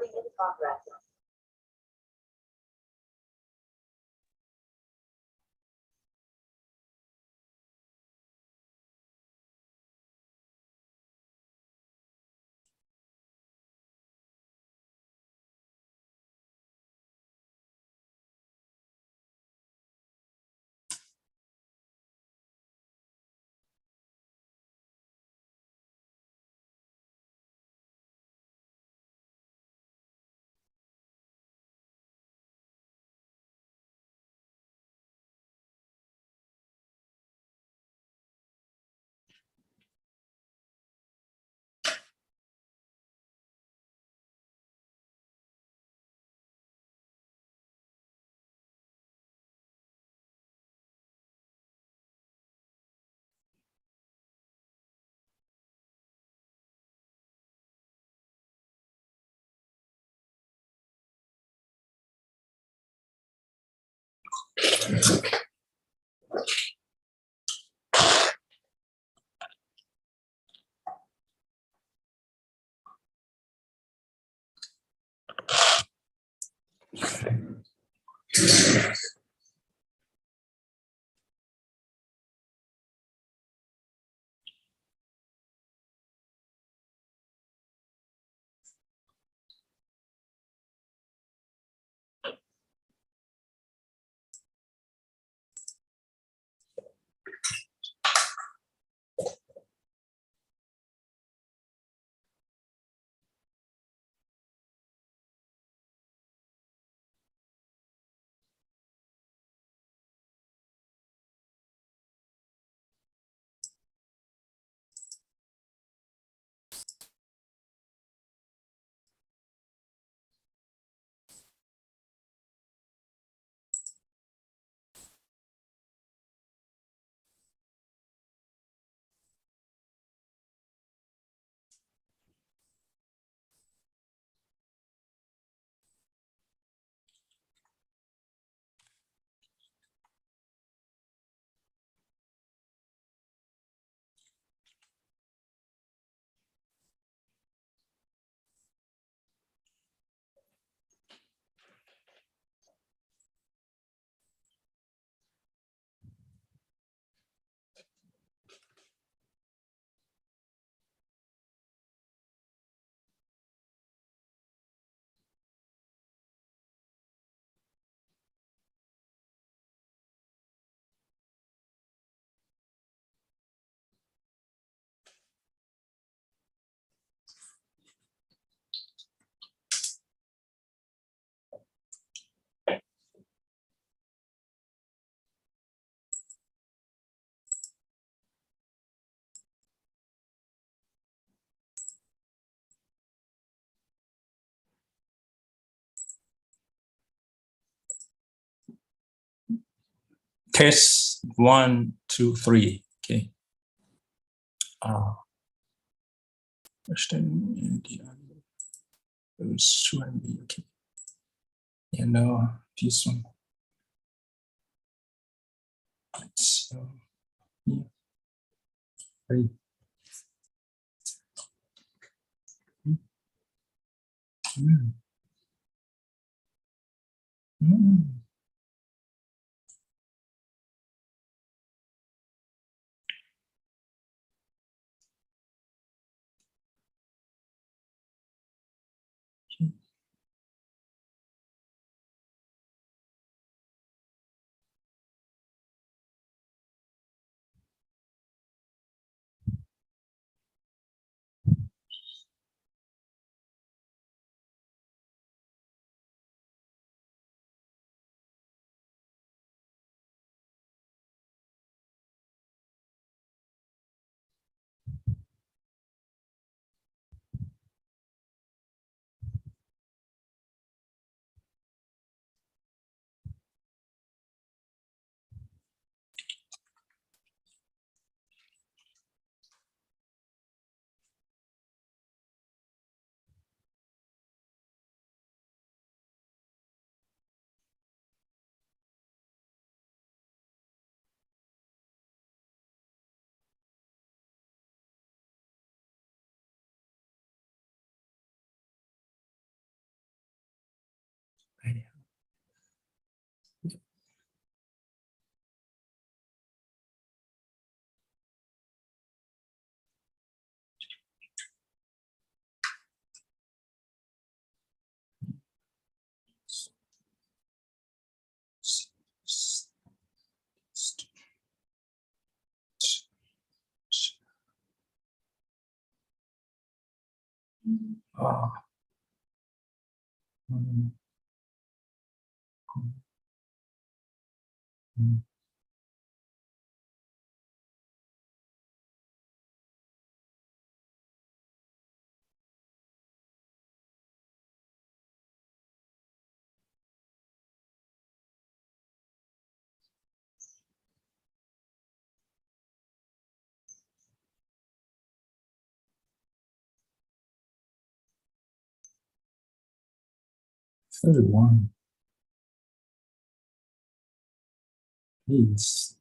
Recording in progress. Test 1, 2, 3. Okay. Verstehen die okay. And this one. So yeah. 3. Third one, please.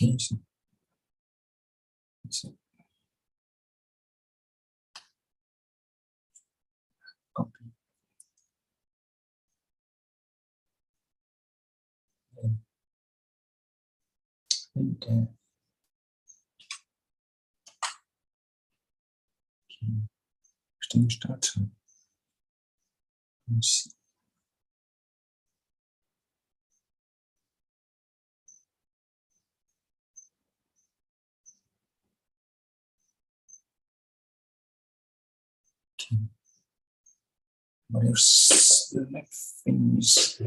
Okay, so copy and start. Let's see. Okay. What else? The next thing is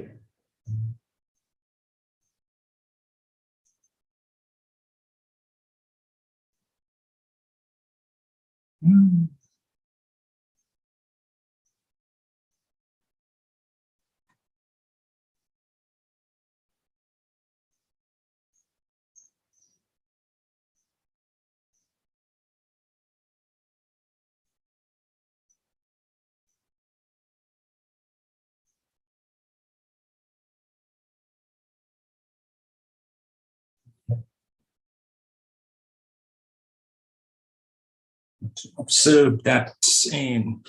to observe that in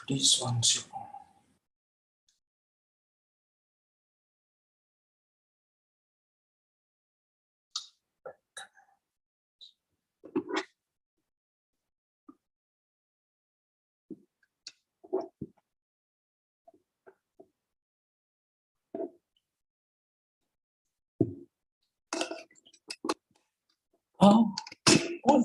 this one too. Oh, oh.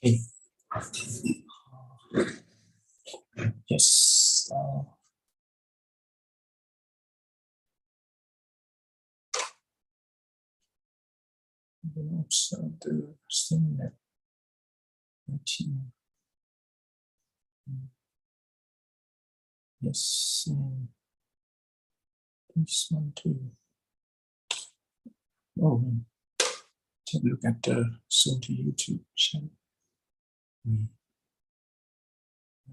Okay. Yes. So the thing that yes, this one too. Oh, take a look at the soon to YouTube channel. we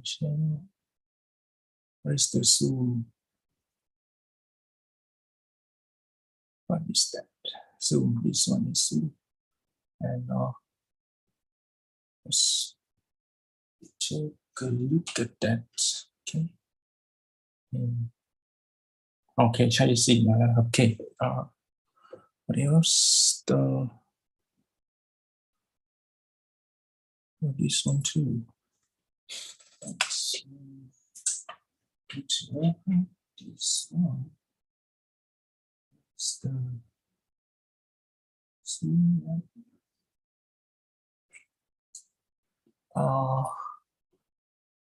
share. Where is the zoom? What is that? Zoom. This one is zoom. And let's take a look at that. Okay. Okay, ใช้สิ่งมาแล้วครับ Okay. What else? This one too. Let's open this one. It's the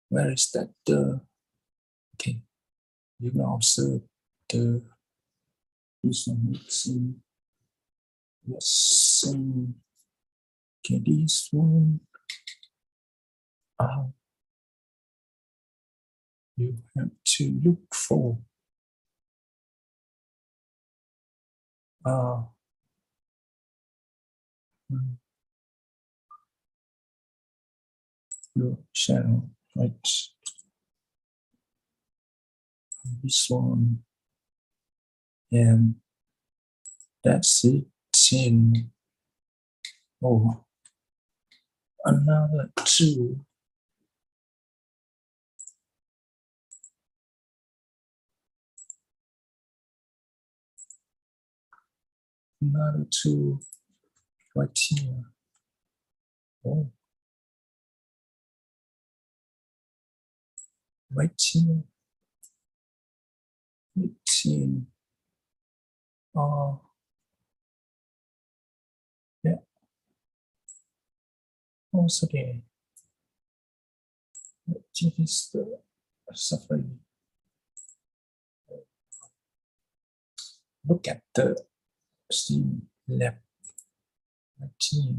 where is that? Okay, you can observe this one. It's in, yes, okay, this one. You have to look for your channel, right? This one, and that's it. In another two. Another two right here. Oh, right here. 18. Yeah. Also there. This is the suffering. Look at the steam lab right here.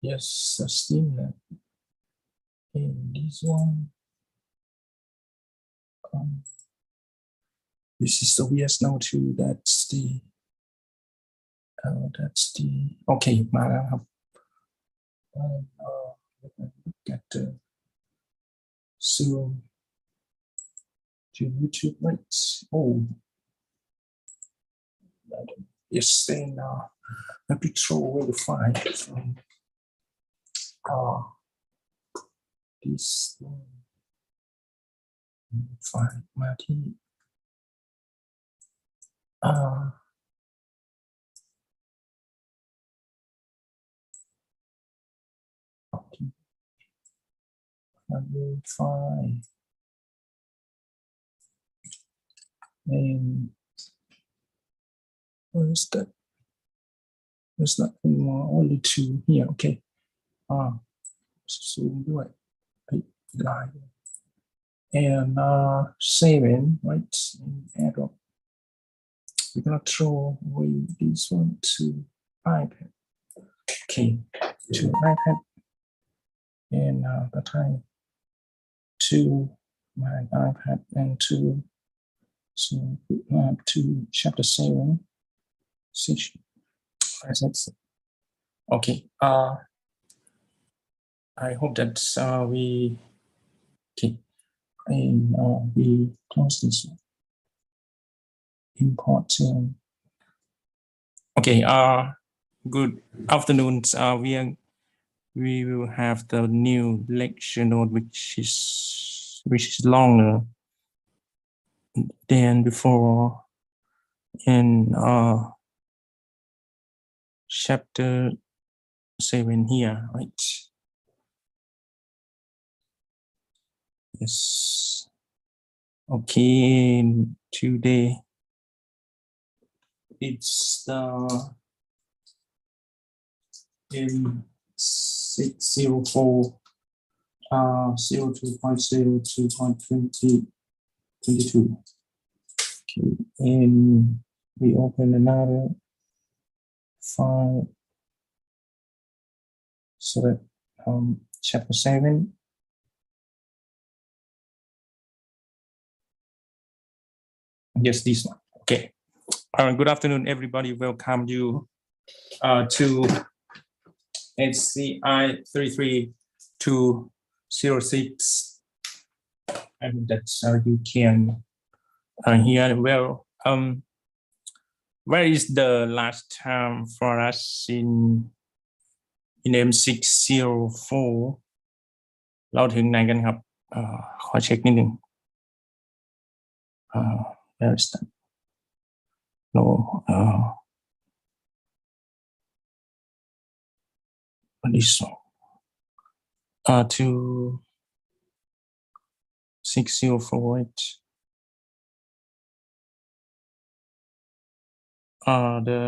Yes, the steam lab. And this one. This is the VS now too. That's the okay, มาแล้วครับ look at the zoom to YouTube, right? Oh, yes, then let me throw away the file from this one. File มาที่file and where is that? There's nothing more, only two here. Okay. Zoom ด้วยline and 7, right? Arrow. We're gonna throw away this one to iPad. Okay, to iPad and the time to my iPad and to chapter 7 session. Okay. I hope that we and we close this one. Important. Okay. Good afternoon. We will have the new lecture note, which is longer than before in chapter 7 here, right? Yes. Okay. Today it's the M604 02.02.2022. Okay, and we open another file so that chapter 7. Yes, this one. Okay. Good afternoon, everybody. Welcome you to SCI33206, and that's how you can hear well. Where is the last time for us in M604 เราถึงไหนกันครับขอเช็คนิดนึงwhere is that no this one to 6048 the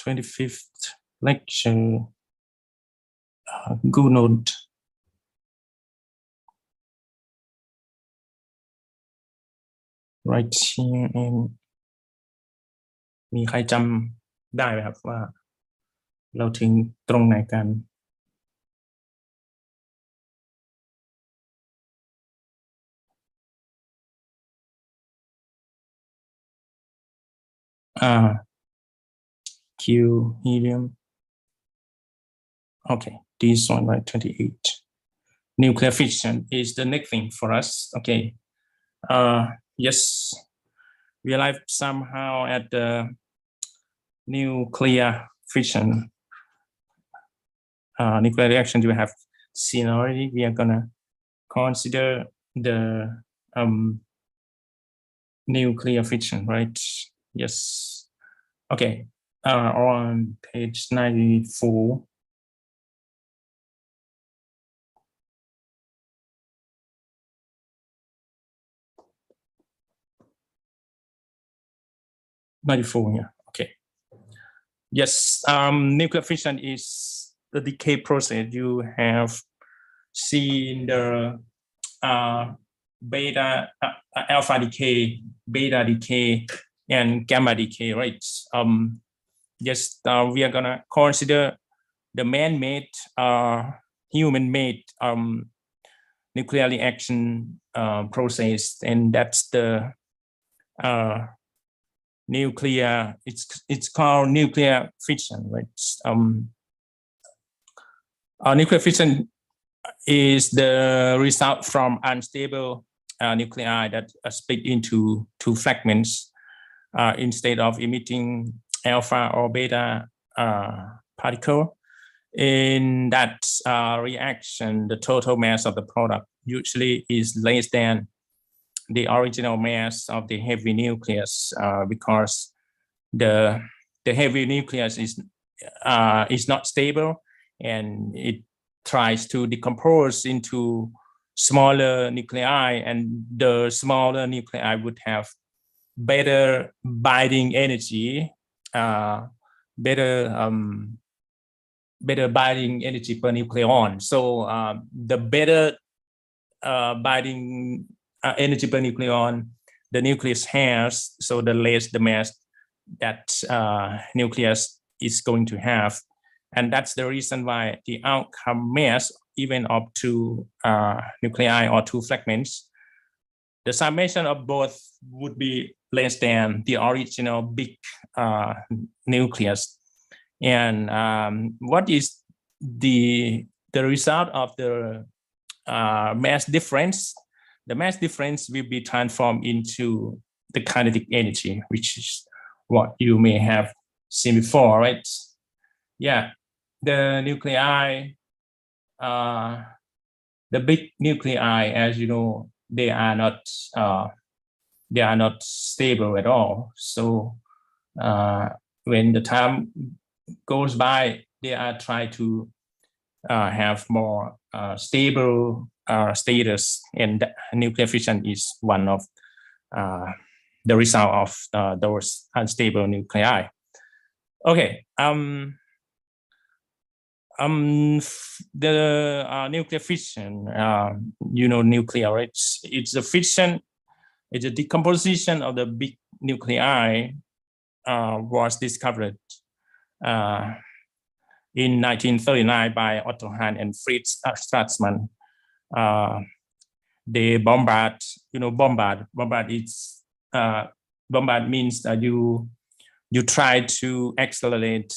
25th lecture good note right here and มีใครจำได้ไหมครับว่าเราถึงตรงไหนกันQ helium okay this one right 28 nuclear fission is the next thing for us okay yes we arrived somehow at the nuclear fission nuclear reaction you have seen already we are gonna consider the nuclear fission right yes okay on page 94 94 here okay yes nuclear fission is the decay process you have seen the beta alpha decay beta decay and gamma decay right yes we are gonna consider the man-made human-made nuclear reaction process and that's the nuclear it's called nuclear fission right nuclear fission is the result from unstable nuclei that are split into two fragments instead of emitting alpha or beta particle. In that reaction, the total mass of the product usually is less than the original mass of the heavy nucleus because the heavy nucleus is not stable and it tries to decompose into smaller nuclei, and the smaller nuclei would have better binding energy, better binding energy per nucleon. So the better binding energy per nucleon the nucleus has, so the less the mass that nucleus is going to have. And that's the reason why the outcome mass, even of two nuclei or two fragments, the summation of both would be less than the original big nucleus. And what is the result of the mass difference? The mass difference will be transformed into the kinetic energy, which is what you may have seen before, right? Yeah, the nuclei, the big nuclei, as you know, they are not stable at all. So when the time goes by, they are trying to have more stable status, and nuclear fission is one of the result of those unstable nuclei. Okay. The nuclear fission, you know, nuclear, right? It's a fission, it's a decomposition of the big nuclei was discovered in 1939 by Otto Hahn and Fritz Strassmann. They bombard, you know, bombard is bombard means that you try to accelerate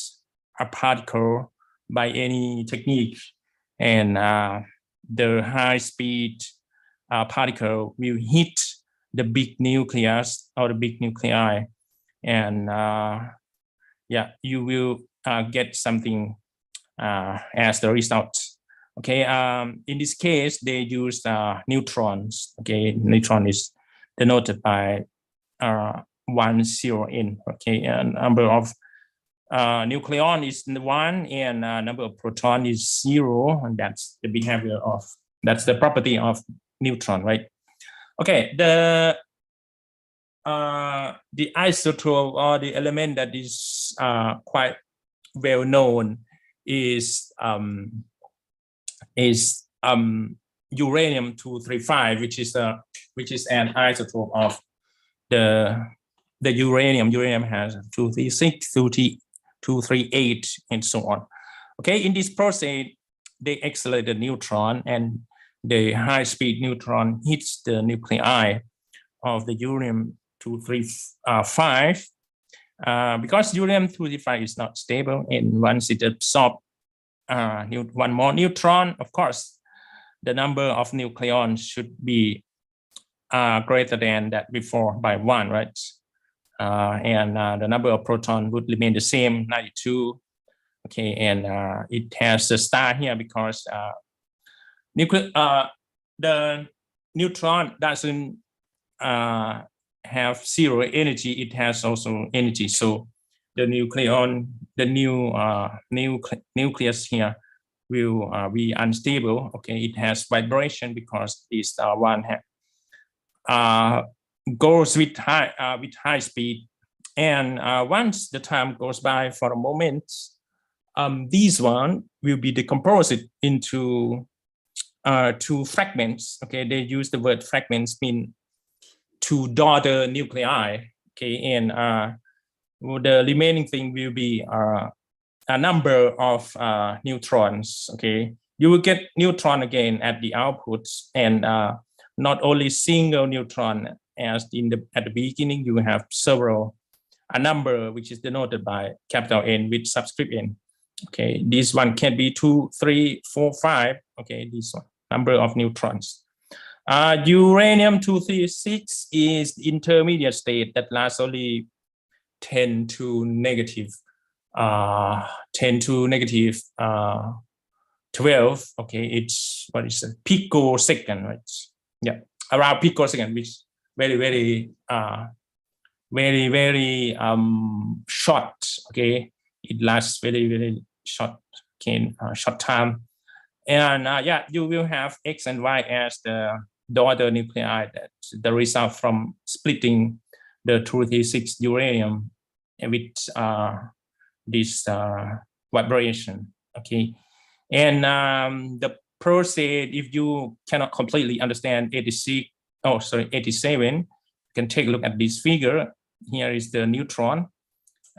a particle by any technique, and the high-speed particle will hit the big nucleus or the big nuclei, and yeah, you will get something as the result. Okay, in this case, they use neutrons. Okay, neutron is denoted by 10N. Okay, and number of nucleon is 1, and number of proton is 0, and that's the behavior of, that's the property of neutron, right? Okay, the isotope or the element that is quite well known is uranium-235, which is an isotope of the uranium. Uranium has 236, 238, and so on. Okay, in this process, they accelerate the neutron, and the high-speed neutron hits the nuclei of the uranium-235. Because uranium-235 is not stable, and once it absorbs one more neutron, of course, the number of nucleons should be greater than that before by 1, right? And the number of protons would remain the same, 92. Okay, and it has a star here because the neutron doesn't have 0 energy; it has also energy. So the nucleon, the nucleus here will be unstable. Okay, it has vibration because this one goes with high speed, and once the time goes by for a moment, this one will be decomposed into 2 fragments. Okay, they use the word fragments, mean 2 daughter nuclei. Okay, and the remaining thing will be a number of neutrons. Okay, you will get neutron again at the outputs, and not only single neutron as at the beginning. You have several, a number which is denoted by capital N with subscript N. Okay, this one can be 2, 3, 4, 5. Okay, this one, number of neutrons. Uranium-236 is the intermediate state that lasts only 10 to negative 12. Okay, it's what is it? Picosecond, right? Yeah, around picosecond, which very short. Okay, it lasts very short, short time, and yeah, you will have X and Y as the daughter nuclei. That's the result from splitting the 236 uranium with this vibration. Okay, and the process, if you cannot completely understand 87, you can take a look at this figure. Here is the neutron,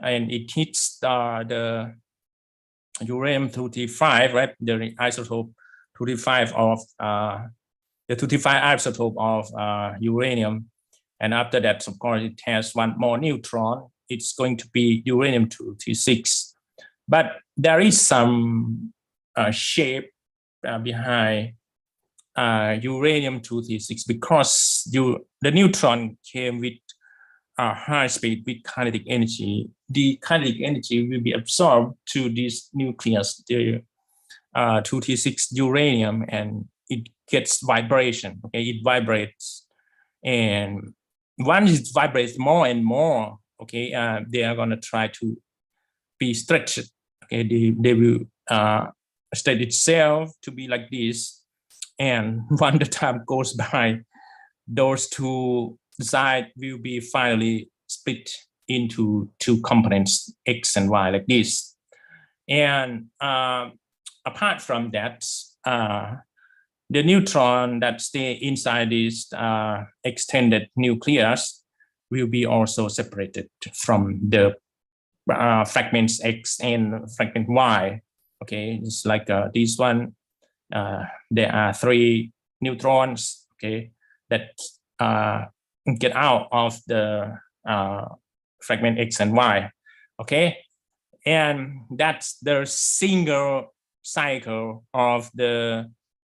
and it hits the uranium-235, right? The isotope 235 of the 235 isotope of uranium, and after that, of course, it has one more neutron. It's going to be uranium-236, but there is some shape behind uranium-236 because the neutron came with high speed with kinetic energy. The kinetic energy will be absorbed to this nucleus, the 236 uranium, and it gets vibration. Okay, it vibrates, and once it vibrates more and more, okay, they are going to try to be stretched. Okay, they will state itself to be like this, and when the time goes by, those 2 sides will be finally split into 2 components, X and Y, like this. And apart from that, the neutron that stay inside this extended nucleus will be also separated from the fragments X and fragment Y. Okay, it's like this one. There are 3 neutrons. Okay, that get out of the fragment X and Y. Okay, And that's the single cycle of the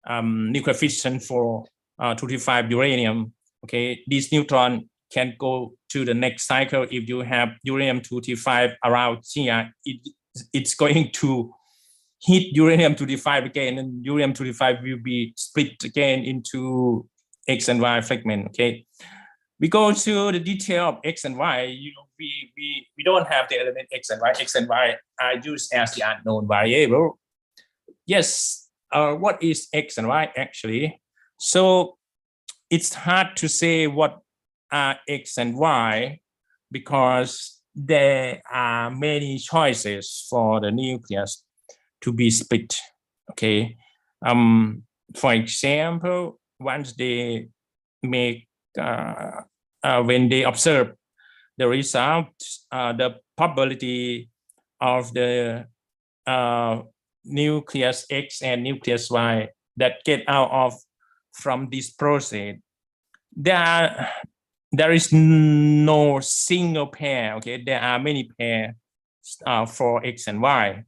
nuclear fission for 235 uranium. Okay, this neutron can go to the next cycle. If you have uranium-235 around here, it's going to hit uranium-235 again, and uranium-235 will be split again into X and Y fragment. Okay, we go to the detail of X and Y. We don't have the element X and Y. X and Y are used as the unknown variable. Yes, what is X and Y actually? So it's hard to say what are X and Y because there are many choices for the nucleus to be split. Okay. For example, once they make when they observe the result, the probability of the nucleus X and nucleus Y that get out of from this process, there is no single pair. Okay, there are many pairs for X and Y.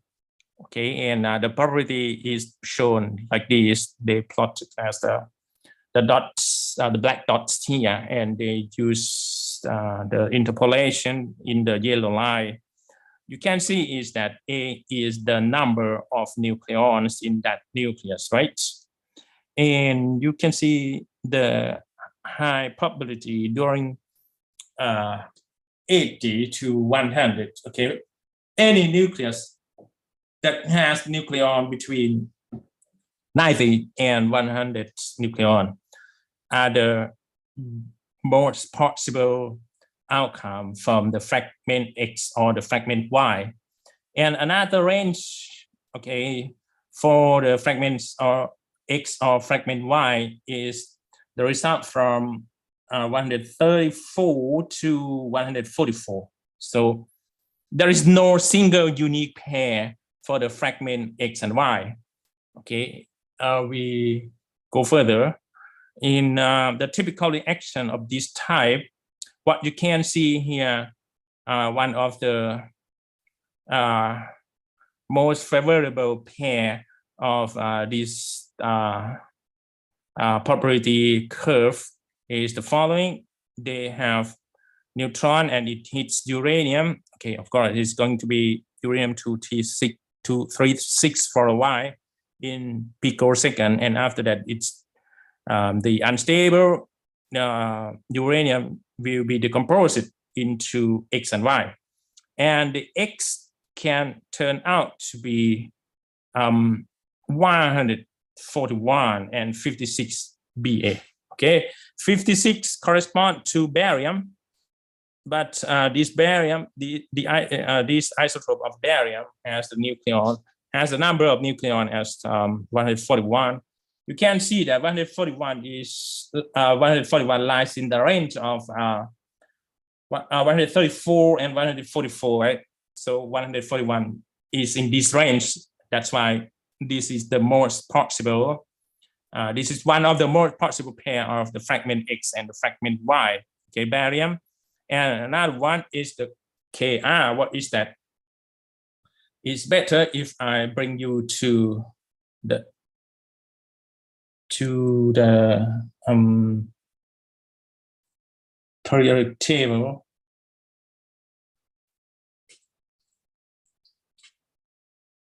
Okay, and the probability is shown like this. They plot it as the dots, the black dots here, and they use the interpolation in the yellow line. You can see is that A is the number of nucleons in that nucleus, right? And you can see the high probability during 80 to 100. Okay, any nucleus that has nucleon between 90 and 100 nucleon are the most possible outcome from the fragment X or the fragment Y. And another range, okay, for the fragments or X or fragment Y is the result from 134 to 144. So there is no single unique pair for the fragment X and Y. Okay, we go further. In the typical reaction of this type, what you can see here, one of the most favorable pair of this probability curve is the following. They have neutron and it hits uranium. Okay, of course, it's going to be uranium-236 for a while in picosecond, and after that, it's the unstable uranium will be decomposed into X and Y, and the X can turn out to be 141 and 56 Ba. Okay, 56 correspond to barium, but this barium, this isotope of barium has the nucleon, has the number of nucleon as 141. You can see that 141 is 141 lies in the range of 134 and 144, right? So 141 is in this range. That's why this is the most possible. This is one of the most possible pair of the fragment X and the fragment Y. Okay, barium. And another one is the Kr. What is that? It's better if I bring you to the periodic table.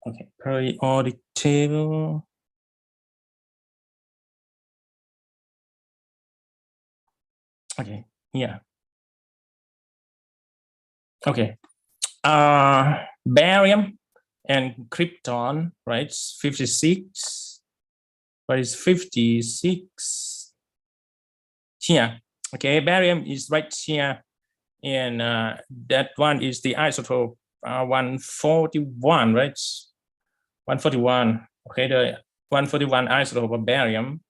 Okay, periodic table. Okay, yeah. Okay. Barium and krypton, right? 56. But it's 56 here. Okay, barium is right here, and that one is the isotope 141, right? 141. Okay, the 141 isotope of barium,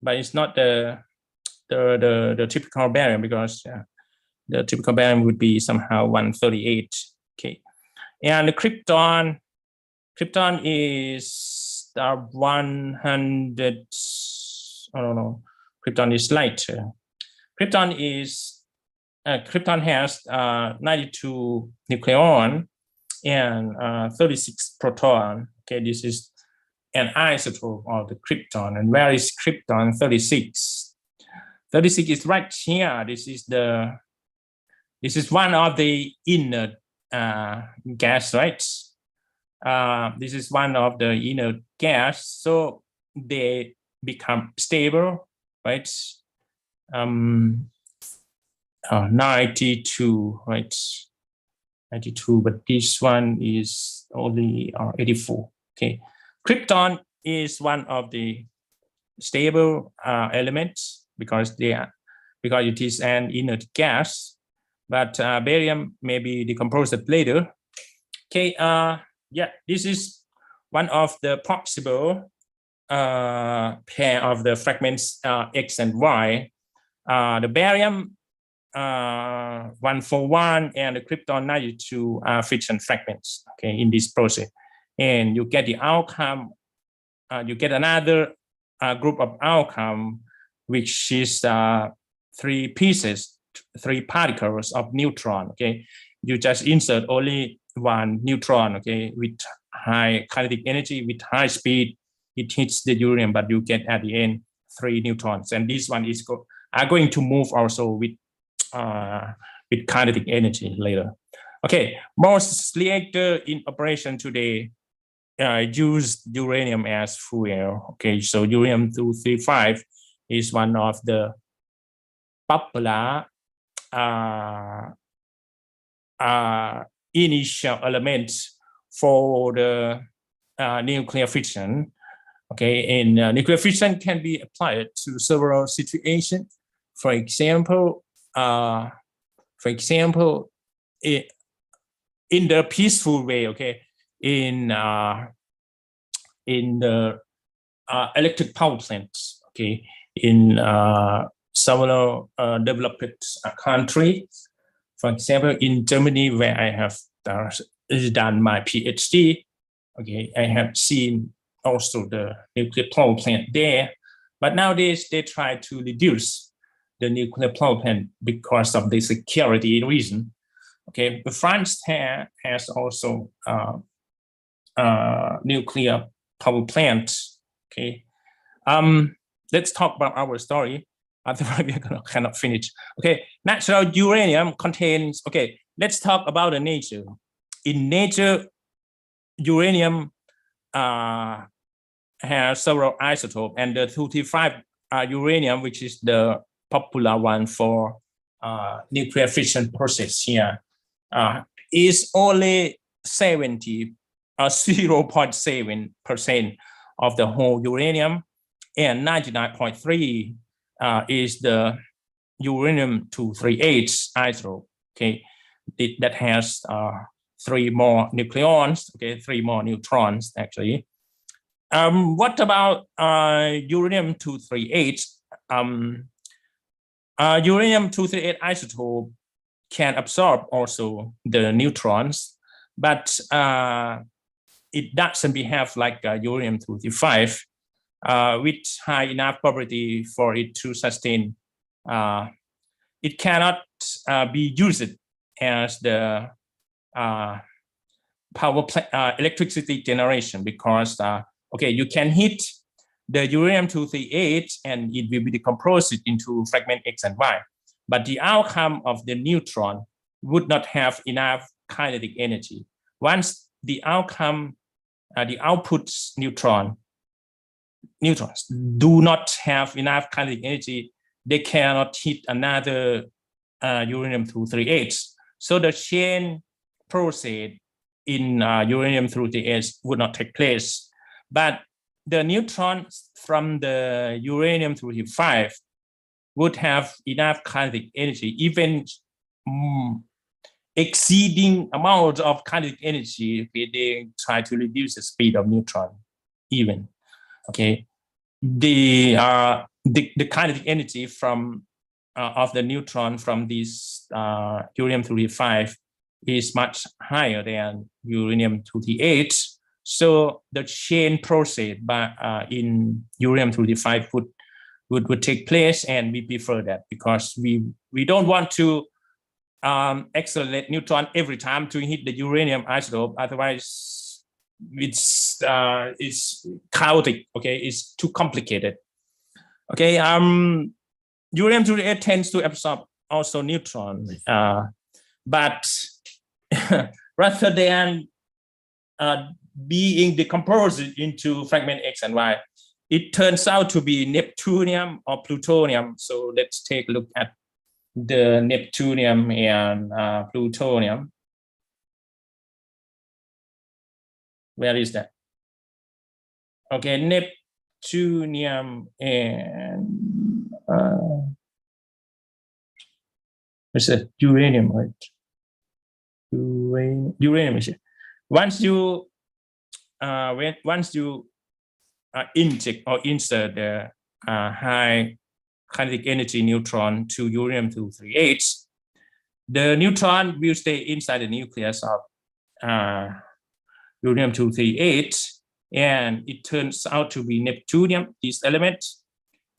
but it's not the typical barium, because the typical barium would be somehow 138. Okay, and the krypton is 100. I don't know. Krypton is lighter. Krypton has 92 nucleon, and 36 proton. Okay, this is an isotope of the krypton. And where is krypton? 36. 36 is right here. This is one of the inert gas, right? This is one of the inert gas, so they become stable, right? 92, right? 92, but this one is only 84. Okay, krypton is one of the stable elements because it is an inert gas, but barium may be decomposed later. Okay, yeah, this is one of the possible pair of the fragments X and Y. The barium 141 and the krypton 92 are fission fragments, okay, in this process. And you get the outcome, you get another group of outcome, which is 3 pieces, 3 particles of neutron, okay. You just insert only 1 neutron, okay, with high kinetic energy, with high speed, it hits the uranium, but you get at the end 3 neutrons. And this one is are going to move also with kinetic energy later. Okay, most reactor in operation today use uranium as fuel. Okay, so uranium-235 is one of the popular initial elements for the nuclear fission. Okay, and nuclear fission can be applied to several situations. For example, in the peaceful way, okay, in the electric power plants, okay, in several developed countries. For example, in Germany, where I have done my PhD, okay, I have seen also the nuclear power plant there. But nowadays, they try to reduce the nuclear power plant because of the security reason. Okay, France has also nuclear power plant. Okay, let's talk about our story. Otherwise, we cannot finish. Okay, natural uranium contains. Okay, let's talk about the nature. In nature, uranium has several isotopes, and the 235 uranium, which is the popular one for nuclear fission process here, is only 0.7% of the whole uranium, and 99.3 is the uranium-238 isotope. Okay, that has 3 more nucleons. Okay, 3 more neutrons actually. What about uranium-238? Uranium-238 isotope can absorb also the neutrons, but it doesn't behave like uranium-235 with high enough property for it to sustain. It cannot be used as the power plant, electricity generation, because okay, you can hit the uranium-238 and it will be decomposed into fragment X and Y. But the outcome of the neutron would not have enough kinetic energy. Once the outcome, the output neutrons do not have enough kinetic energy, they cannot hit another uranium-238. So the chain process in uranium-238 would not take place. But the neutrons from the uranium-235 would have enough kinetic energy, even exceeding amount of kinetic energy. Okay, they try to reduce the speed of neutron even. Okay, the kinetic energy from of the neutron from this uranium-235 is much higher than uranium-238. So the chain process in uranium-235 would take place, and we prefer that because we don't want to accelerate neutron every time to hit the uranium isotope. Otherwise, it's chaotic. Okay, it's too complicated. Okay, uranium-238 tends to absorb also neutron, but rather than being decomposed into fragment X and Y, it turns out to be neptunium or plutonium. So let's take a look at the neptunium and plutonium. Where is that? Okay, neptunium and what's that? Uranium, right? Uranium is here. Once you inject or insert the high kinetic energy neutron to uranium-238, the neutron will stay inside the nucleus of uranium-238, and it turns out to be neptunium, this element,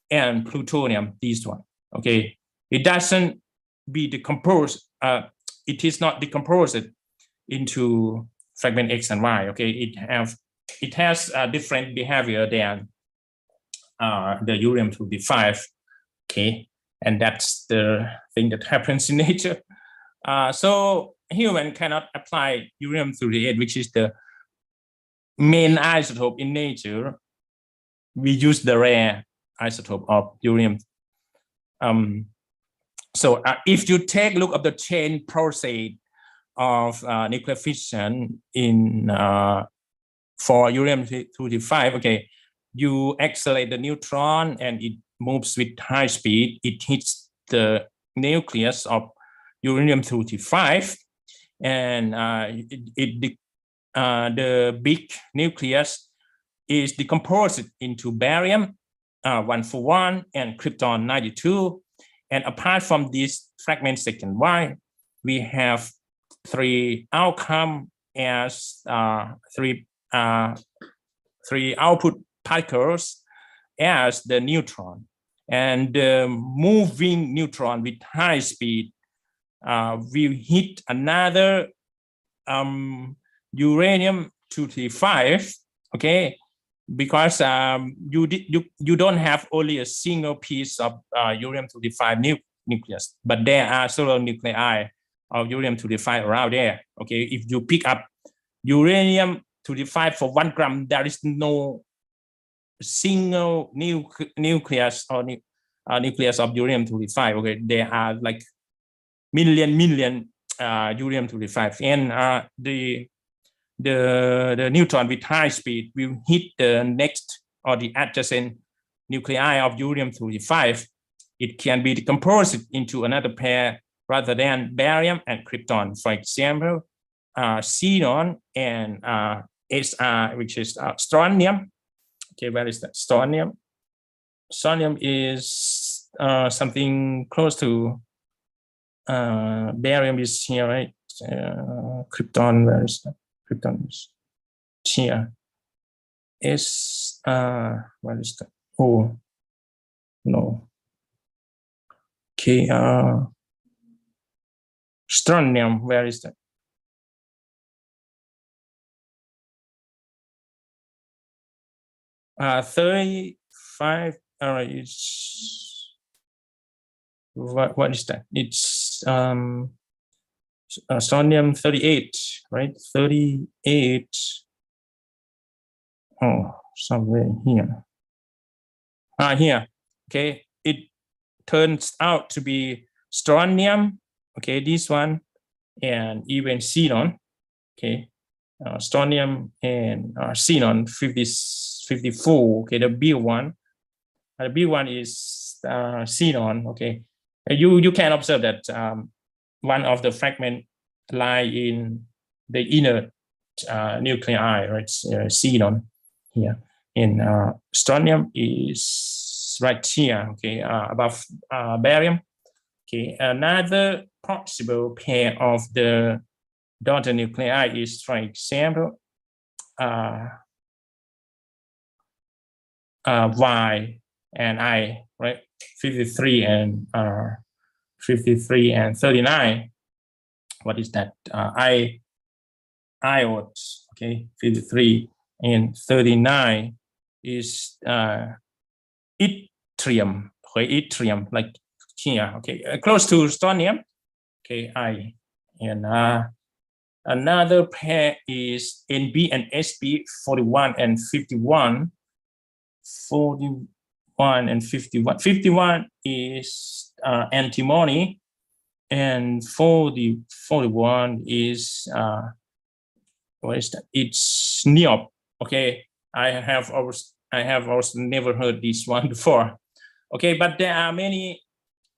and plutonium, this one. Okay, it doesn't be decomposed. It is not decomposed into fragment X and Y. Okay, it has a different behavior than the uranium-235. Okay, and that's the thing that happens in nature. So human cannot apply uranium-238, which is the main isotope in nature. We use the rare isotope of uranium. So if you take a look at the chain process of nuclear fission in for uranium-235, okay, you accelerate the neutron and it moves with high speed. It hits the nucleus of uranium-235, and the big nucleus is decomposed into barium 141 and krypton 92. And apart from this fragment second Y, we have three outcome as three output particles as the neutron. And the moving neutron with high speed will hit another uranium-235, okay, because you don't have only a single piece of uranium-235 nucleus, but there are several nuclei of uranium-235 around there. Okay, if you pick up uranium-235 for 1 gram, there is no single nucleus or nucleus of uranium-235. Okay, there are like million uranium-235, and the neutron with high speed will hit the next or the adjacent nuclei of uranium-235. It can be decomposed into another pair rather than barium and krypton. For example, xenon and SR, which is strontium. Okay, where is that? Strontium. Strontium is something close to barium is here, right? Krypton, where is that? Krypton is here. Where is that? Oh, no. Okay, strontium, where is that? Uh, 35, it's, what is that? It's strontium 38, right? 38. Oh, somewhere here. Here. Okay, it turns out to be strontium. Okay, this one, and even xenon. Okay, strontium and xenon 54. Okay, the big one. The big one is xenon. Okay, you can observe that one of the fragment lie in the inner nuclei, right? Xenon here, and strontium is right here. Okay, above barium. Okay, another possible pair of the daughter nuclei is, for example, Y and I, right? 53 and 39. what is that? Iodes, okay, 53, and 39 is yttrium, yttrium, like here, okay, close to strontium, okay, and another pair is NB and SB, 41 and 51. 41 and 51. 51 is antimony, and 41 is what is that? It's neop. Okay, I have also never heard this one before. Okay, but there are many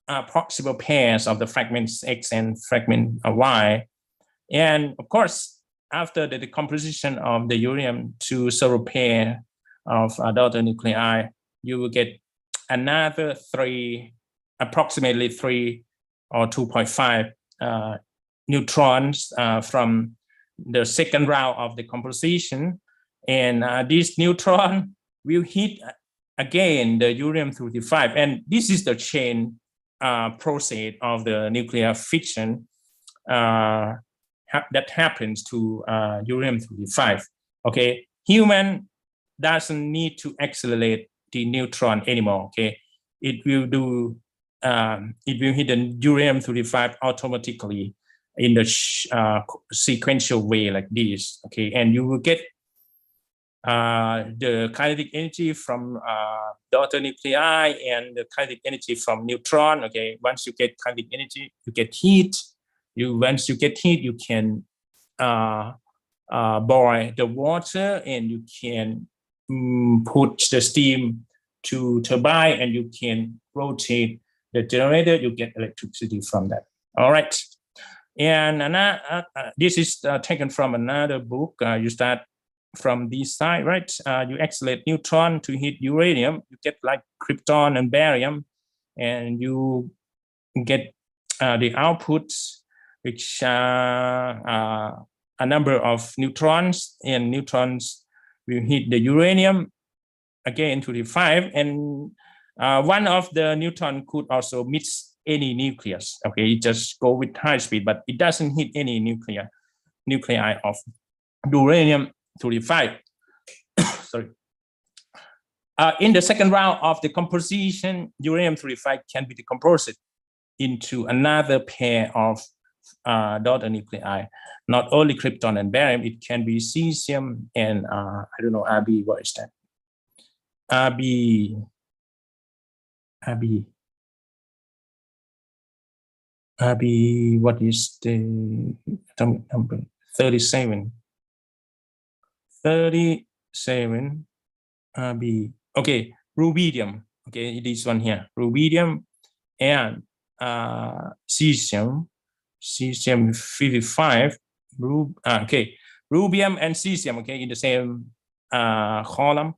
possible pairs of the fragments X and fragment Y, and of course, after the decomposition of the uranium to several pair of daughter nuclei, you will get another approximately 3 or 2.5 neutrons from the second round of the composition, and this neutron will hit again the uranium-235, and this is the chain process of the nuclear fission that happens to uranium-235. Okay, human doesn't need to accelerate the neutron anymore. Okay, it will do. It will hit the uranium-235 automatically in the sequential way like this. Okay, and you will get the kinetic energy from daughter nuclei and the kinetic energy from neutron. Okay, once you get kinetic energy, you get heat. Once you get heat, you can boil the water, and you can put the steam to turbine, and you can rotate the generator. You get electricity from that. All right, and this is taken from another book. You start from this side, right? You accelerate neutron to hit uranium. You get like krypton and barium, and you get the outputs, which are a number of neutrons, and neutrons will hit the uranium again to the 5, and one of the neutron could also miss any nucleus. Okay, it just go with high speed, but it doesn't hit any nuclei of uranium-235. Sorry. In the second round of the composition, uranium-235 can be decomposed into another pair of daughter nuclei, not only krypton and barium. It can be cesium and I don't know, RB. What is that? RB, what is the atomic number? 37. 37 RB. Okay, rubidium. Okay, this one here, rubidium and cesium 55. Okay, rubium and cesium. Okay, in the same column.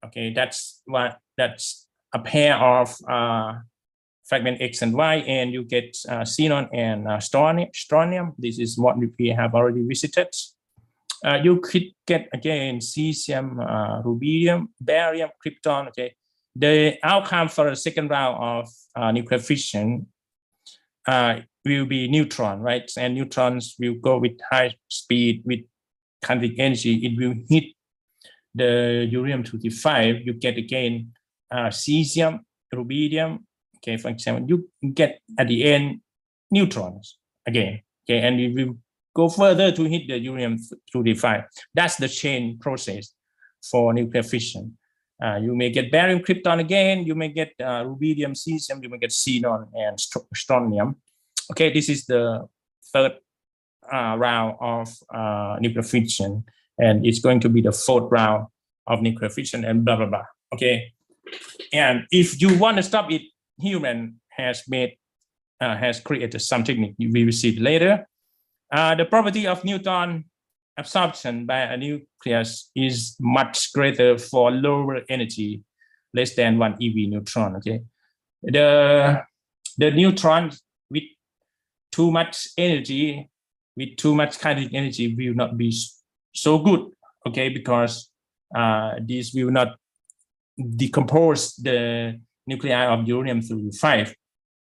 Okay, that's a pair of fragment X and Y, and you get xenon and strontium. This is what we have already visited. You could get again cesium, rubidium, barium, krypton. Okay, the outcome for the second round of nuclear fission will be neutron, right? And neutrons will go with high speed with kinetic energy. It will hit the uranium-235. You get again cesium, rubidium. Okay, for example, you get at the end neutrons again. Okay, and it will go further to hit the uranium-235. That's the chain process for nuclear fission. You may get barium, krypton again. You may get rubidium, cesium. You may get xenon and strontium. Okay, this is the third round of nuclear fission, and it's going to be the fourth round of nuclear fission, and blah blah blah. Okay, and if you want to stop it, human has created some technique. We will see it later. The property of neutron absorption by a nucleus is much greater for lower energy, less than 1 eV neutron. Okay, the neutron with too much energy, with too much kinetic energy, will not be so good. Okay, because this will not decompose the nuclei of uranium-235.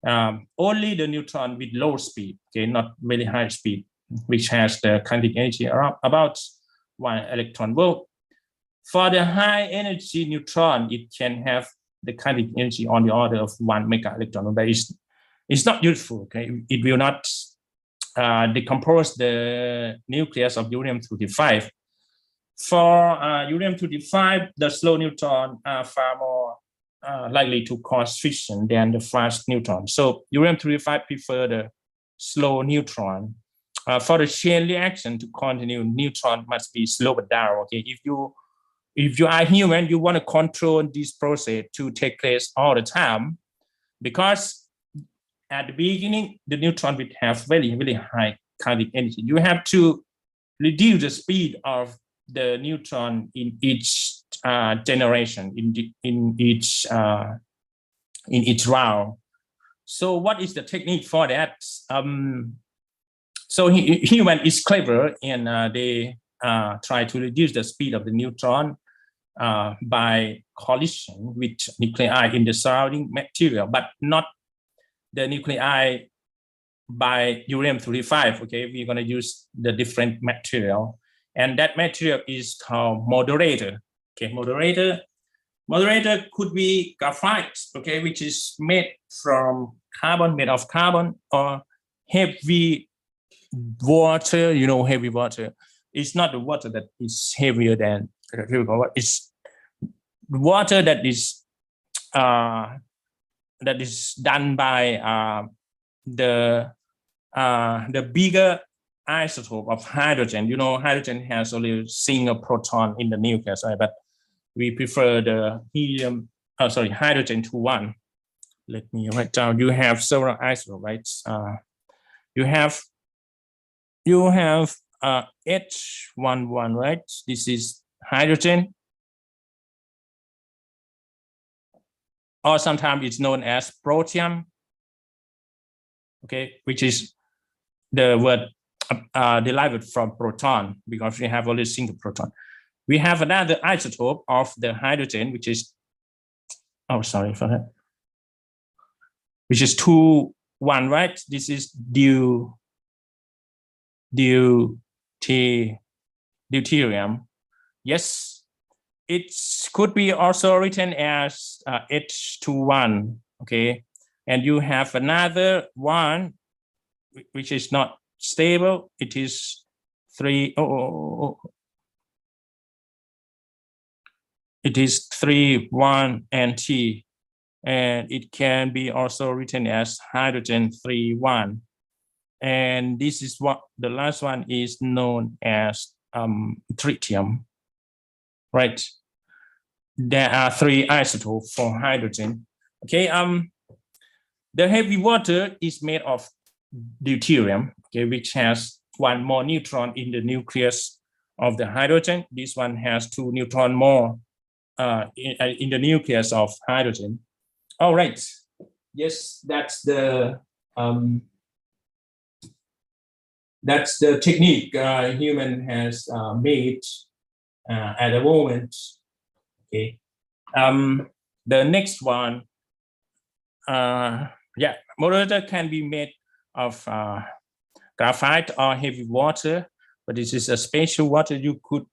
Only the neutron with low speed, okay, not very high speed, which has the kinetic energy around about 1 electron volt. For the high energy neutron, it can have the kinetic energy on the order of 1 mega electron, but it's not useful. Okay, it will not decompose the nucleus of uranium-235. For uranium-235, the slow neutron are far more likely to cause fission than the fast neutron. So uranium-235 prefer the slow neutron. For the chain reaction to continue, neutron must be slowed down. Okay, if you are human, you want to control this process to take place all the time, because at the beginning, the neutron will have very, very high kinetic energy. You have to reduce the speed of the neutron in each generation, in each round. So what is the technique for that? So human is clever, and they try to reduce the speed of the neutron by collision with nuclei in the surrounding material, but not the nuclei by uranium-235. Okay, we're going to use the different material, and that material is called moderator. Okay, moderator could be graphite, okay, which is made of carbon, or heavy water. You know, heavy water. It's not the water that is heavier than it's water that is done by the bigger isotope of hydrogen. You know, hydrogen has only a single proton in the nucleus, right? But we prefer the hydrogen-2,1. Let me write down. You have several isotopes, right? You have H11, right? This is hydrogen, or sometimes it's known as protium, okay, which is the word derived from proton, because we have only a single proton. We have another isotope of the hydrogen, which is, which is 2,1, right? This is deuterium. Yes, it could be also written as H21, okay? And you have another one, which is not stable. It is 3,1Nt, and it can be also written as hydrogen-3,1. And this is what the last one is known as tritium, right? There are 3 isotopes for hydrogen. Okay, the heavy water is made of deuterium, okay, which has 1 more neutron in the nucleus of the hydrogen. This one has 2 neutron more in the nucleus of hydrogen. All right. Yes, that's the technique human has made at the moment. Okay. The next one, moderator can be made of graphite or heavy water, but this is a special water. You could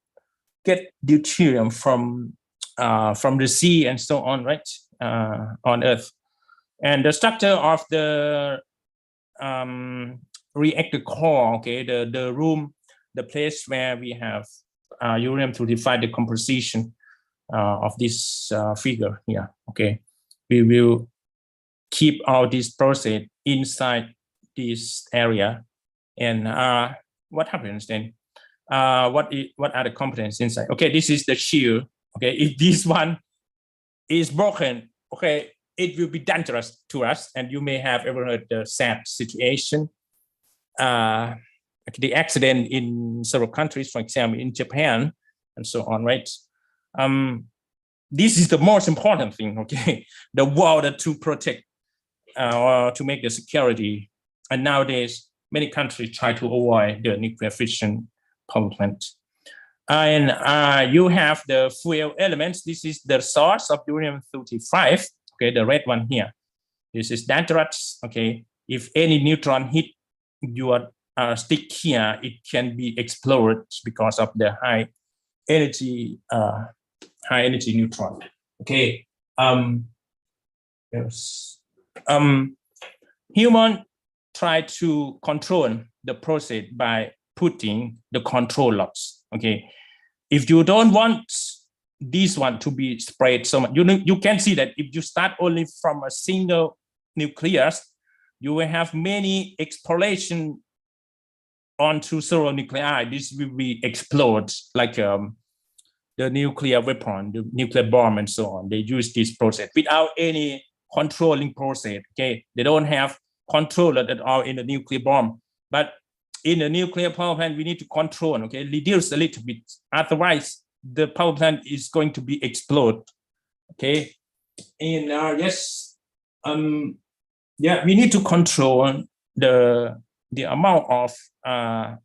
get deuterium from the sea and so on, right? On Earth. And the structure of the reactor core, okay, the room, the place where we have uranium-235, the composition of this figure here, okay. We will keep all this process inside this area. And what happens then? What are the components inside? Okay, this is the shield. Okay, if this one is broken, okay, it will be dangerous to us. And you may have ever heard the sad situation, the accident in several countries, for example, in Japan, and so on, right? This is the most important thing, okay? The water to protect or to make the security. And nowadays, many countries try to avoid the nuclear fission power plant. And you have the fuel elements. This is the source of uranium-235, okay, the red one here. This is dangerous. Okay, if any neutron hit your stick here, it can be exploded because of the high energy neutron. Okay. Yes. Human try to control the process by putting the control lots. Okay. If you don't want this one to be spread so much, you can see that if you start only from a single nucleus, you will have many exploration onto several nuclei. This will be explode like the nuclear weapon, the nuclear bomb, and so on. They use this process without any controlling process. Okay, they don't have control at all in the nuclear bomb, but in the nuclear power plant, we need to control. Okay, reduce a little bit. Otherwise, the power plant is going to be explode. Okay, and yes, yeah, we need to control the amount of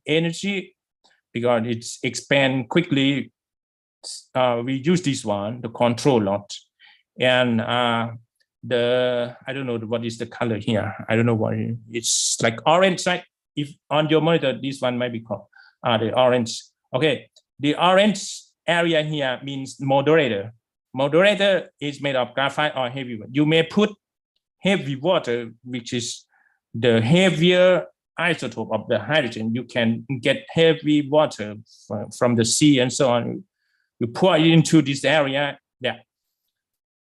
energy because it's expand quickly. We use this one, the control lot, and I don't know what is the color here. I don't know what it's like orange, right? If on your monitor, this one might be called the orange. Okay, the orange area here means moderator. Moderator is made of graphite or heavy water. You may put heavy water, which is the heavier isotope of the hydrogen. You can get heavy water from the sea and so on. You pour it into this area. Yeah,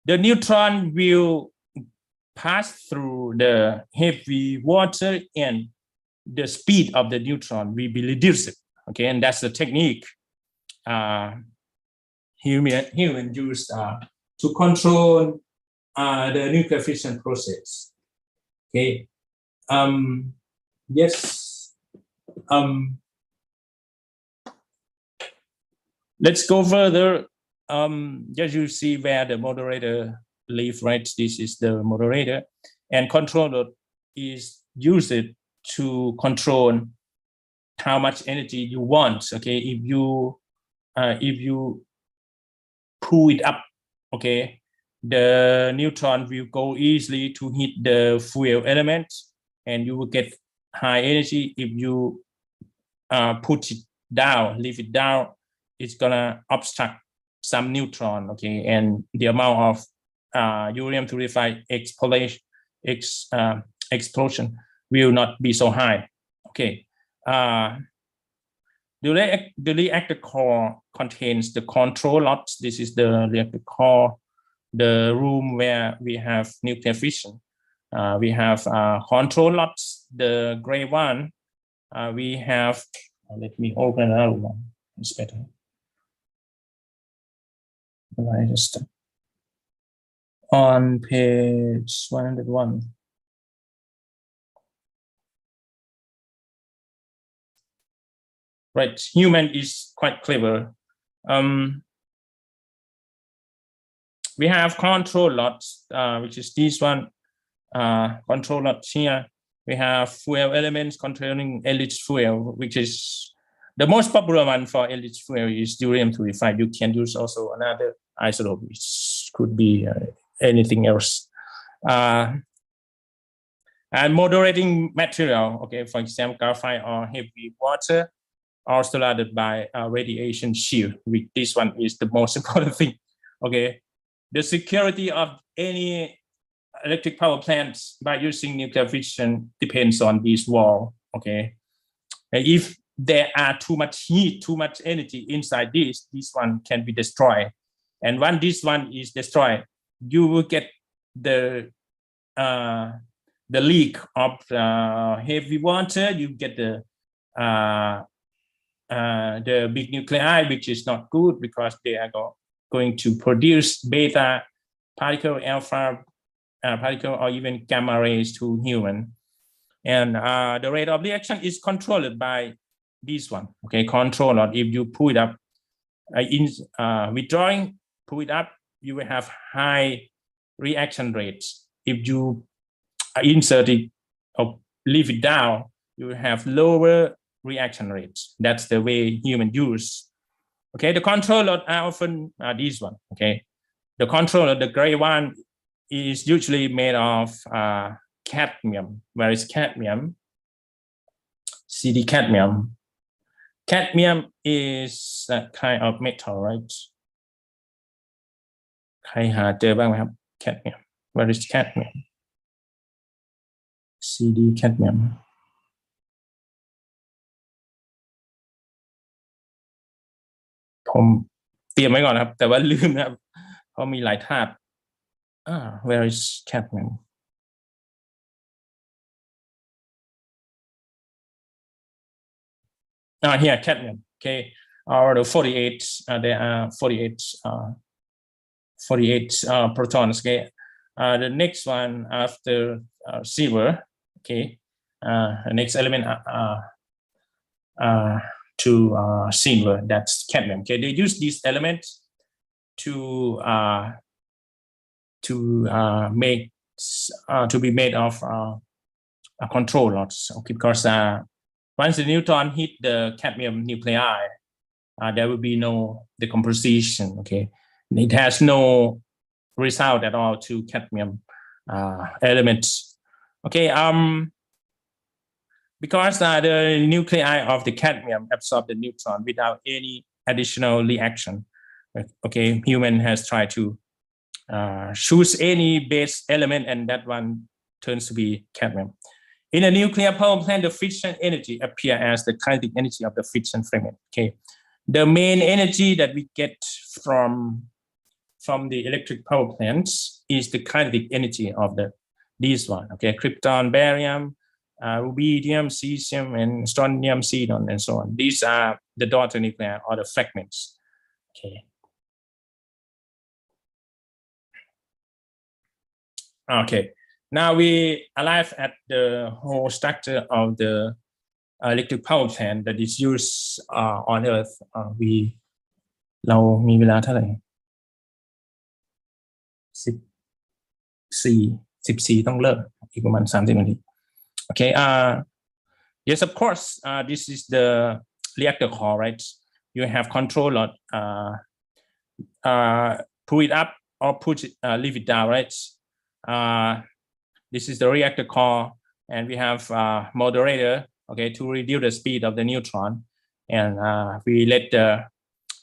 the neutron will pass through the heavy water, and the speed of the neutron will be reduced. Okay, and that's the technique human use to control the nuclear fission process. Okay. Yes. Let's go further. Just you see where the moderator live, right? This is the moderator, and controller is used to control how much energy you want. Okay, if you pull it up, okay, the neutron will go easily to hit the fuel element, and you will get high energy. If you put it down, leave it down, it's gonna obstruct some neutron, okay, and the amount of uranium-235 explosion will not be so high. Okay. The reactor core contains the control lots. This is the reactor core, the room where we have nuclear fission. We have control lots. The gray one, we have, let me open another one, it's better. I just on page 101. Right, human is quite clever. We have control lots, which is this one, control lots here. We have fuel elements controlling enriched fuel, which is the most popular one for enriched fuel is uranium-235. You can use also another isotope, which could be anything else. And moderating material, okay, for example, graphite or heavy water, are surrounded by a radiation shield. This one is the most important thing. Okay, the security of any electric power plants by using nuclear fission depends on this wall. Okay, and if there are too much heat, too much energy inside this one can be destroyed. And when this one is destroyed, you will get the leak of heavy water. You get the big nuclei, which is not good because they are going to produce beta particle, alpha particle, or even gamma rays to human. And the rate of reaction is controlled by this one. Okay, control. If you pull it up, withdrawing, pull it up, you will have high reaction rates. If you insert it or leave it down, you will have lower reaction rates. That's the way human use. Okay, the controller are often this one. Okay, the controller, the gray one, is usually made of cadmium. Where is cadmium? CD cadmium. Cadmium is a kind of metal, right? ใครหาเจอบ้างไหมครับ cadmium. Where is cadmium? CD cadmium. ผมเตรียมไว้ก่อนนะครับแต่ว่าลืมนะครับเพราะมีหลายธาตุwhere is cadmium? Here cadmium. Okay, or the 48. There are 48 protons. Okay, the next one after silver. Okay, the next element to silver. That's cadmium. Okay, they use these elements to make to be made of control lots. Okay, because once the neutron hit the cadmium nuclei, there will be no decomposition. Okay, it has no result at all to cadmium elements. Okay, because the nuclei of the cadmium absorb the neutron without any additional reaction. Okay, human has tried to choose any base element, and that one turns to be cadmium. In a nuclear power plant, the fission energy appears as the kinetic energy of the fission fragment. Okay, the main energy that we get from the electric power plants is the kinetic energy of this one. Okay, krypton, barium, rubidium, cesium, and strontium, xenon, and so on. These are the daughter nuclei or the fragments. Okay. Okay. Now we arrive at the whole structure of the electric power plant that is used on Earth. เรามีเวลาเท่าไหร่14ต้องเลิกอีกประมาณ30 นาที Okay. Yes, of course. This is the reactor core, right? You have control of pull it up or leave it down, right? This is the reactor core, and we have moderator, okay, to reduce the speed of the neutron, and we let the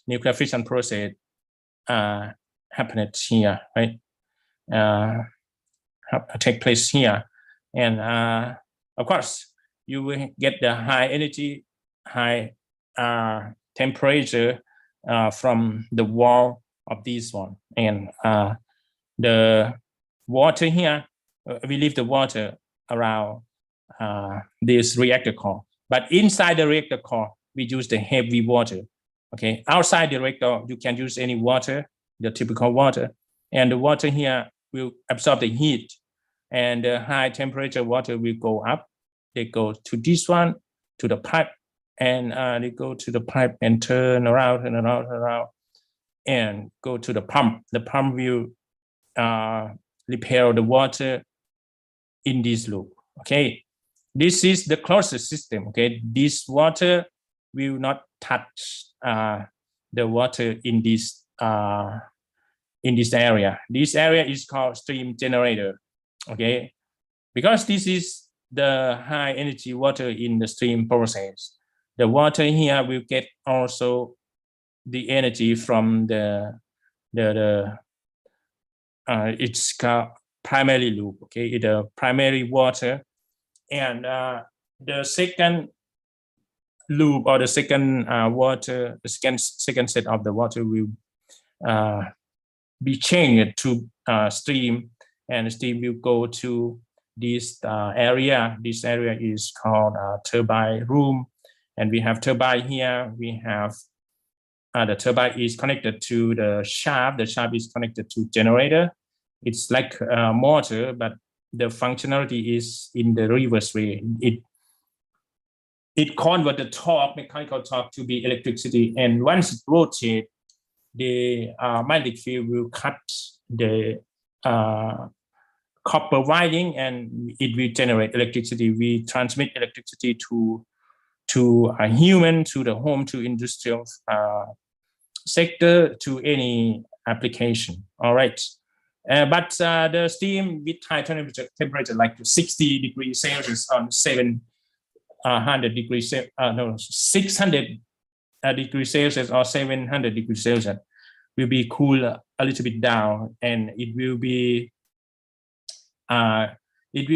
nuclear fission process happen here, right? Take place here, and of course you will get the high energy, high temperature from the wall of this one, and the water here. We leave the water around this reactor core, but inside the reactor core we use the heavy water. Okay, outside the reactor you can use any water, the typical water, and the water here will absorb the heat, and the high temperature water will go up. They go to this one, to the pipe, and they go to the pipe and turn around and around and around and go to the pump. The pump will repel the water in this loop. Okay, this is the closest system. Okay, this water will not touch the water in this area. This area is called stream generator. Okay, because this is the high energy water in the stream process. The water here will get also the energy from it's called primary loop. Okay, the primary water, and the second loop or the second water, the second set of the water will be changed to stream, and the stream will go to this area. This area is called turbine room, and we have turbine here. We have the turbine is connected to the shaft. The shaft is connected to generator. It's like a motor, but the functionality is in the reverse way. It converts the torque, mechanical torque, to be electricity, and once it rotates, the magnetic field will cut the copper winding, and it will generate electricity. We transmit electricity to a human, to the home, to industrial sector, to any application. All right. But the steam with high temperature like 60 degrees Celsius on 700 degrees, 600 degrees Celsius or 700 degrees Celsius will be cool a little bit down, and it will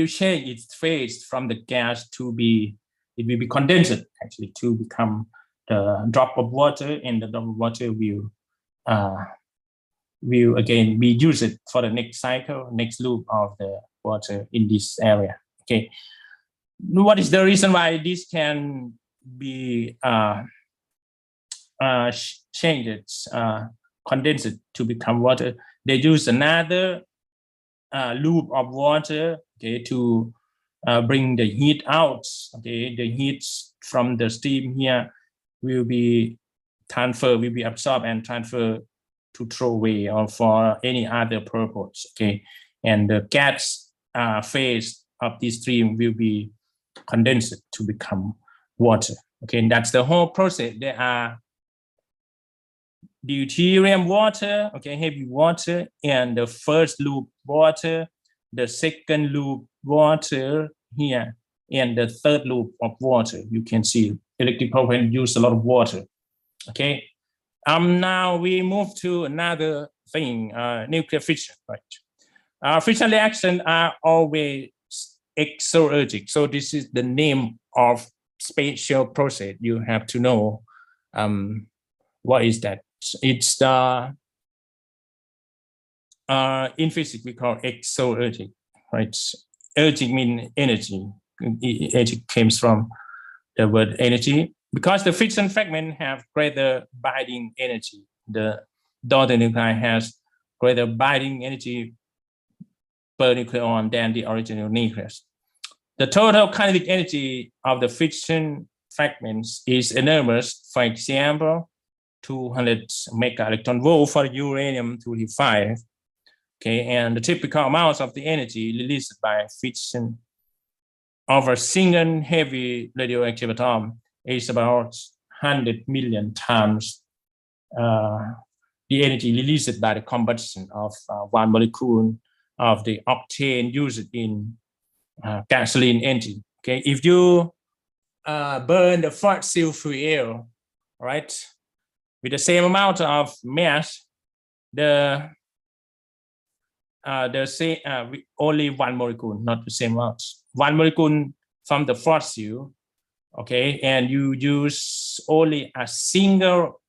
change its phase from the gas to be, it will be condensed actually to become the drop of water, and the drop of water will again be used for the next cycle, next loop of the water in this area. Okay, what is the reason why this can be changed, condensed to become water? They use another loop of water, okay, to bring the heat out. Okay, the heat from the steam here will be absorbed and transferred to throw away or for any other purpose. Okay, and the gas phase of this stream will be condensed to become water. Okay, and that's the whole process. There are deuterium water, okay, heavy water, and the first loop water, the second loop water here, and the third loop of water. You can see electric power plant use a lot of water. Okay. Now we move to another thing, nuclear fission, right? Fission reactions are always exergic. So this is the name of spatial process. You have to know what is that. It's in physics we call exergic, right? Ergic means energy. Ergic comes from the word energy. Because the fission fragment have greater binding energy, the daughter nuclei has greater binding energy per nucleon than the original nucleus. The total kinetic energy of the fission fragments is enormous. For example, 200 mega electron volt for uranium-235. Okay, and the typical amounts of the energy released by fission of a single heavy radioactive atom is about 100 million times the energy released by the combustion of one molecule of the octane used in gasoline engine. Okay, if you burn the fossil fuel, right, with the same amount of mass, only one molecule, not the same amount, one molecule from the fossil. Okay, and you use only a single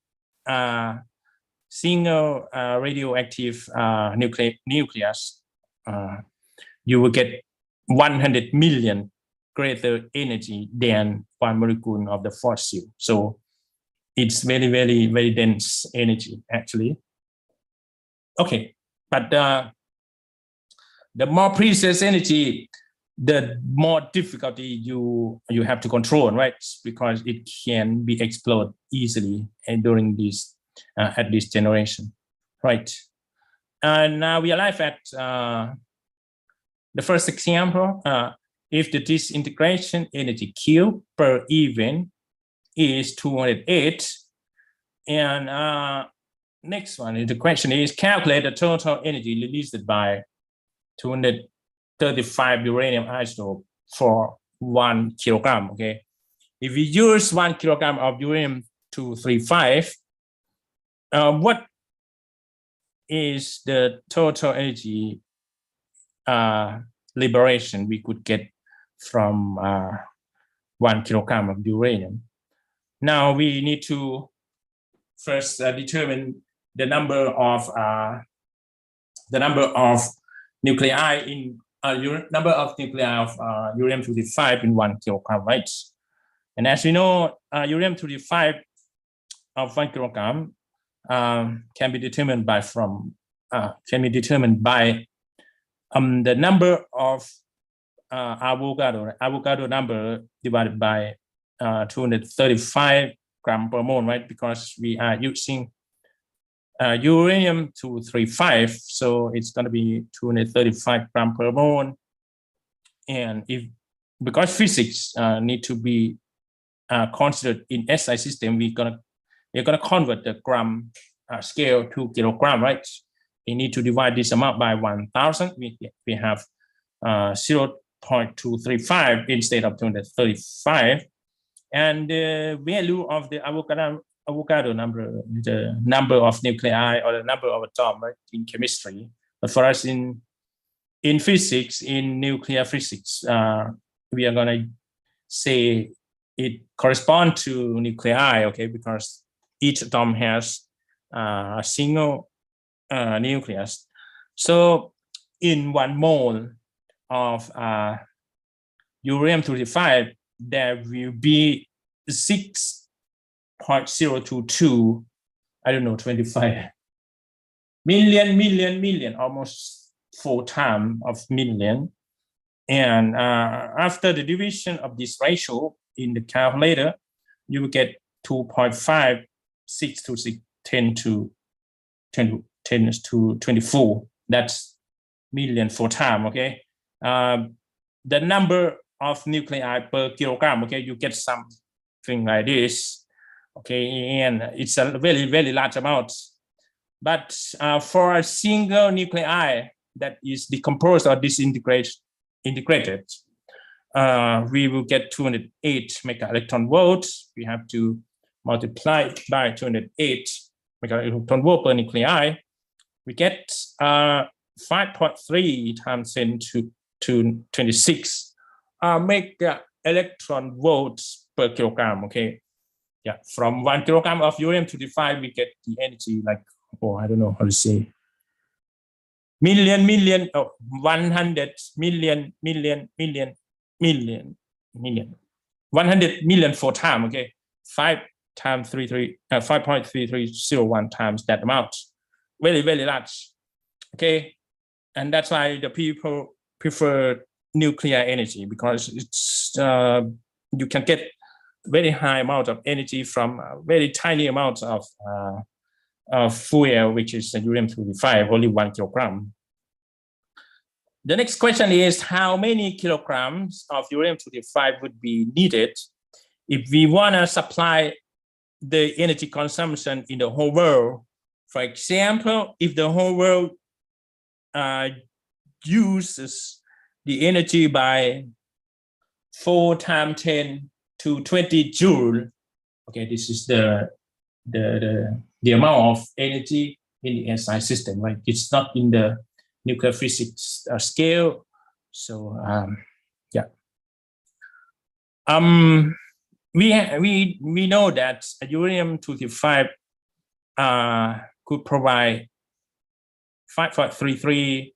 radioactive nucleus, you will get 100 million greater energy than one molecule of the fossil. So it's very, very, very dense energy actually. Okay, but the more precious energy, the more difficulty you have to control, right? Because it can be exploded easily during this at this generation, right? And now we arrive at the first example. If the disintegration energy Q per event is 208, and next one, the question is calculate the total energy released by 235 uranium isotope for 1 kilogram. Okay, if we use 1 kilogram of uranium-235, what is the total energy liberation we could get from 1 kilogram of uranium? Now we need to first determine the number of nuclei in number of nuclei of uranium-235 in 1 kilogram, right? And as we know, uranium-235 of 1 kilogram can be determined by the number of Avogadro number divided by 235 gram per mole, right? Because we are using uranium-235, so it's going to be 235 gram per mole. And because physics need to be considered in SI system, we're gonna convert the gram scale to kilogram, right? we need to divide this amount by 1,000. We have 0.235 instead of 235. And the value of the Avogadro number, the number of nuclei or the number of atoms, right, in chemistry. But for us in physics, in nuclear physics, we are going to say it corresponds to nuclei, okay, because each atom has a single nucleus. So in 1 mole of uranium-235, there will be 6.022, I don't know, 25 million, almost 4 times of million. And after the division of this ratio in the calculator, you will get 2.5626 10 to 24. That's million 4 times, okay? The number of nuclei per kilogram, okay, you get something like this, okay, and it's a very, very large amount. But for a single nuclei that is decomposed or disintegrated, we will get 208 mega electron volts. We have to multiply by 208 mega electron volt per nuclei. We get 5.3 times 10 to 26 mega electron volts per kilogram. Okay, yeah, from 1 kilogram of uranium-235, we get the energy like, oh, I don't know how to say, 100 million 100 million 4 times, okay, 5.3301 times that amount, very, very large, okay. And that's why the people prefer nuclear energy, because it's you can get very high amount of energy from a very tiny amount of fuel, which is uranium-235, only 1 kilogram. The next question is, how many kilograms of uranium-235 would be needed if we want to supply the energy consumption in the whole world? For example, if the whole world uses the energy by 4 times 10 to 20 joule, okay, this is the amount of energy in the SI system, right? It's not in the nuclear physics scale. So yeah, we know that uranium-235 could provide 5.33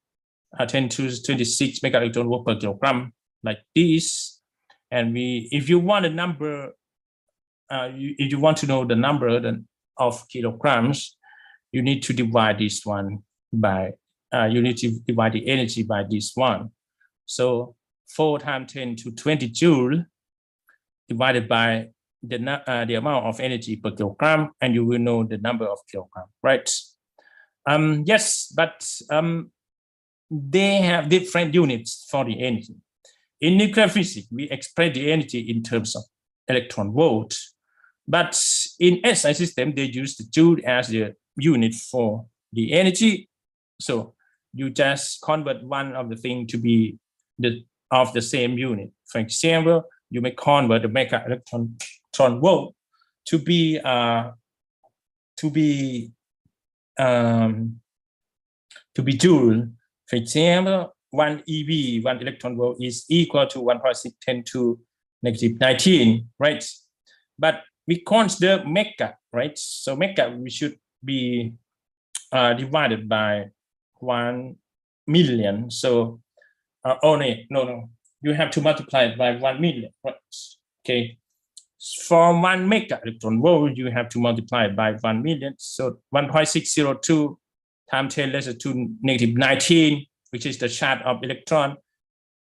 10 to 26 mega electron volt per kilogram, like this. And if you want a number, if you want to know the number of kilograms, you need to divide this one by, you need to divide the energy by this one. So 4 times 10 to 20 joule divided by the amount of energy per kilogram, and you will know the number of kilograms, right? Yes, but they have different units for the energy. In nuclear physics, we express the energy in terms of electron volt, but in SI system, they use the joule as the unit for the energy. So you just convert one of the thing to be of the same unit. For example, you may convert the mega electron volt to be joule. For example, 1 eV, 1 electron volt, is equal to 1.6 10 to negative 19, right? But we consider mega, right? So mega, we should be divided by 1 million. So no, you have to multiply it by 1 million, right? Okay. For 1 mega electron volt, you have to multiply it by 1 million. So 1.602 times 10 raised to negative 19, which is the charge of electron,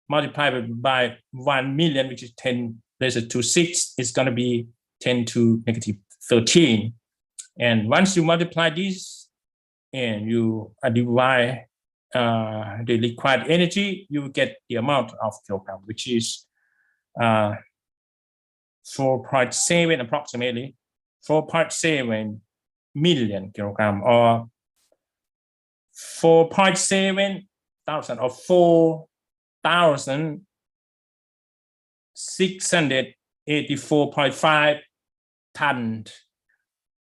multiplied by 1 million, which is 10 raised to 6, is going to be 10 to negative 13. And once you multiply this and you divide the required energy, you get the amount of kilogram, which is 4.7, approximately 4.7 million kilogram, or 4.7 thousand or 4,684.5 tons.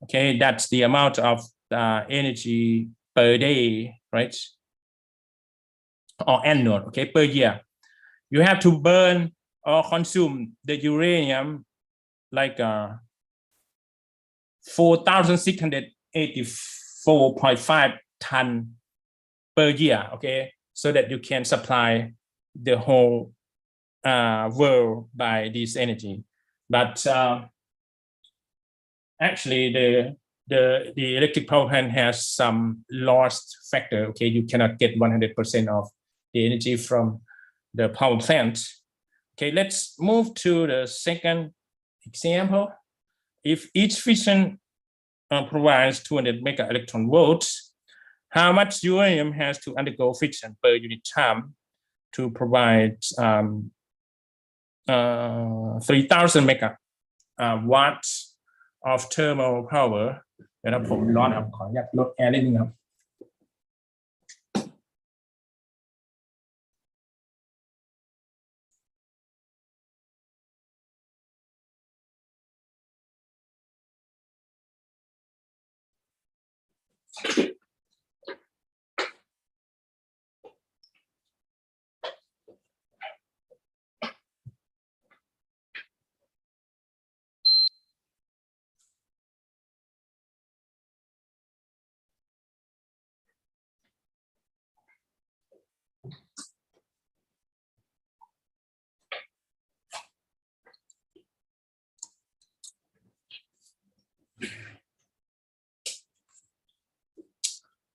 Okay, that's the amount of energy per day, right? Or annual, okay, per year. You have to burn or consume the uranium like 4,684.5 tons per year, okay, so that you can supply the whole world by this energy. But actually, the electric power plant has some loss factor. Okay, you cannot get 100% of the energy from the power plant. Okay, let's move to the second example. If each fission provides 200 mega electron volts, how much uranium has to undergo fission per unit time to provide 3,000 mega watts of thermal power? เดี๋ยวนะผมร้อนครับขออนุญาตลดแอร์นิดนึงครับ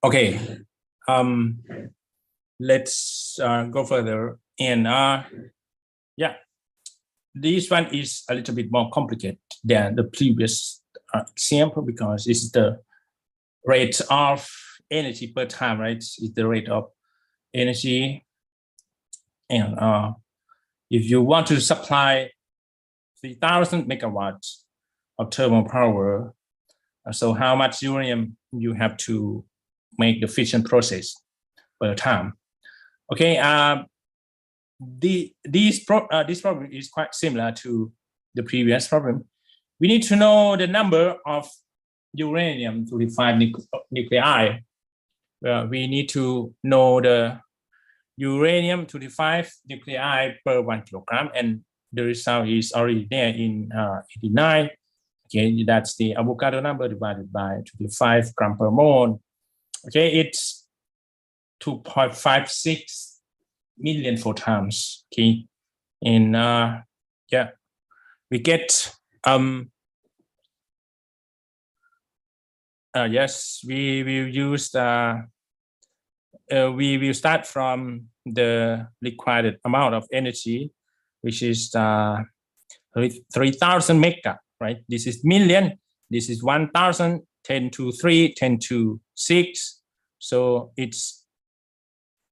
Okay, let's go further. And yeah, this one is a little bit more complicated than the previous example because it's the rate of energy per time, right? It's the rate of energy. And if you want to supply 3,000 megawatts of thermal power, so how much uranium you have to make the fission process per time? Okay, this problem is quite similar to the previous problem. We need to know the number of uranium-235 nuclei. We need to know the uranium-235 nuclei per 1 kilogram, and the result is already there in 89. Okay, that's the Avogadro number divided by 25 gram per mole. Okay, it's 2.56 million photons. Okay, and yeah, we get yes, we will use we will start from the required amount of energy, which is 3,000 mega, right? This is million, this is 1,000, 10 to 3, 10 to 6. So it's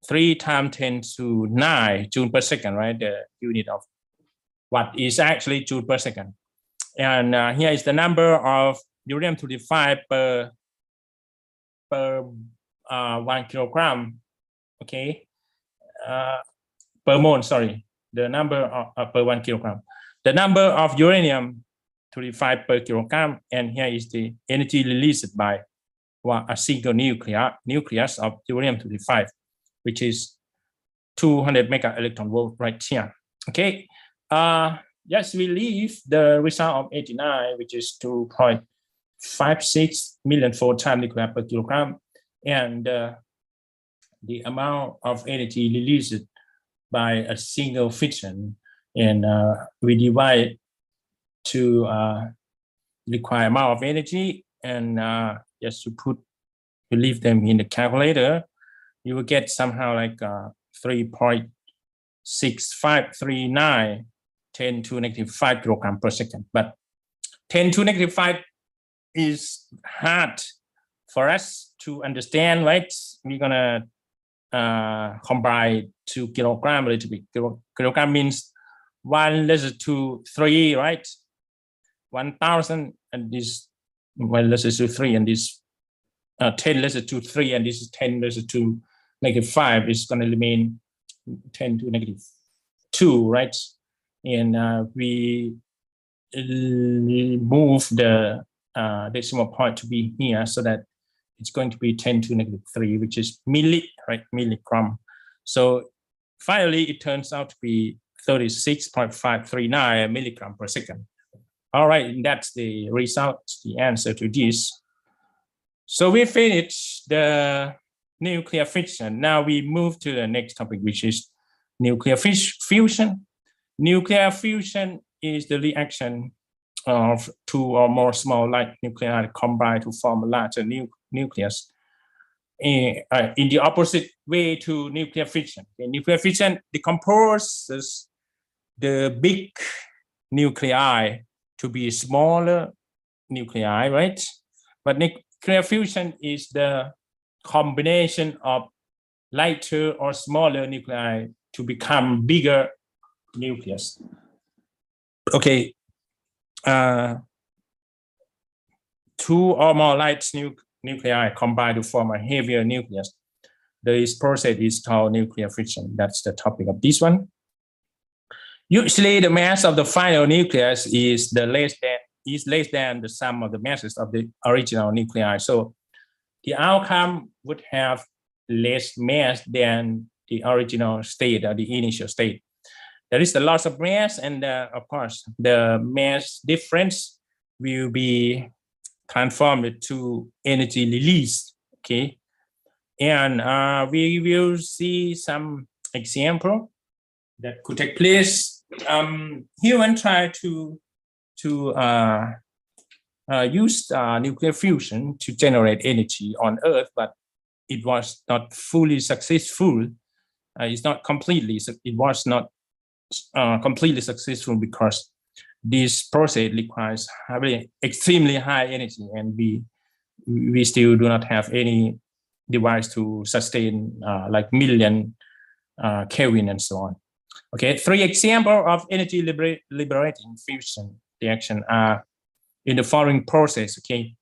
3 times 10 to 9 joule per second, right? The unit of what is actually joule per second. And here is the number of uranium-235 per 1 kilogram, okay, per mole, sorry, the number of per 1 kilogram. The number of uranium-235 per kilogram, and here is the energy released by a single nucleus of uranium-235, which is 200 mega electron volt right here. Okay, yes, we leave the result of 89, which is 2.56 million photon nuclei per kilogram, and the amount of energy released by a single fission, and we divide to require amount of energy, and just you leave them in the calculator, you will get somehow like 3.6539 10 to negative 5 kilogram per second. But 10 to negative 5 is hard for us to understand, right? We're gonna combine to kilogram a little bit. Kilogram means 1 raised to 3, right? 1,000, and this 1 raised to 3, and this 10 raised to 3, and this is 10 raised to -5, is going to remain 10 to -2, right? And we move the decimal point to be here, so that it's going to be 10 to -3, which is milligram. So finally, it turns out to be 36.539 milligram per second. All right, and that's the result, the answer to this. So we finished the nuclear fission. Now we move to the next topic, which is nuclear fusion. Nuclear fusion is the reaction of 2 or more small light nuclei combined to form a larger nucleus. In the opposite way to nuclear fission. Nuclear fission decomposes the big nuclei to be smaller nuclei, right? But nuclear fusion is the combination of lighter or smaller nuclei to become bigger nucleus. Okay, 2 or more light nuclei combine to form a heavier nucleus. This process is called nuclear fission. That's the topic of this one. Usually, the mass of the final nucleus is less than the sum of the masses of the original nuclei. So the outcome would have less mass than the original state or the initial state. There is the loss of mass, and of course, the mass difference will be transformed to energy release. Okay, and we will see some example that could take place. Human try to use nuclear fusion to generate energy on Earth, but it was not fully successful. It was not completely successful because this process requires extremely high energy, and we still do not have any device to sustain like million Kelvin and so on. Okay, 3 examples of energy liberating fusion reaction are in the following process. Okay,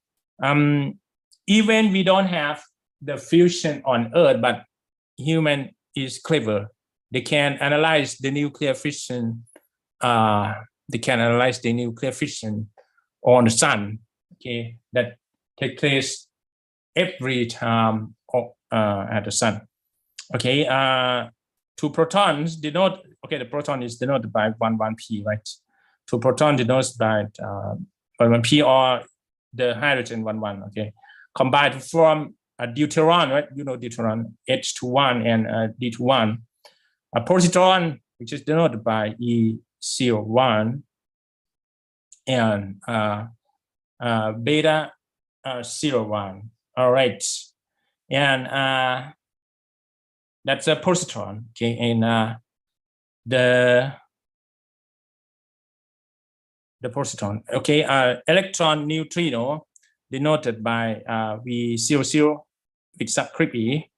even we don't have the fusion on Earth, but human is clever. They can analyze the nuclear fission. They can analyze the nuclear fission on the sun. Okay, that takes place every time at the sun. Okay, 2 protons denote. Okay, the proton is denoted by 11p, right? 2 proton denotes by 11p, or the hydrogen 11. Okay, combined to form a deuteron, right? You know deuteron, H21 and D21. A positron, which is denoted by E01, and beta 01. All right, and that's a positron. Okay, and the positron. Okay, electron neutrino denoted by V00 with subscript E.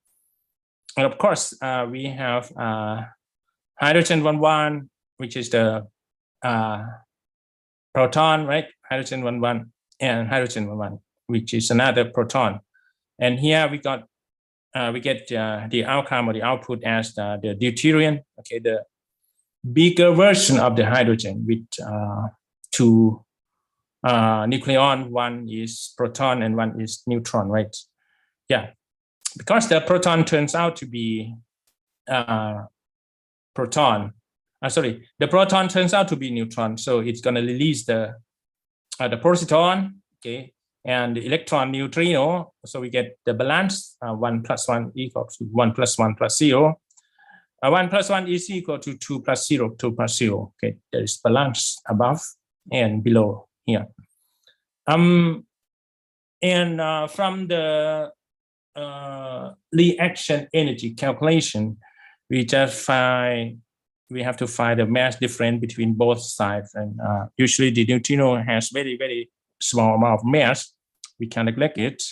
And of course, we have hydrogen 11, which is the proton, right? Hydrogen 11 and hydrogen 11, which is another proton. And here we get the outcome or the output as the deuterium. Okay, the bigger version of the hydrogen with 2 nucleon. One is proton and one is neutron, right? Yeah, because the proton turns out to be the proton turns out to be neutron, so it's going to release the positron. Okay, and the electron neutrino. So we get the balance 1 + 1 equals to 1 + 1 + 0. 1 + 1 is equal to 2 + 0, 2 + 0. Okay, there is balance above and below here. And from the reaction energy calculation, we have to find the mass difference between both sides, and usually the neutrino has very, very small amount of mass. We can neglect it.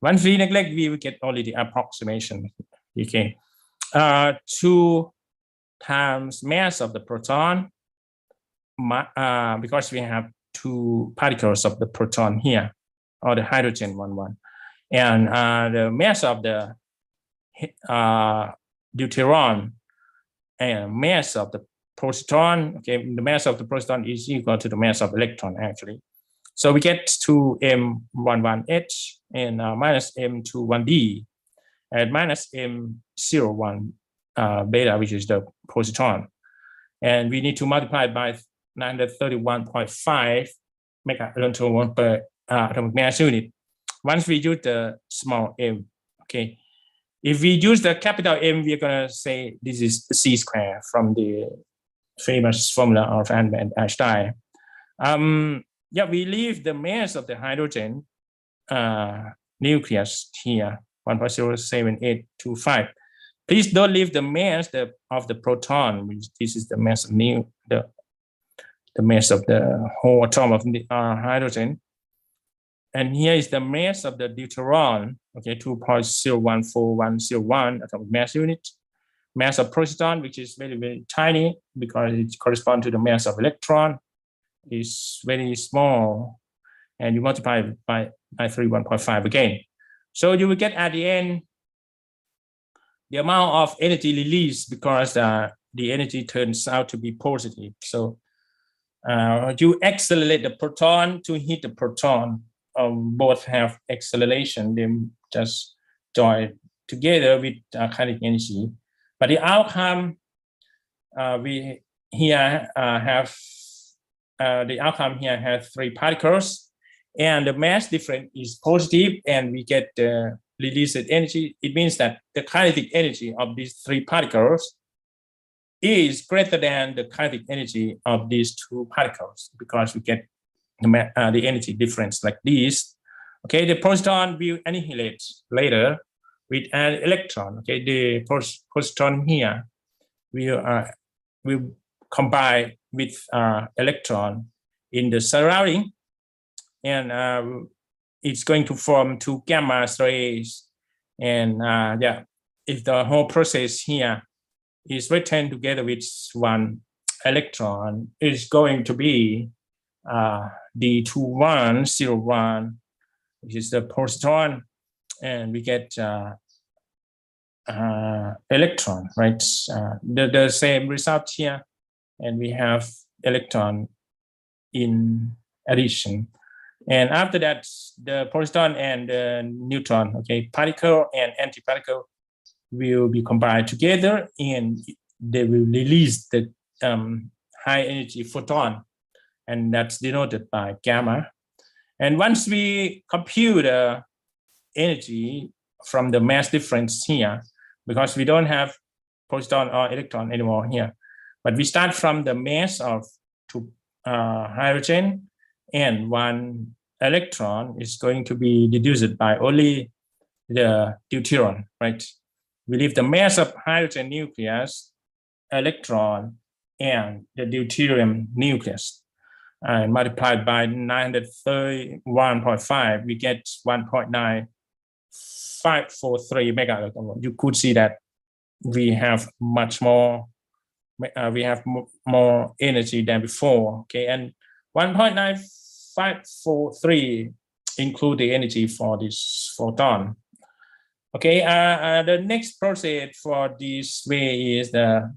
Once we neglect, we will get only the approximation. Okay, 2 times mass of the proton, because we have 2 particles of the proton here, or the hydrogen 11, and the mass of the deuteron and mass of the positron. Okay, the mass of the positron is equal to the mass of electron actually. So we get to M11H and minus M21D and minus M01 beta, which is the positron. And we need to multiply by 931.5 mega electron volt per atomic mass unit. Once we use the small m, okay. If we use the capital M, we're going to say this is C square from the famous formula of Albert Einstein. Yeah, we leave the mass of the hydrogen nucleus here, 1.07825. Please don't leave the mass of the proton, which this is the mass of the mass of the whole atom of the hydrogen. And here is the mass of the deuteron, okay, 2.014101 atomic mass unit. Mass of proton, which is very, very tiny because it corresponds to the mass of electron, is very small. And you multiply by 31.5 again. So you will get at the end the amount of energy released because the energy turns out to be positive. So you accelerate the proton to hit the proton. Both have acceleration, they just join together with kinetic energy. But the outcome, we here have the outcome here has 3 particles, and the mass difference is positive, and we get the released energy. It means that the kinetic energy of these 3 particles is greater than the kinetic energy of these 2 particles because we get the energy difference like this. Okay, the proton will annihilate later with an electron. Okay, the positron here will combine with electron in the surrounding, and it's going to form 2 gamma rays. And yeah, if the whole process here is written together with 1 electron, it's going to be D2101, which is the positron, and we get electron, right? The same result here, and we have electron in addition. And after that, the proton and the neutron, okay, particle and antiparticle will be combined together, and they will release the high energy photon, and that's denoted by gamma. And once we compute the energy from the mass difference here, because we don't have proton or electron anymore here, but we start from the mass of 2 hydrogen and 1 electron is going to be deduced by only the deuteron, right? We leave the mass of hydrogen nucleus, electron, and the deuterium nucleus, and multiplied by 931.5, we get 1.9543 mega electron volt. You could see that we have much more, we have more energy than before, okay? And 1.9543 include the energy for this photon. Okay, the next process for this way is the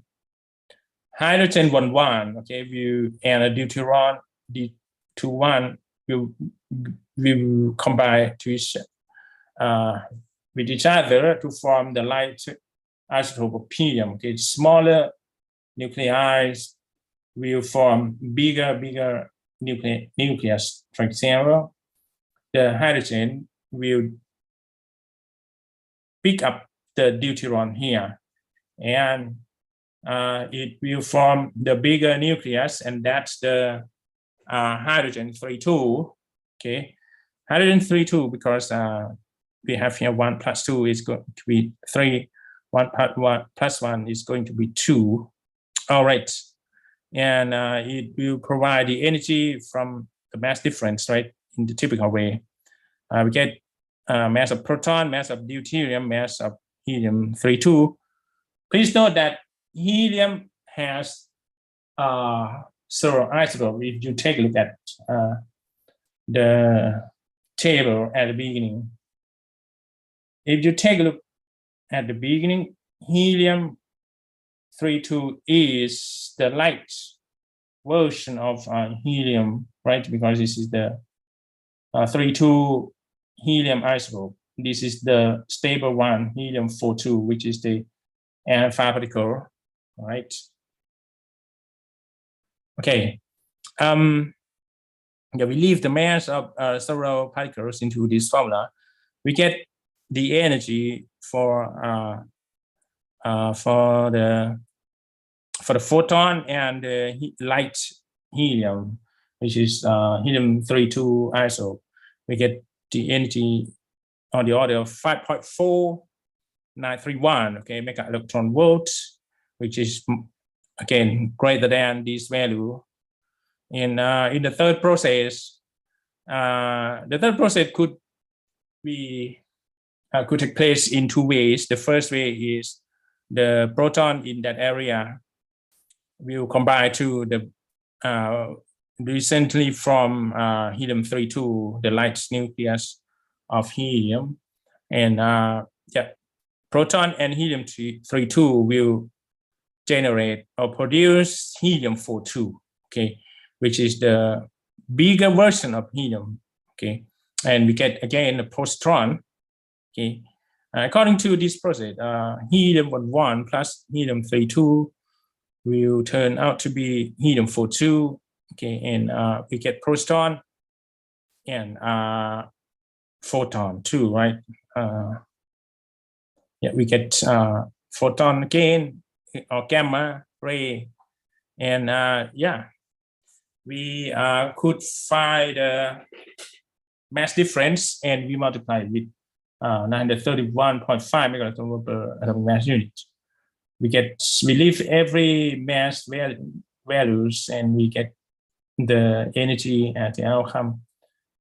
hydrogen 1,1, okay, and a deuteron D21 will combine to each with each other to form the light isotope of helium. Okay, smaller nuclei will form bigger nucleus. For example, the hydrogen will pick up the deuteron here, and it will form the bigger nucleus, and that's the hydrogen 3,2. Okay, hydrogen 3,2 because we have here 1 plus 2 is going to be 3. 1 plus 1 is going to be 2. All right, and it will provide the energy from the mass difference, right? In the typical way, we get mass of proton, mass of deuterium, mass of helium 3,2. Please note that helium has several isotopes. If you take a look at the table at the beginning, if you take a look at the beginning, helium-32 is the light version of helium, right? Because this is the 32 helium isotope. This is the stable one, helium-42, which is the alpha particle, right? Okay. Yeah, we leave the mass of several particles into this formula. We get the energy for the photon and the light helium, which is helium-32 isotope. We get the energy on the order of 5.4931, okay, mega electron volts, which is again greater than this value. In the third process, could take place in two ways. The first way is the proton in that area will combine to the recently from helium-32, the light nucleus of helium, and yeah, proton and helium-32 will generate or produce helium-42, okay, which is the bigger version of helium, okay, and we get again a positron, okay. According to this process, helium-11 plus helium-32 will turn out to be helium-42, okay, and we get proton and photon too, right? Yeah, we get photon again or gamma ray, and yeah, we could find the mass difference, and we multiply it with 931.5 megaelectron per atomic mass unit. We leave every mass values, and we get the energy at the outcome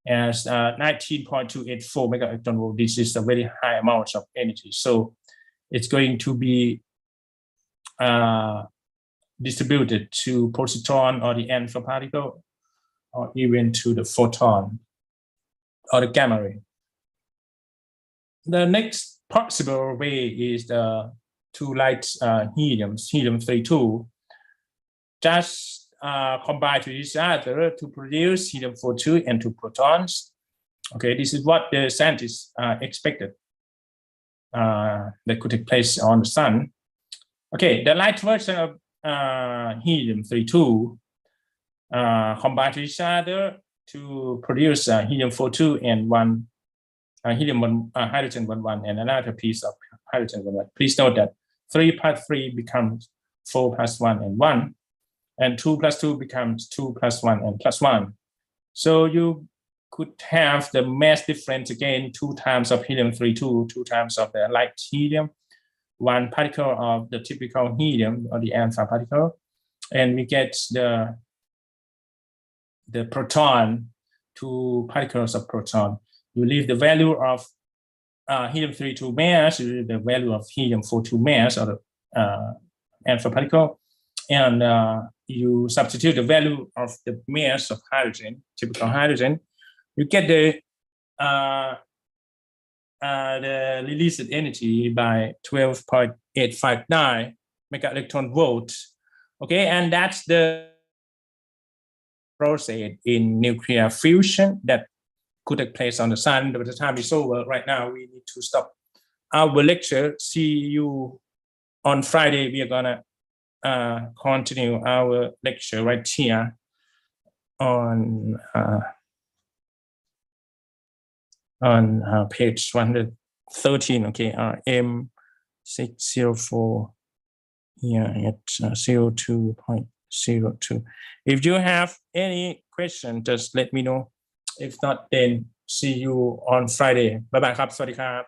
as 19.284 megaelectron volt. This is a very high amount of energy, so it's going to be distributed to positron or the alpha particle, or even to the photon or the gamma ray. The next possible way is the two light helium-32 just combine to each other to produce helium-42 and two protons. Okay, this is what the scientists expected that could take place on the sun. Okay, the light version of helium-32 combine to each other to produce helium-42 and one hydrogen-11 and another piece of hydrogen-11. Please note that 3 plus 3 becomes 4 plus 1 and 1, and 2 plus 2 becomes 2 plus 1 and plus 1. So you could have the mass difference again, 2 times of helium-32, 2 times of the light helium, 1 particle of the typical helium or the alpha particle, and we get the proton, 2 particles of proton. You leave the value of helium-32 mass, you leave the value of helium-42 mass or the alpha particle, and you substitute the value of the mass of hydrogen, typical hydrogen. You get the released energy by 12.859 mega electron volts. Okay, and that's the process in nuclear fusion that could take place on the sun. But the time is over right now. We need to stop our lecture. See you on Friday. We are gonna continue our lecture right here on page 113. Okay, M604 here at 02.02. If you have any question, just let me know. If not, then see you on Friday. Bye bye ครับ สวัสดีครับ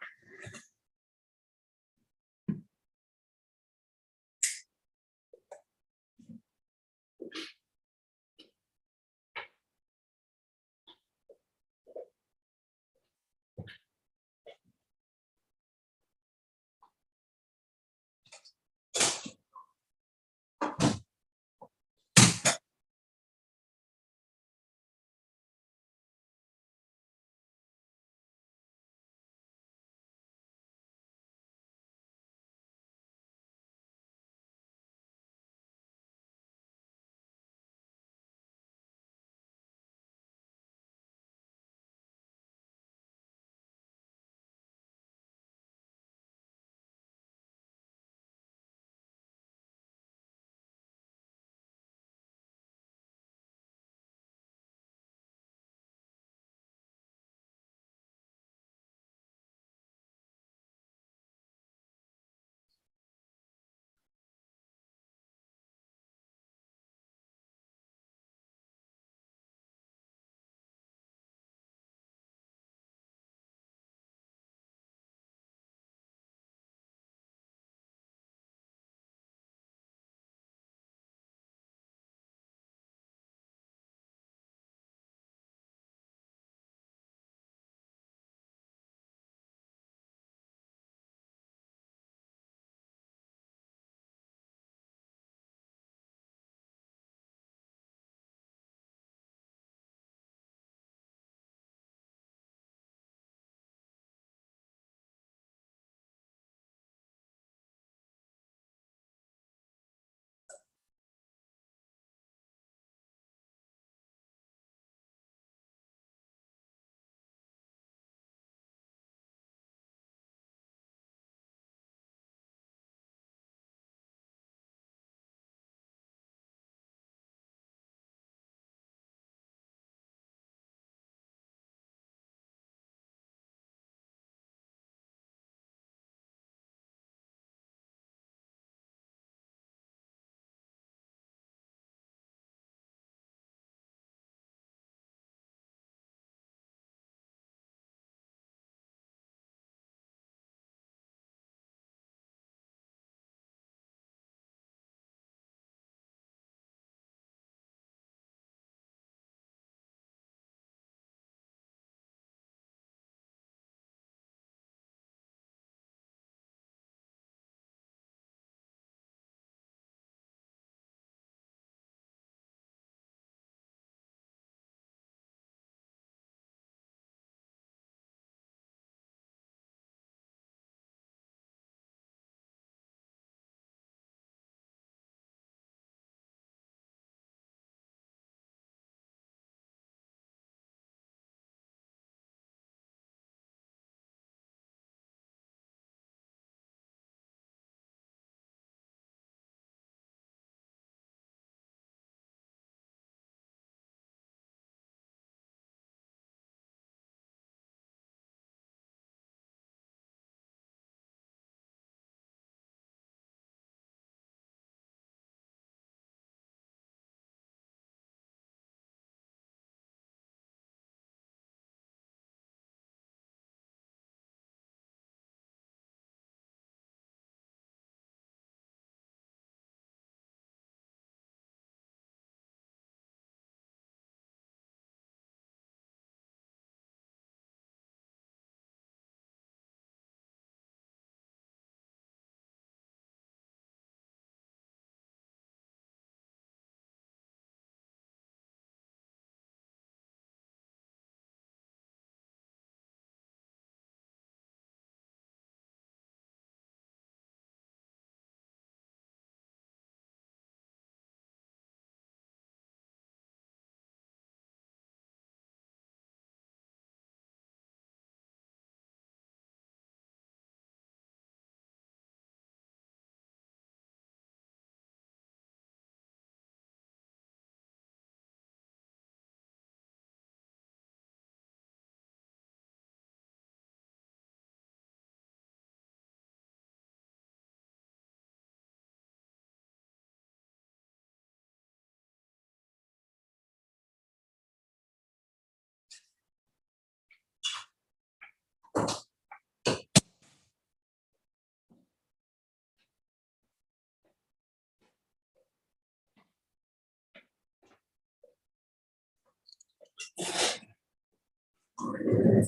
Okay.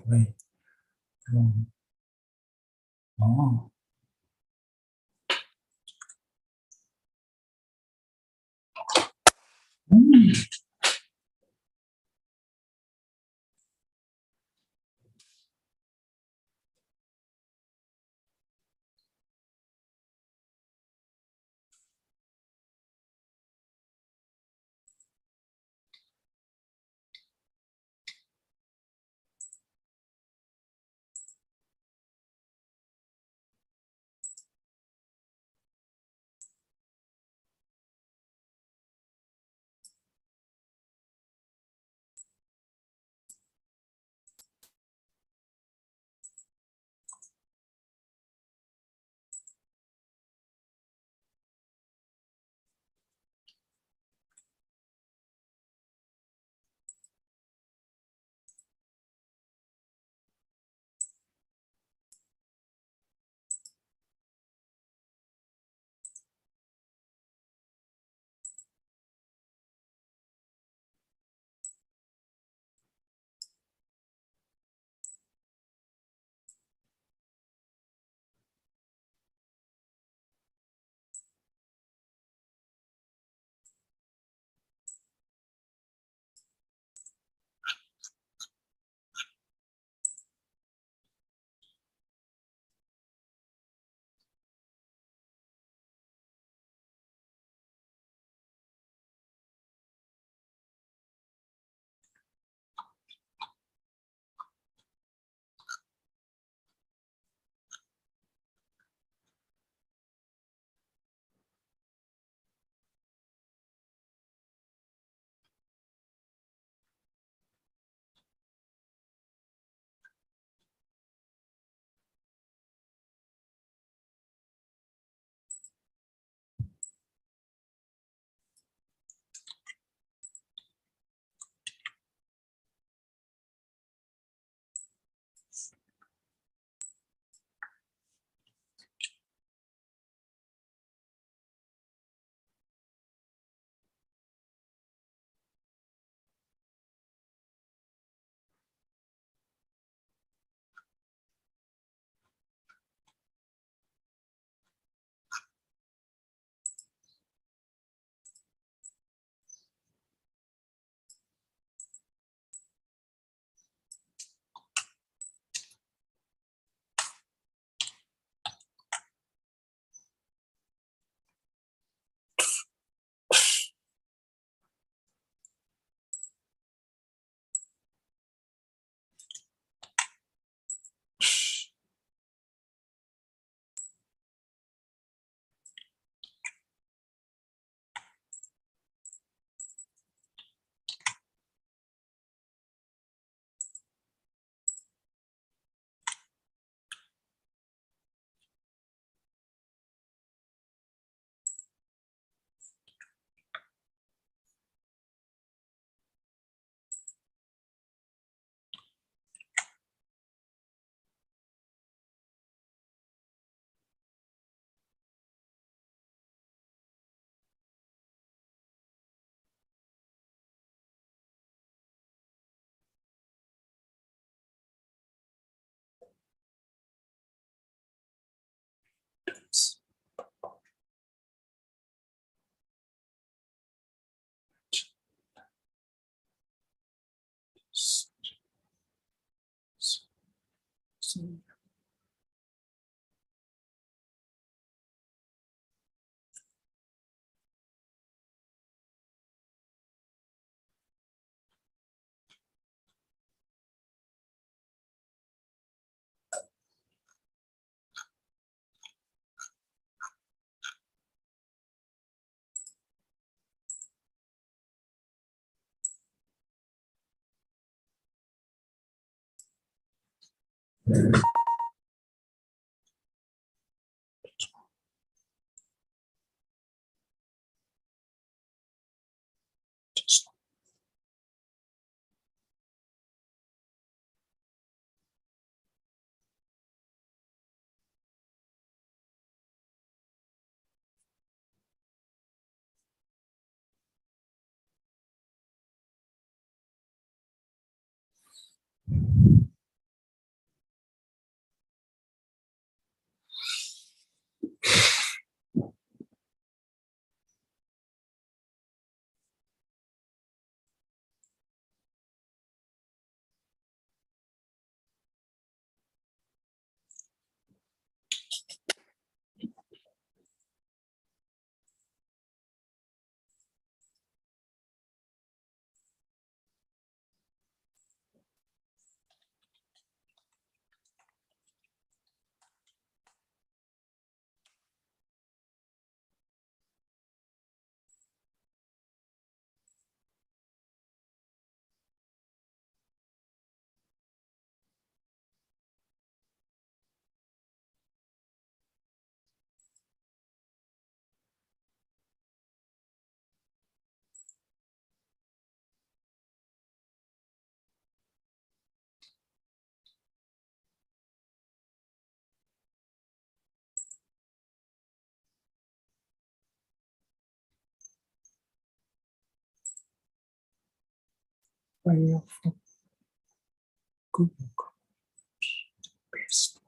Wait. Oh. file from Google paste.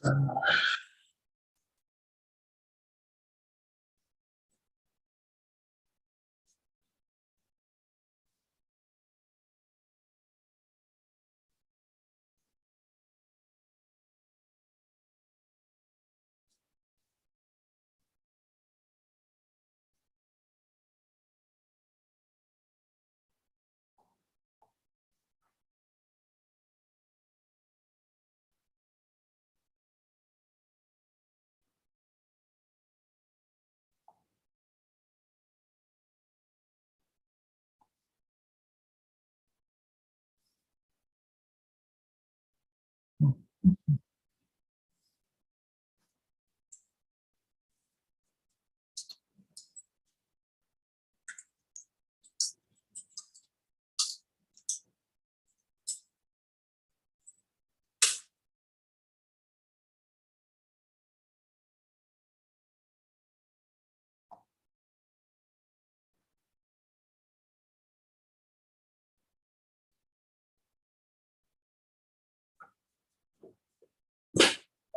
โ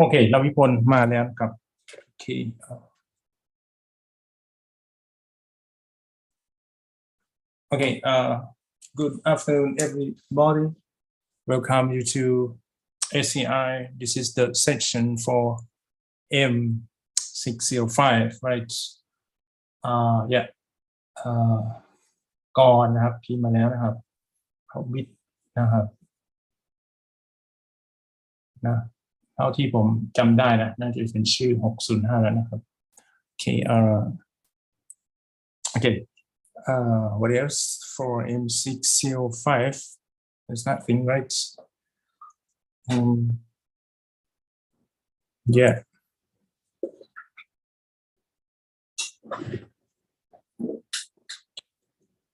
อเคเราวิพลมาแล้วครับโอเค Okay, good afternoon, everybody. Welcome you to SCI. This is the section for M605, right? Yeah. ก่อนนะครับพิมพ์มาแล้วนะครับเขาวิทย์นะครับนะเท่าที่ผมจำได้นะน่าจะเป็นชื่อ605แล้วนะครับโอเคokay. What else for M605? There's nothing, right? Yeah.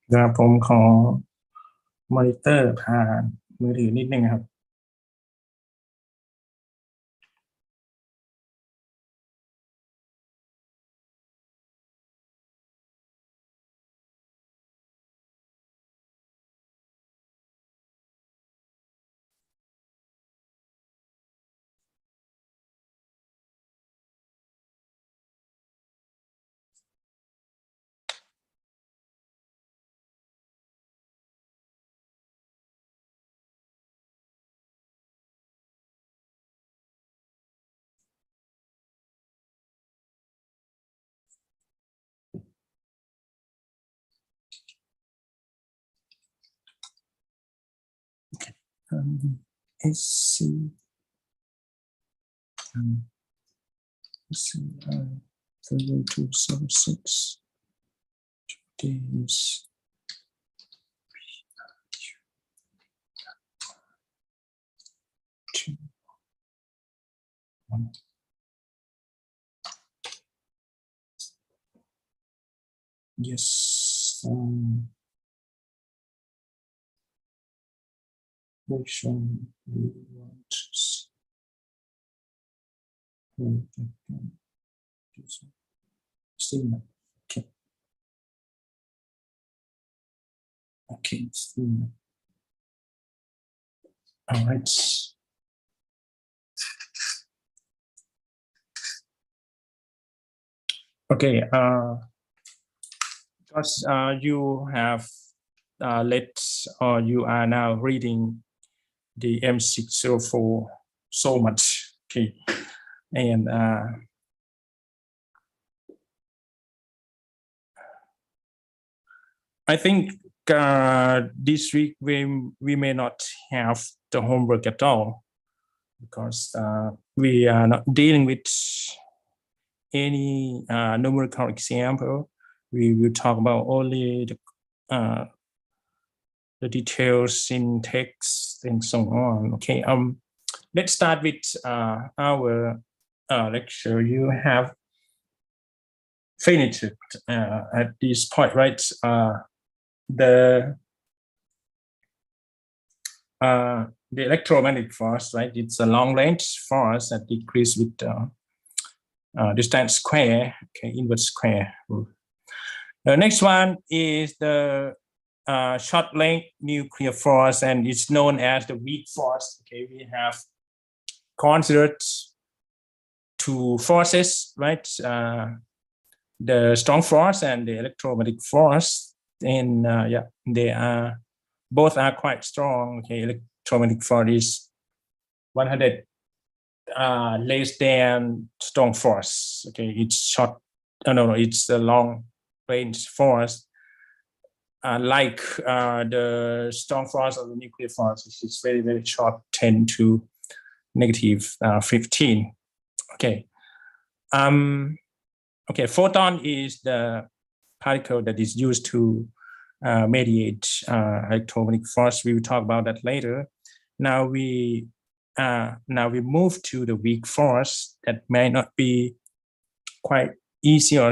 เดี๋ยวผมขอมอนิเตอร์ผ่านมือถือนิดนึงครับSCI33206 is yes. Which one we want to see? Okay. Okay. All right. Okay. Because you have or you are now reading the M604 so much. Okay. And I think this week we may not have the homework at all because we are not dealing with any numerical example. We will talk about only the details in text and so on. Okay. Let's start with our lecture. You have finished at this point, right? The electromagnetic force, right? It's a long range force that decreases with distance square, okay, inverse square. The next one is the short length nuclear force, and it's known as the weak force. Okay, we have considered two forces, right? The strong force and the electromagnetic force, and yeah, they are both are quite strong. Okay, electromagnetic force is 100 less than strong force. Okay, it's short. No, it's a long range force. Like the strong force of the nuclear force, which is very, very short, 10 to negative 15. Okay. Okay, photon is the particle that is used to mediate electromagnetic force. We will talk about that later. Now we move to the weak force that may not be quite easy, or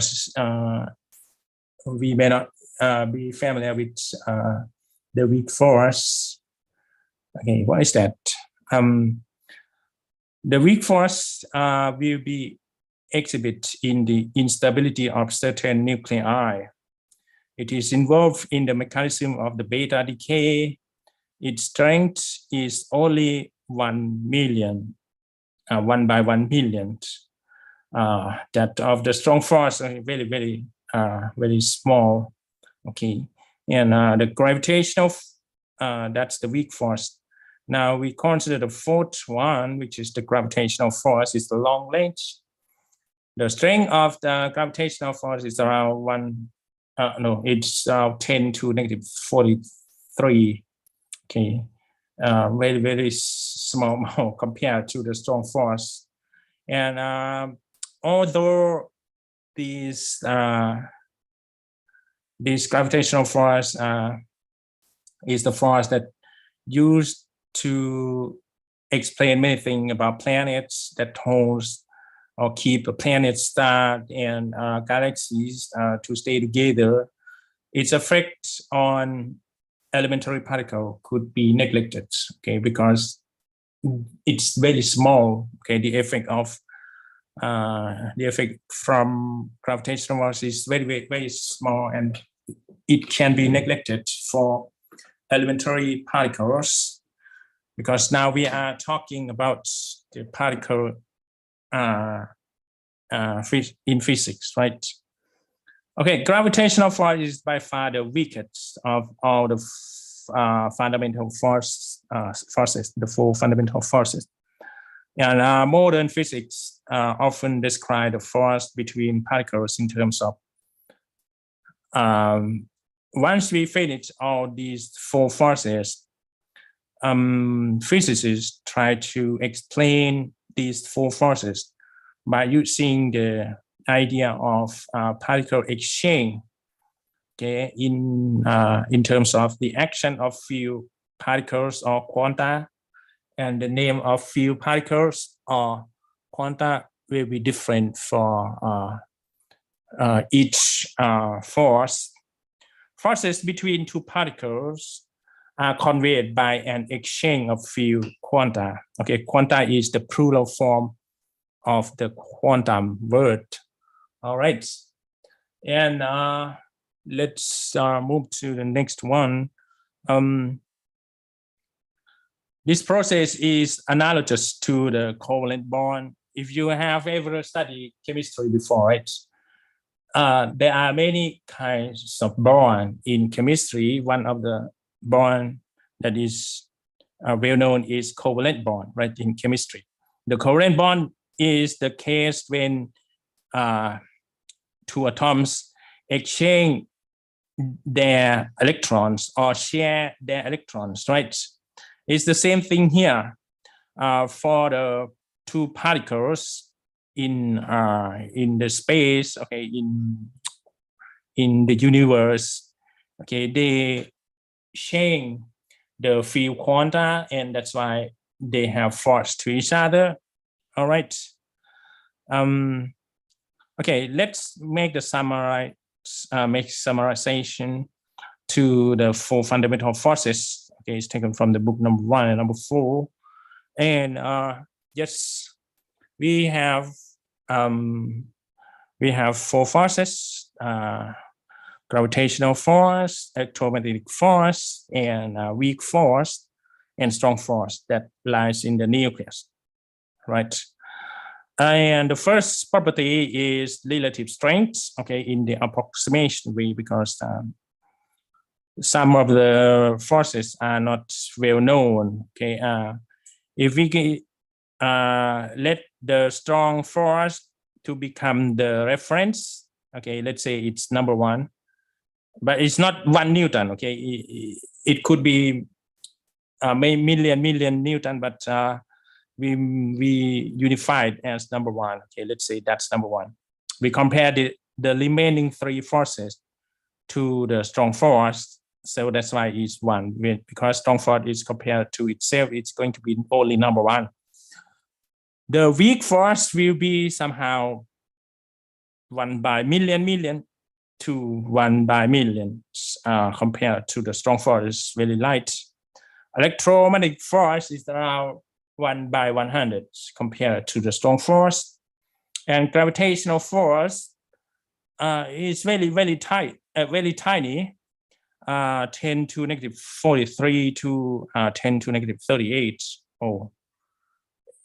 we may not be familiar with the weak force. Okay, what is that? The weak force will be exhibit in the instability of certain nuclei. It is involved in the mechanism of the beta decay. Its strength is only 1 million, 1 by 1 million. That of the strong force, very, very, very small. Okay, and the gravitational, that's the weak force. Now we consider the fourth one, which is the gravitational force, is the long range. The strength of the gravitational force is around 10 to negative 43. Okay, very, very small compared to the strong force. And although this gravitational force is the force that used to explain many things about planets, that holds or keep a planet, star, and galaxies to stay together, its effect on elementary particle could be neglected, okay, because it's very small. Okay, the effect from gravitational force is very, very, very small, and it can be neglected for elementary particles, because now we are talking about the particle in physics, right? Okay, gravitational force is by far the weakest of all the fundamental forces, the four fundamental forces. And modern physics often describe the force between particles in terms of, once we finish all these four forces, physicists try to explain these four forces by using the idea of particle exchange, okay, in terms of the action of few particles or quanta, and the name of few particles or quanta will be different for each force. Forces between two particles are conveyed by an exchange of few quanta. Okay, quanta is the plural form of the quantum word. All right, and let's move to the next one. This process is analogous to the covalent bond. If you have ever studied chemistry before, right? There are many kinds of bond in chemistry. One of the bond that is well known is covalent bond, right, in chemistry. The covalent bond is the case when two atoms exchange their electrons or share their electrons, right? It's the same thing here for the two particles in the space, okay, in the universe, okay, they share the field quanta, and that's why they have force to each other. All right. Okay, let's make the summarization to the four fundamental forces. Okay, it's taken from the book number 1 and number 4, and yes, we have four forces: gravitational force, electromagnetic force, and weak force, and strong force that lies in the nucleus, right? And the first property is relative strength, okay, in the approximation way, because some of the forces are not well known, okay. If we let the strong force to become the reference, okay, let's say it's number 1, but it's not 1 Newton, okay. It could be million Newton, but we unified as number 1. Okay, let's say that's number 1. We compare the remaining 3 forces to the strong force, so that's why it's 1. Because strong force is compared to itself, it's going to be only number 1. The weak force will be somehow 1 by million to 1 by million, compared to the strong force is very light. Electromagnetic force is around 1 by 100 compared to the strong force, and gravitational force is very tight, very tiny, 10 to negative 43 to 10 to negative 38. Oh,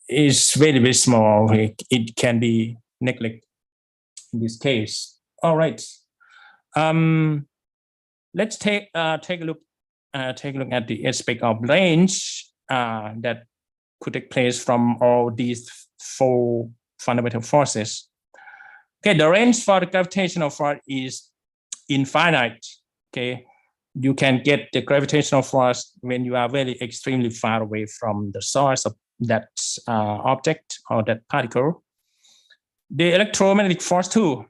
is very small. It can be neglected in this case. All right. Let's take a look at the aspect of range that could take place from all these 4 fundamental forces. Okay, the range for the gravitational force is infinite. Okay, you can get the gravitational force when you are very extremely far away from the source of that object or that particle. The electromagnetic force too.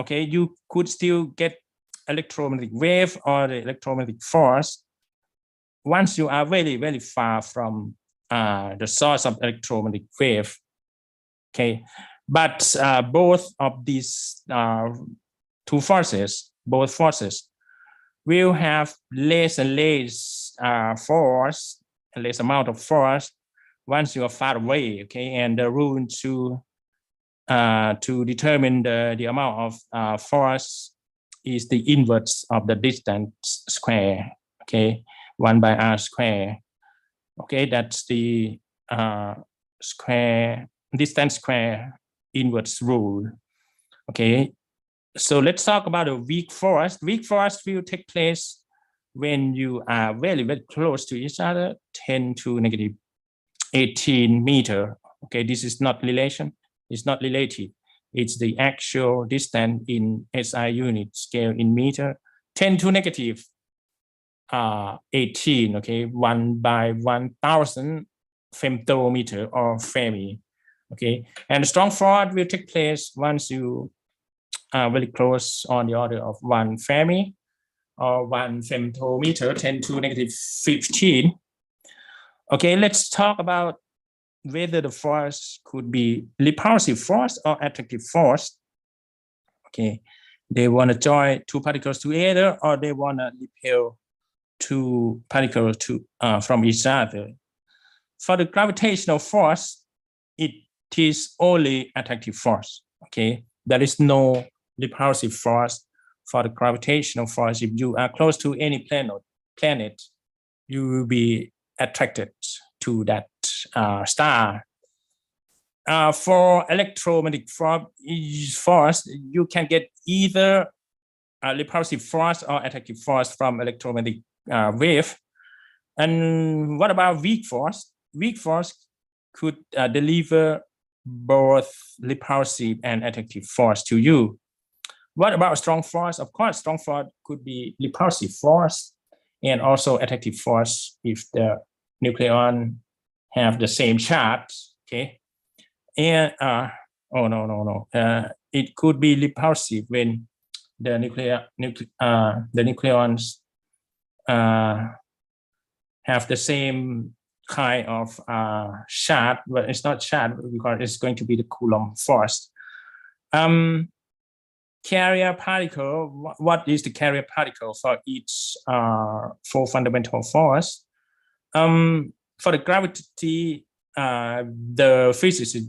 Okay, you could still get electromagnetic wave or the electromagnetic force once you are very far from the source of electromagnetic wave. Okay, but both of these both forces will have less and less force, less amount of force once you are far away. Okay, and the rule to determine the amount of force is the inverse of the distance square. Okay, 1 by r square. Okay, that's the distance square inverse rule. Okay, so let's talk about the weak force. Weak force will take place when you are very close to each other, 10 to negative 18 meter. Okay, this is not relation. It's not related. It's the actual distance in SI unit scale in meter, 10 to negative 18. Okay, 1 by 1,000 femtometer or Fermi. Okay, and strong force will take place once you are very close, on the order of 1 Fermi or 1 femtometer, 10 to negative 15. Okay, let's talk about whether the force could be repulsive force or attractive force. Okay, they want to join 2 particles together, or they want to repel 2 particles from each other. For the gravitational force, it is only attractive force. Okay, there is no repulsive force for the gravitational force. If you are close to any planet, you will be attracted to that star. For electromagnetic force, you can get either a repulsive force or attractive force from electromagnetic wave. And what about weak force? Weak force could deliver both repulsive and attractive force to you. What about strong force? Of course, strong force could be repulsive force and also attractive force if the nucleon have the same charge. Okay, and it could be repulsive when the nucleons have the same kind of charge, but it's not charge because it's going to be the Coulomb force. Carrier particle. What is the carrier particle for each 4 fundamental force? For the gravity, the physicists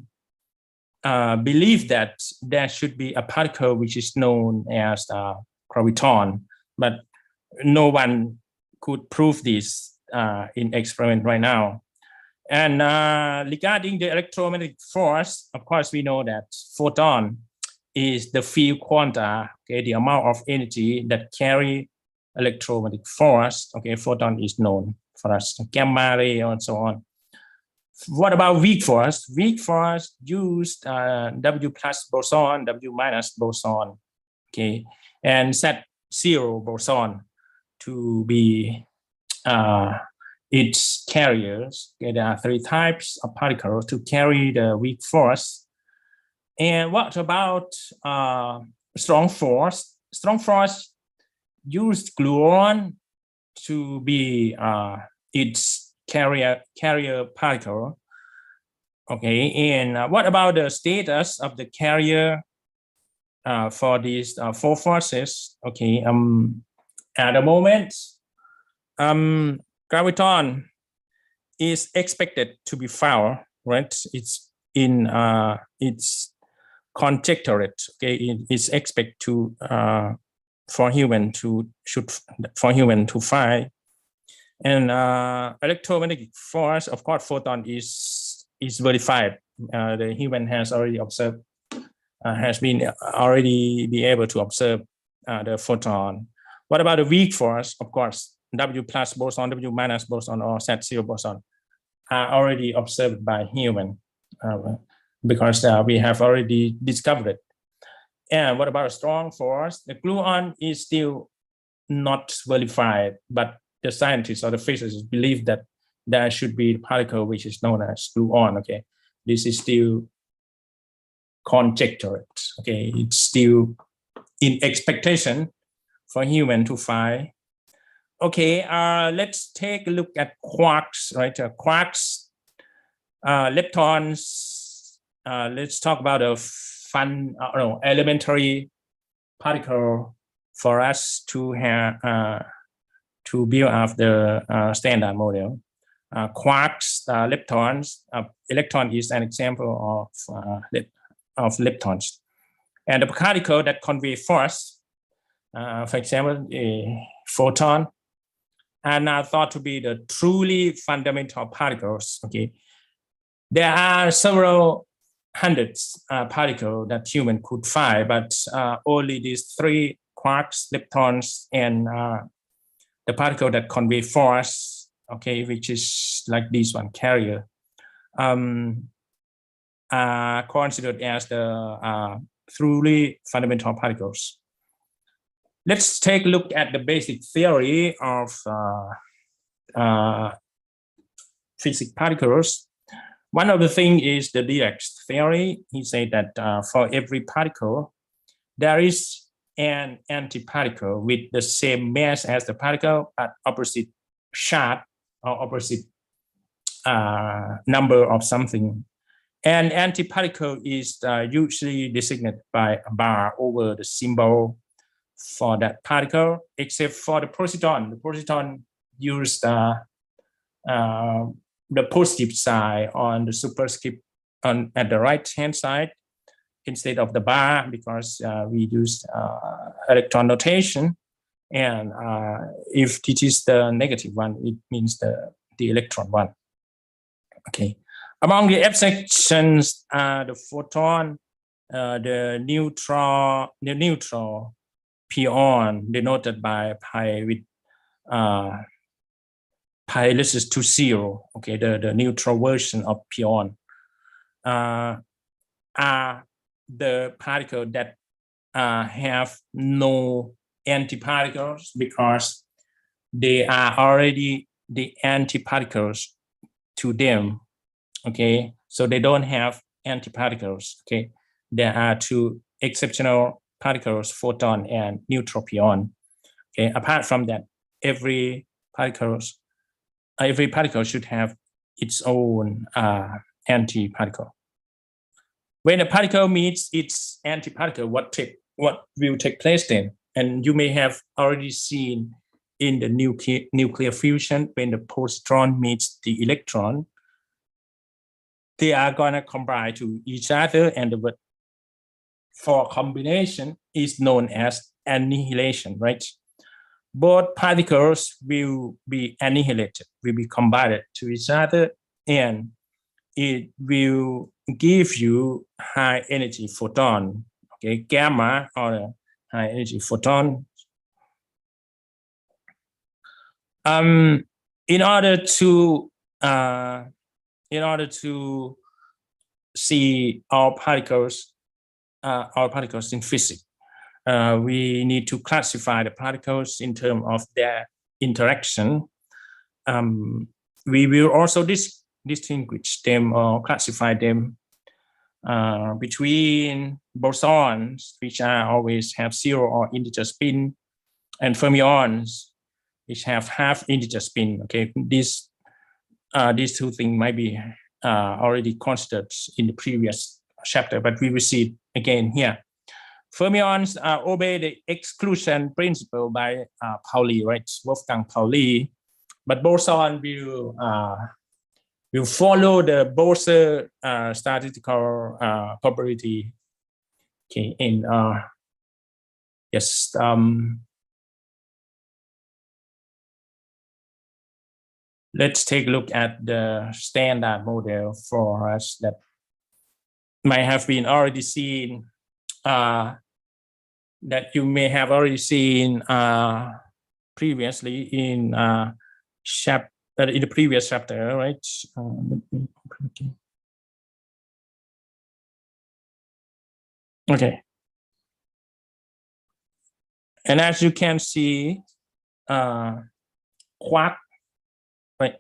believe that there should be a particle which is known as graviton, but no one could prove this in experiment right now. And regarding the electromagnetic force, of course, we know that photon is the field quanta, okay, the amount of energy that carry electromagnetic force. Okay, photon is known for us, gamma ray and so on. What about weak force? Weak force used W plus boson, W minus boson, okay, and Z0 boson to be its carriers. Okay, there are 3 types of particles to carry the weak force. And what about strong force? Strong force used gluon to be its carrier particle. Okay, and what about the status of the carrier for these 4 forces? Okay, at the moment, graviton is expected to be found, right? It's in its conjecturate. Okay, it's expected to for human to find. And electromagnetic force, of course, photon is verified. The human has already observed, has been already be able to observe the photon. What about the weak force? Of course, W plus boson, W minus boson, or Z0 boson are already observed by human because we have already discovered it. And what about a strong force? The gluon is still not verified, but the scientists or the physicists believe that there should be a particle which is known as gluon. Okay, this is still conjecturate. Okay, it's still in expectation for human to find. Okay, let's take a look at quarks. Right, quarks, leptons. Let's talk about a fun, elementary particle for us to have. To build up the standard model. Quarks, leptons, electron is an example of leptons. And the particle that convey force, for example, a photon, are now thought to be the truly fundamental particles. Okay, there are several hundreds particles that human could find, but only these 3 quarks, leptons, and the particle that convey force, okay, which is like this one, carrier, are considered as the truly fundamental particles. Let's take a look at the basic theory of physics particles. One of the things is the Dirac's theory. He said that for every particle, there is an antiparticle with the same mass as the particle but opposite charge or opposite number of something. And antiparticle is usually designated by a bar over the symbol for that particle, except for the positron. The positron used the positive side on the superscript at the right-hand side instead of the bar, because we use electron notation. And if it is the negative one, it means the electron one. Okay. Among the abstractions are the photon, the neutral pion, denoted by pi with pi less to 0. Okay, the neutral version of pion are the particles that have no antiparticles because they are already the antiparticles to them. Okay, so they don't have antiparticles. Okay, there are 2 exceptional particles, photon and neutral pion. Okay, apart from that, every particle should have its own antiparticle. When a particle meets its antiparticle, what will take place then? And you may have already seen in the nuclear fission, when the positron meets the electron, they are going to combine to each other, and the word for combination is known as annihilation, right? Both particles will be annihilated, will be combined to each other, and it will give you high energy photon, okay, gamma or high energy photon. In order to see our particles in physics, we need to classify the particles in terms of their interaction. We will also distinguish them or classify them between bosons, which always have zero or integer spin, and fermions, which have half integer spin. Okay, these two things might be already considered in the previous chapter, but we will see it again here. Fermions obey the exclusion principle by Pauli, right? Wolfgang Pauli, but boson will follow the Bose statistical probability. Okay, and yes, let's take a look at the standard model for us that might have been already seen, that you may have already seen previously in the previous chapter, right? Okay. And as you can see, quark, right?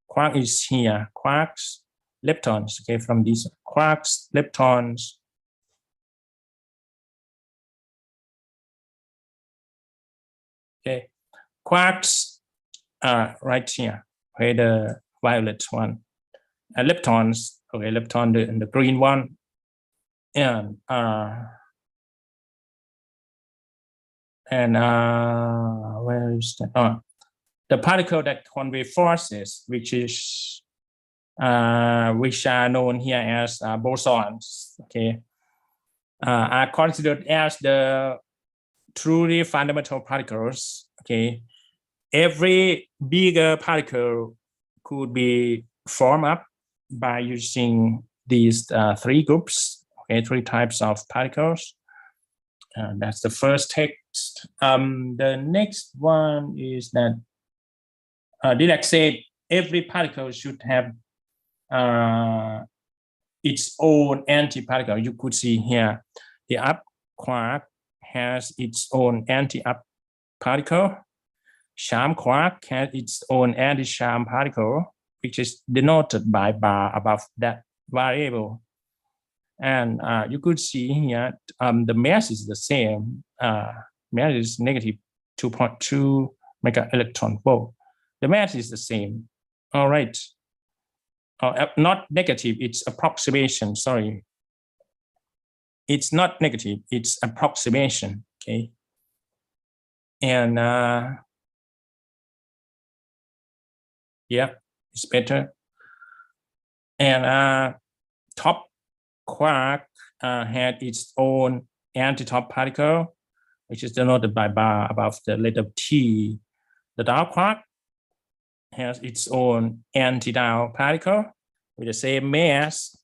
Quark is here. Quarks, leptons. Okay, from these quarks, leptons. Okay, quarks right here. Okay, the violet one. Leptons. Okay, lepton, the green one, and where is that? The particle that convey forces, which are known here as bosons, okay, are considered as the truly fundamental particles. Okay, every bigger particle could be formed up by using these three groups, okay, three types of particles. That's the first text. The next one is that Dirac said every particle should have its own antiparticle. You could see here the up quark has its own anti-up particle. Sham quark has its own anti-sham particle, which is denoted by bar above that variable. And you could see here the mass is the same. Mass is negative 2.2 mega electron volt. The mass is the same. All right. Not negative, it's approximation. Sorry. It's not negative, it's approximation. Okay. And yeah, it's better. And top quark had its own anti-top particle, which is denoted by bar above the letter T. The dark quark has its own anti-down particle with the same mass,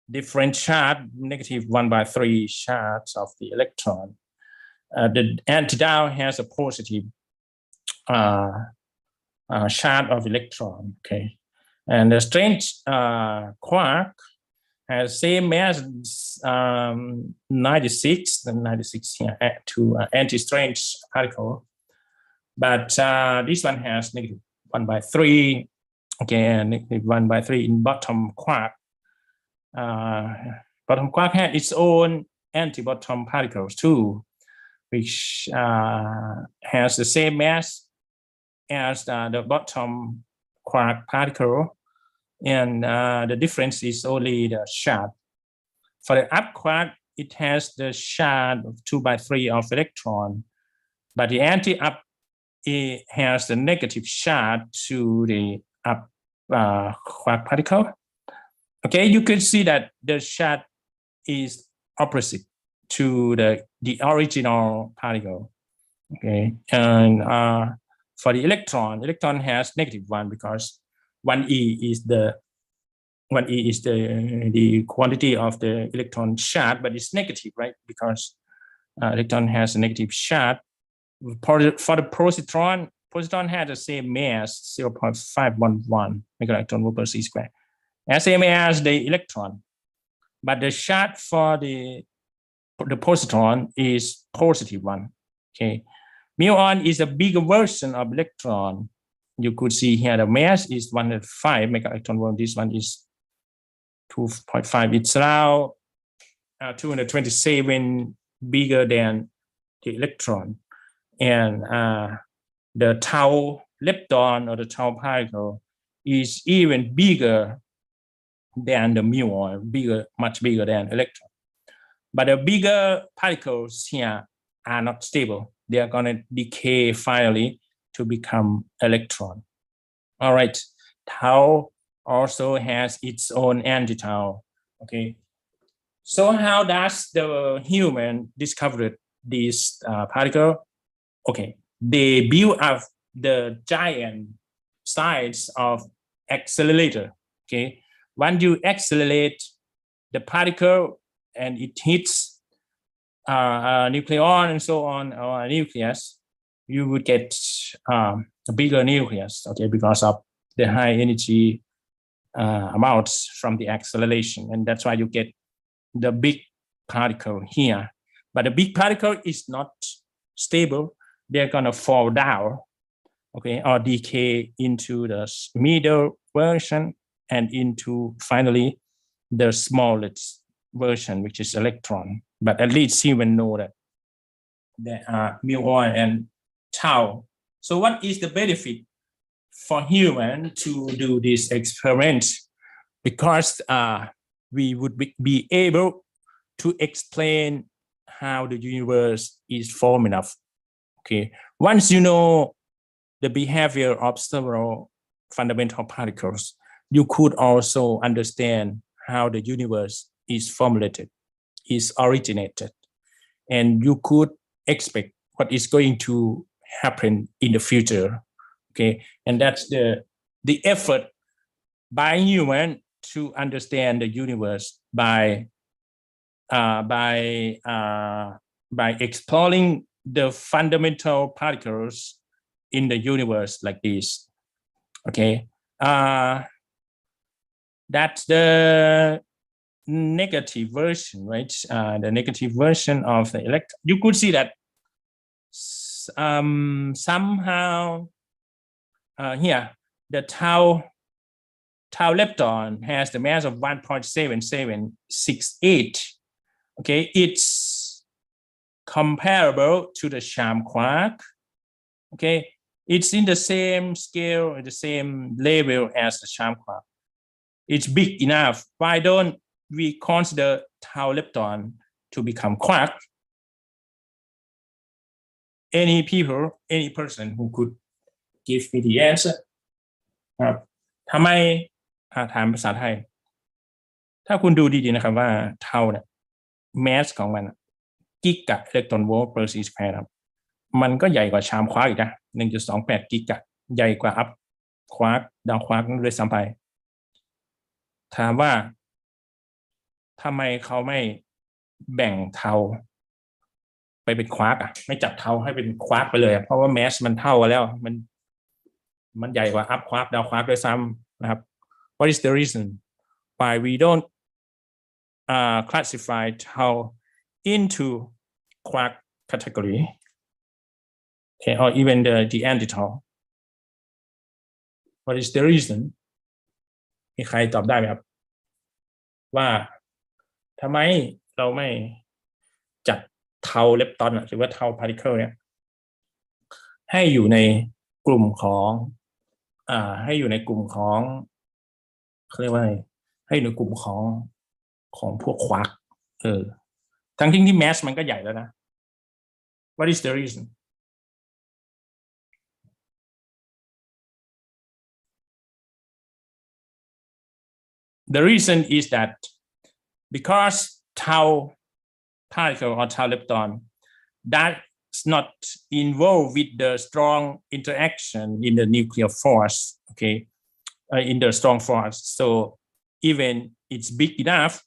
different charge, negative 1/3 charge of the electron. The anti-down has a positive charge of electron. Okay, and the strange quark has same mass 96, the 96 here to anti-strange particle, but this one has negative 1/3. Okay, and negative 1/3 in bottom quark. Bottom quark has its own anti-bottom particles too, which has the same mass as the bottom quark particle, and the difference is only the charge. For the up quark, it has the charge of 2/3 of electron, but the anti-up, it has the negative charge to the up quark particle. Okay, you can see that the charge is opposite to the original particle. Okay, and for the electron has -1 because 1e is the quantity of the electron charge, but it's negative, right? Because electron has a negative charge. For the positron has the same mass, 0.511 megaelectron per c square, same as the electron, but the charge for the positron is positive one. Okay, muon is a bigger version of electron. You could see here the mass is 105 megaelectron volt. This one is 2.5. It's around 227 bigger than the electron. And the tau lepton or the tau particle is even bigger than the muon, much bigger than electron. But the bigger particles here are not stable. They are going to decay finally to become electron. All right, tau also has its own anti-tau. Okay, so how does the human discover this particle? Okay, they build up the giant size of accelerator. Okay, when you accelerate the particle and it hits a nucleon and so on, or a nucleus, you would get a bigger nucleus, okay, because of the high energy amounts from the acceleration. And that's why you get the big particle here. But the big particle is not stable. They're going to fall down, okay, or decay into the middle version and into finally the smallest version, which is electron. But at least humans know that there are muon and tau. So what is the benefit for human to do this experiment? Because we would be able to explain how the universe is forming up. Okay, once you know the behavior of several fundamental particles, you could also understand how the universe is formulated, is originated, and you could expect what is going to happen in the future. Okay, and that's the effort by human to understand the universe by exploring the fundamental particles in the universe like this. Okay, that's the negative version, right? The negative version of the electron. You could see that somehow here the tau lepton has the mass of 1.7768. Okay, it's comparable to the charm quark. Okay, it's in the same scale, the same level as the charm quark. It's big enough. Why don't we consider tau lepton to become quark? Any person who could give me the answer? ทำไมถามภาษาไทยถ้าคุณดูดีๆนะครับว่าเทาเนี่ยแมสของมันกิกะอิเล็กตรอนโวลต์ per c square ครับมันก็ใหญ่กว่าชามควาร์กอีกนะ 1.28 กิกะใหญ่กว่าอัพควาร์กดาวควาร์กด้วยซ้ำไปถามว่าทำไมเขาไม่แบ่งเทาไปเป็นควาร์กไม่จับเทาให้เป็นควาร์กไปเลยเพราะว่าแมสมันเท่ากันแล้วมันใหญ่กว่าอัพควาร์กดาวควาร์กด้วยซ้ำนะครับ What is the reason why we don't classify tau into quark category, okay, or even the anti-tau? What is the reason? มีใครตอบได้ไหมครับว่าทำไมเราไม่จัดเทาเล็ปตอนหรือว่าเทาพาร์ติเคิลเนี่ยให้อยู่ในกลุ่มของให้อยู่ในกลุ่มของเขาเรียกว่าให้อยู่ในกลุ่มของพวกควาร์กทั้งที่แมสมันก็ใหญ่แล้วนะ What is the reason? The reason is that because tau particle or tau lepton that's not involved with the strong interaction in the nuclear force, okay, in the strong force. So even it's big enough,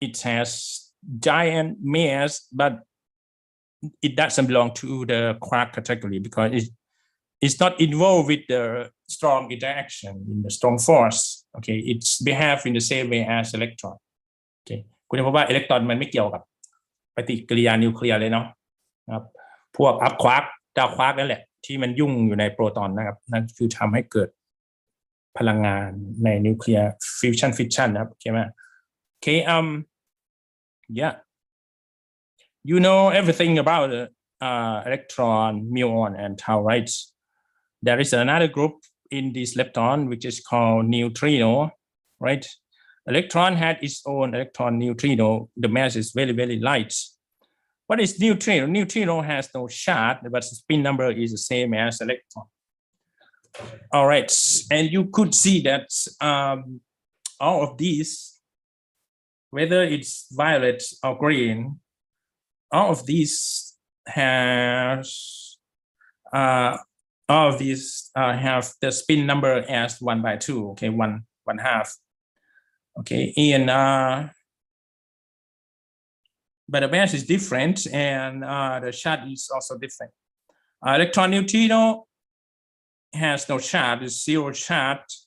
it has giant mass, but it doesn't belong to the quark category because it's not involved with the strong interaction in the strong force. Okay, it's behave in the same way as electron. Okay, คุณจะพบว่าอิเล็กตรอนมันไม่เกี่ยวกับปฏิกิริยานิวเคลียร์เลยเนาะนะครับพวกอัพควาร์กดาวควาร์กนั่นแหละที่มันยุ่งอยู่ในโปรตอนนะครับนั่นคือทำให้เกิดพลังงานในนิวเคลียร์ฟิวชั่นนะครับโอเคไหม Okay, yeah, you know everything about electron, muon, and tau, right? There is another group in this lepton which is called neutrino, right? Electron had its own electron neutrino. The mass is very, very light. What is neutrino? Neutrino has no charge, but the spin number is the same as electron. All right, and you could see that all of these, whether it's violet or green, all of these has have the spin number as 1/2. Okay, one half. Okay, and but the mass is different, and the charge is also different. Electron neutrino has no charge; it's zero charge.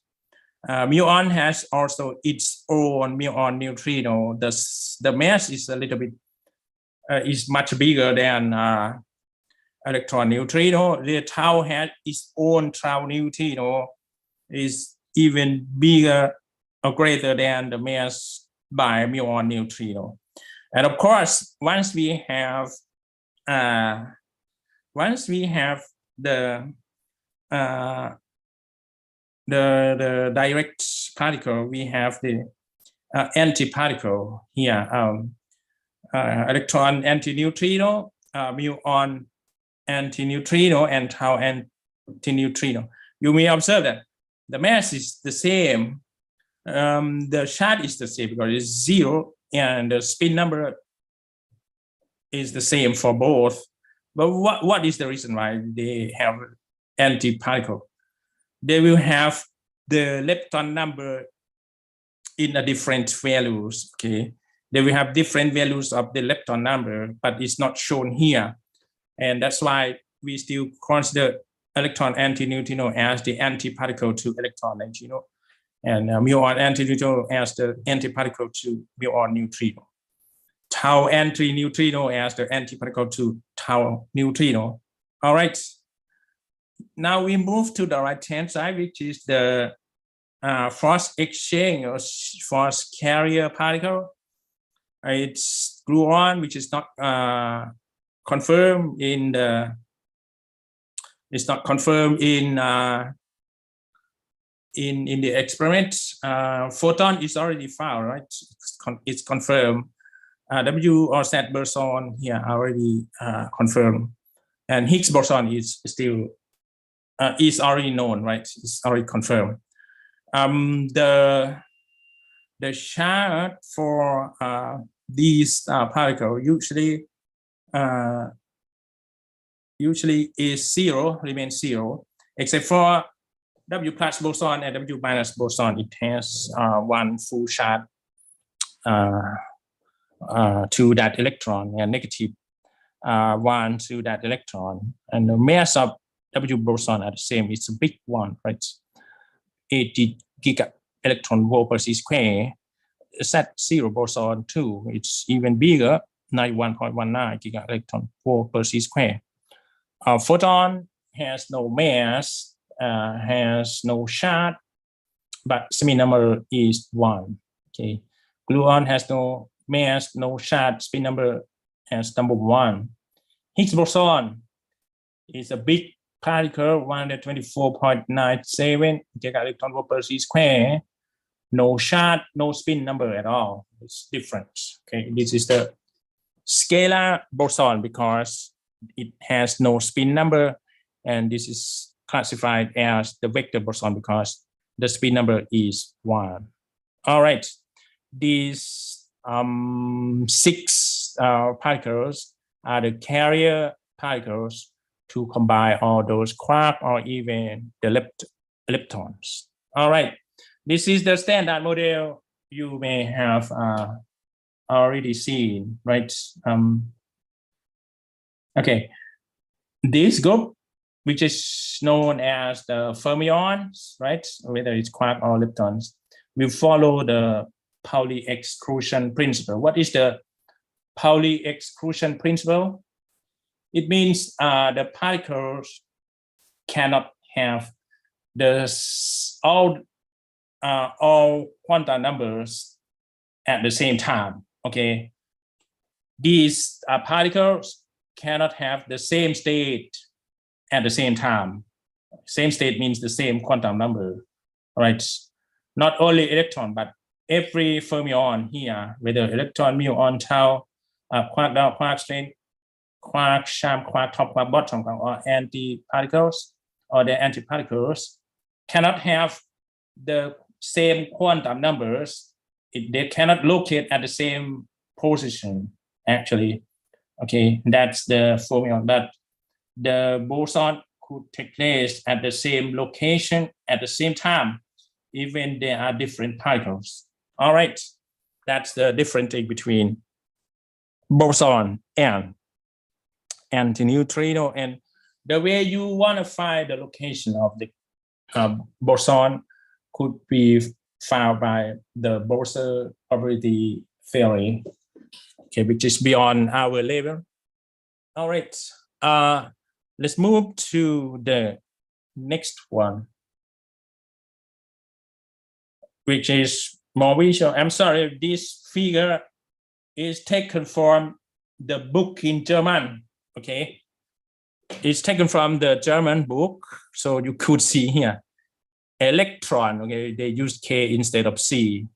Muon has also its own muon neutrino. The mass is a little bit is much bigger than electron neutrino. The tau has its own tau neutrino, is even bigger or greater than the mass by muon neutrino. And of course, once we have the direct particle, we have the antiparticle here, electron antineutrino, muon antineutrino, and tau antineutrino. You may observe that the mass is the same, the charge is the same because it's 0, and the spin number is the same for both. But what is the reason why they have antiparticle? They will have the lepton number in a different values. Okay, they will have different values of the lepton number, but it's not shown here, and that's why we still consider electron antineutrino as the antiparticle to electron neutrino, and muon antineutrino as the antiparticle to muon neutrino. Tau antineutrino as the antiparticle to tau neutrino. All right. Now we move to the right-hand side, which is the force exchange or force carrier particle. It's gluon, which is not confirmed in the. It's not confirmed in the experiment. Photon is already found, right? It's confirmed. W or Z boson here already confirmed, and Higgs boson is still. Is already known, right? It's already confirmed. The charge for these particles usually is 0, remains 0, except for W plus boson and W minus boson. It has one full charge to that electron, and negative one to that electron, and the mass of W boson are the same. It's a big one, right? 80 giga electron volt per c square. Z0 boson too. It's even bigger, 91.19 giga electron volt per c square. Photon has no mass, has no charge, but spin number is 1. Okay. Gluon has no mass, no charge, spin number has number 1. Higgs boson is a big particle, 124.97 giga electron volt per c square. No charge, no spin number at all. It's different. Okay, this is the scalar boson because it has no spin number, and this is classified as the vector boson because the spin number is 1. All right, these 6 particles are the carrier particles to combine all those quarks or even the leptons. All right, this is the standard model you may have already seen, right? Okay, this group, which is known as the fermions, right? Whether it's quark or leptons, will follow the Pauli exclusion principle. What is the Pauli exclusion principle? It means the particles cannot have all quantum numbers at the same time. Okay, these particles cannot have the same state at the same time. Same state means the same quantum number, right? Not only electron, but every fermion here, whether electron, muon, tau, quark down, quark strength, quark sham, quark top, quark bottom, or antiparticles, or the antiparticles cannot have the same quantum numbers. They cannot locate at the same position, actually. Okay, that's the fermion. But the boson could take place at the same location at the same time, even there are different particles. All right, that's the difference between boson and antineutrino. And the way you want to find the location of the boson could be found by the Boson probability theory, okay, which is beyond our level. All right, let's move to the next one, which is more visual. I'm sorry, this figure is taken from the book in German, okay? It's taken from the German book, so you could see here, electron, okay, they use K instead of C.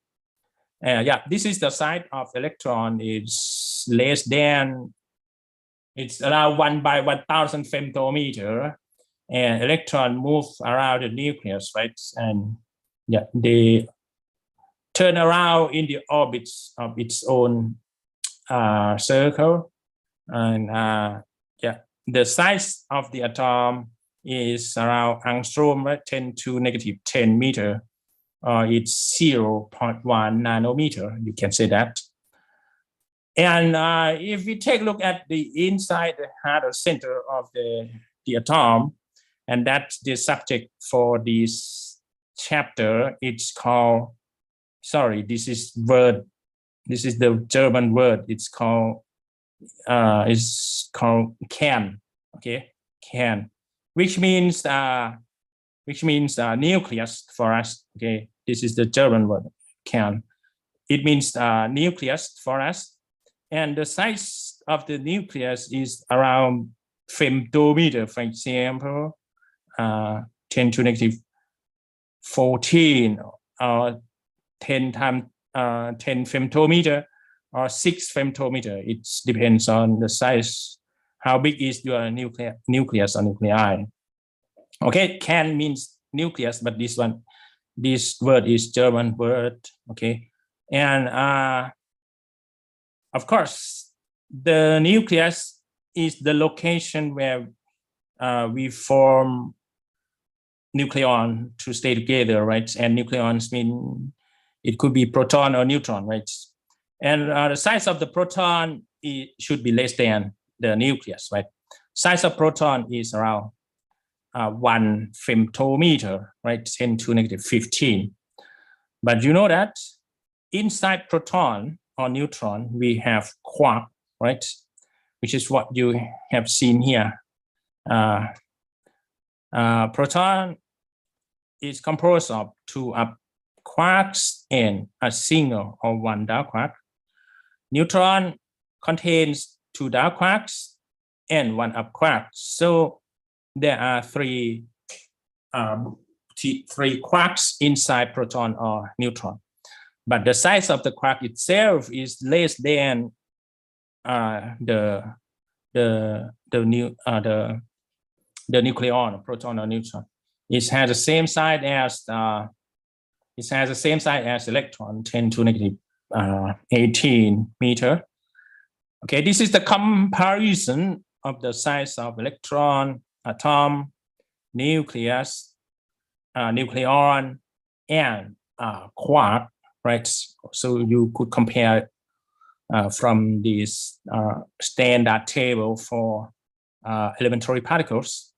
Yeah, this is the size of electron. It's less than, it's around 1 by 1,000 femtometer, and electron move around the nucleus, right? And yeah, they turn around in the orbits of its own circle. And yeah, the size of the atom is around angstrom, right? 10 to negative 10 meter. It's 0.1 nanometer, you can say that. And if we take a look at the inside, the heart or center of the atom, and that's the subject for this chapter, it's called, sorry, this is the German word, it's called Kern, okay, Kern, which means nucleus for us, okay. This is the German word, Kern. It means nucleus for us, and the size of the nucleus is around femtometer, for example, 10 to negative 14, or 10 times 10 femtometer, or 6 femtometer. It depends on the size, how big is your nucleus or nuclei. Okay, Kern means nucleus, but this word is German word, okay. And of course, the nucleus is the location where we form nucleon to stay together, right? And nucleons mean it could be proton or neutron, right? And the size of the proton should be less than the nucleus, right? Size of proton is around 1 femtometer, right? 10 to negative 15. But you know that inside proton or neutron, we have quark, right? Which is what you have seen here. Proton is composed of 2 up quarks and a single or 1 dark quark. Neutron contains 2 dark quarks and 1 up quark. So there are 3 quarks inside proton or neutron. But the size of the quark itself is less than the nucleon, proton or neutron. It has the same size as electron, 10 to negative 18 meter. Okay, this is the comparison of the size of electron, atom, nucleus, nucleon, and quark, right? So you could compare from this standard table for elementary particles.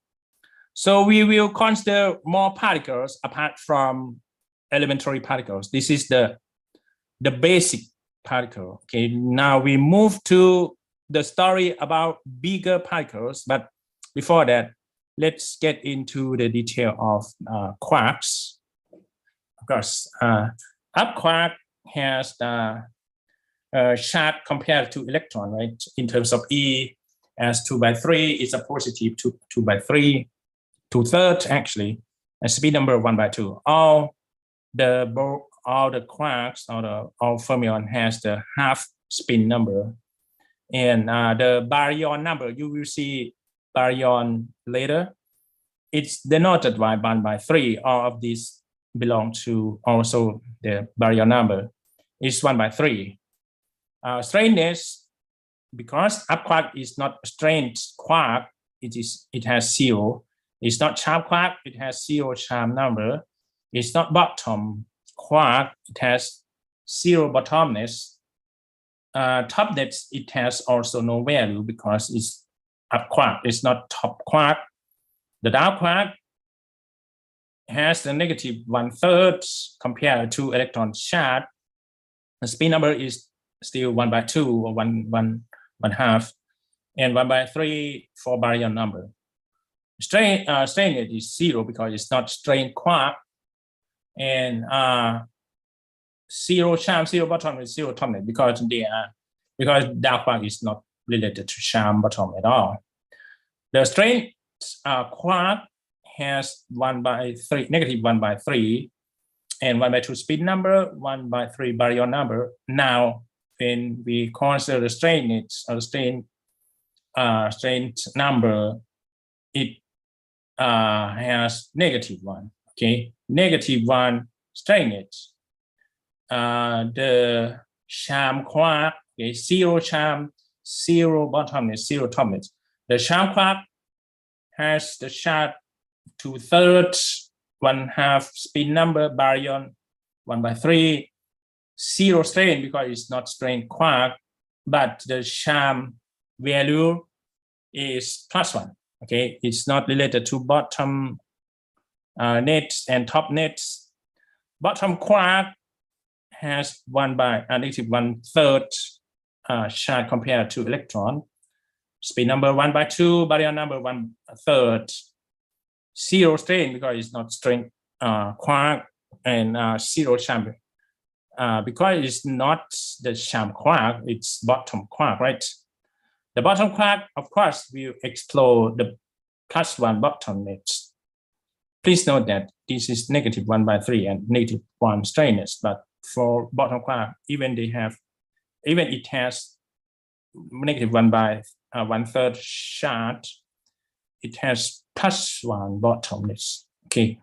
So we will consider more particles apart from elementary particles. This is the basic particle. Okay, now we move to the story about bigger particles, but before that, let's get into the detail of quarks. Of course, up quark has charge compared to electron, right? In terms of E, as 2/3 is a positive 2/3, 2/3 actually, and speed number 1/2. All the quarks, all fermion has the half spin number, and the baryon number, you will see baryon later. It's denoted by 1/3. All of these belong to also the baryon number. It's 1/3. Strangeness, because up quark is not strange quark, it has 0. It's not sharp quark, it has 0 charm number. It's not bottom quark, it has 0 bottomness. Topness, it has also no value because it's up quark, it's not top quark. The down quark has the negative 1/3 compared to electron charge. The spin number is still 1/2 or 1/2, and 1/3 for baryon number. Straightness is 0 because it's not strained quark, and 0 charm, 0 bottom, 0 topness because dark quark is not related to charm bottom at all. The strained quark has 1/3, negative 1/3, and 1/2 spin number, 1/3 baryon number. Now, when we consider the straightness or strained number, it has -1. Okay, -1 straightness. The charm quark, okay, 0 charm, 0 bottomness, 0 topness. The charm quark has the charge 2/3, 1/2 spin number, baryon 1/3, 0 strain because it's not strained quark, but the charm value is +1. Okay, it's not related to bottom nets and top nets. Bottom quark has -1/3 charge compared to electron. Spin number 1/2, baryon number 1/3. 0 strain because it's not strained quark, and 0 charm because it's not the charm quark, it's bottom quark, right? The bottom quark, of course, will explore the +1 bottom nets. Please note that this is -1/3 and -1 straightness, but for bottom quark, even it has -1/1/3 charge, it has +1 bottomness. Okay,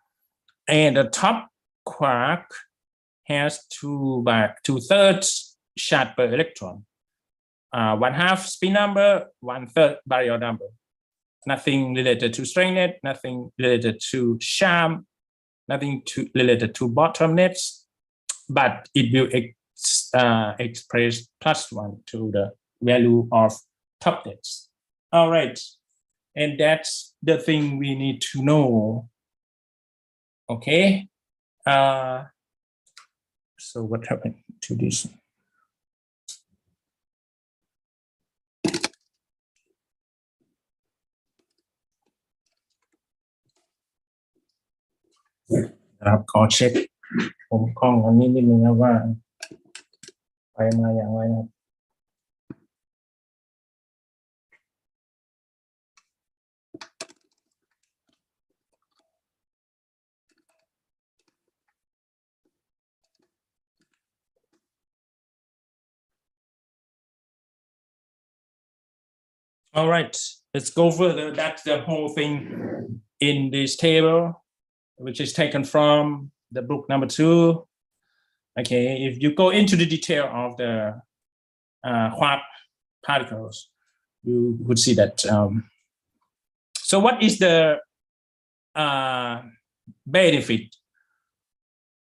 and the top quark has 2/3 charge per electron. 1/2 spin number, 1/3 baryon number. Nothing related to straightness, nothing related to charm, nothing related to bottom nets, but it will express +1 to the value of top nets. All right, and that's the thing we need to know. Okay, so what happened to this?ครับขอเช็คผมกล้องอันนี้นิดนึงนะว่าไปมาอย่างไรนะครับ All right, let's go further. That's the whole thing in this table, which is taken from the book number 2. Okay, if you go into the detail of the quark particles, you would see that. So what is the benefit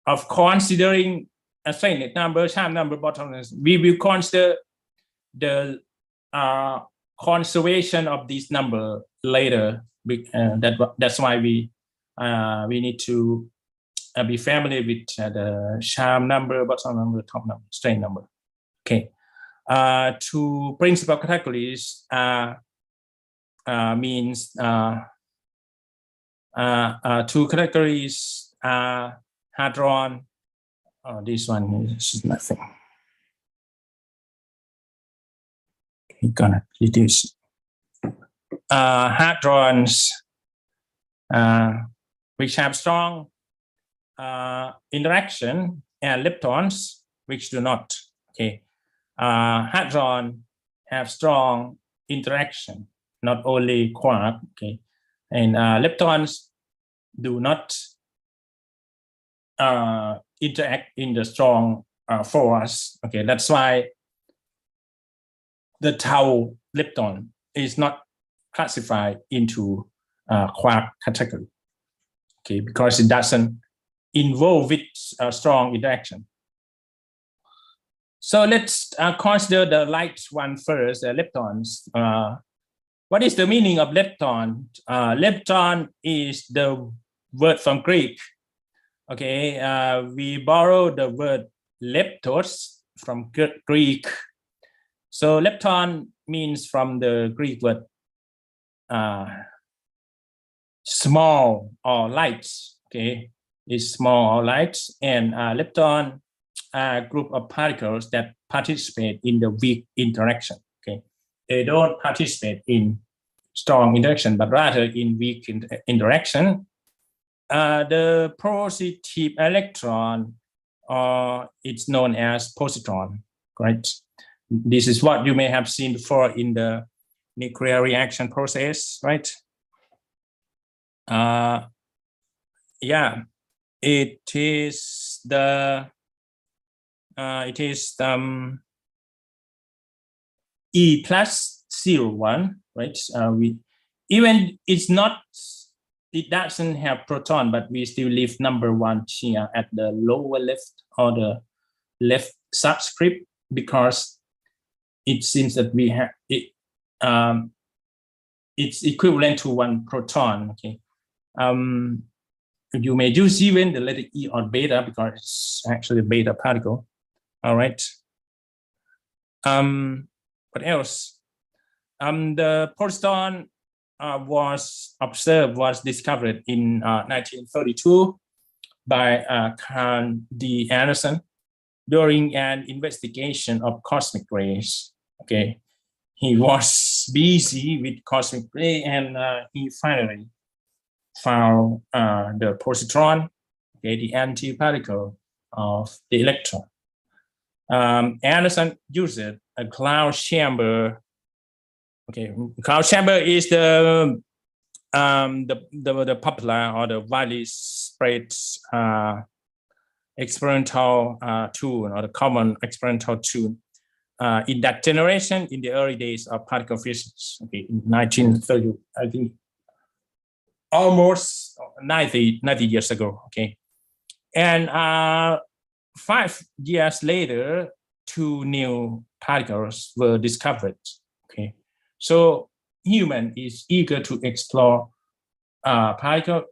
of considering a straight number, sharp number, bottlenecks, we will consider the conservation of this number later. That's why we need to be familiar with the sharp number, bottom number, top number, straight number. Okay. Two principal categories means two categories hadron. This one is nothing. We're gonna reduce hadrons which have strong interaction, and leptons which do not. Okay, hadron have strong interaction, not only quark. Okay, and leptons do not interact in the strong force. Okay, that's why the tau lepton is not classified into quark category. Okay, because it doesn't involve with strong interaction. So let's consider the light one first, leptons. What is the meaning of lepton? Lepton is the word from Greek. Okay, we borrow the word leptos from Greek. So lepton means from the Greek word small or light. Okay, is small or light, and lepton are a group of particles that participate in the weak interaction. Okay, they don't participate in strong interaction, but rather in weak interaction. The positive electron, it's known as positron, right? This is what you may have seen before in the nuclear reaction process, right? Yeah, it is the E plus 01, right? Even it's not, it doesn't have proton, but we still leave number 1 here at the lower left or the left subscript, because it seems that we have it. It's equivalent to 1 proton. Okay. You may use even the letter E or beta because it's actually a beta particle. All right. What else? The positron was discovered in 1932 by Carl D. Anderson during an investigation of cosmic rays. Okay, he was busy with cosmic ray, and he finally found the positron, okay, the antiparticle of the electron. Anderson used a cloud chamber. Okay, cloud chamber is the popular or the widely spread experimental tool, or the common experimental tool in that generation, in the early days of particle physics. Okay, in 1930, I think almost 90 years ago. Okay, and 5 years later, 2 new particles were discovered. Okay, so human is eager to explore particle.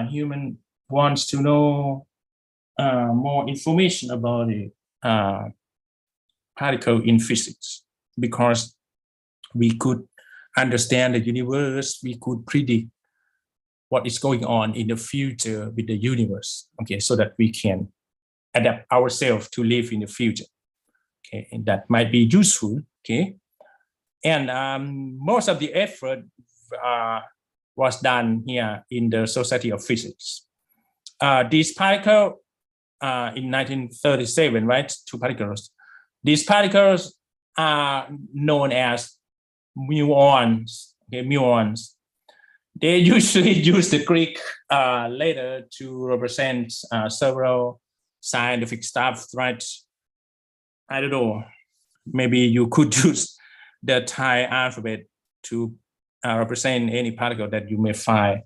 Human wants to know more information about the particle in physics, because we could understand the universe, we could predict what is going on in the future with the universe. Okay, so that we can adapt ourselves to live in the future. Okay, and that might be useful. Okay, and most of the effort was done here in the Society of Physics. This particle in 1937, right? 2 particles. These particles are known as muons. Okay, muons. They usually use the Greek letter to represent several scientific stuff, right? I don't know. Maybe you could use the Thai alphabet to represent any particle that you may find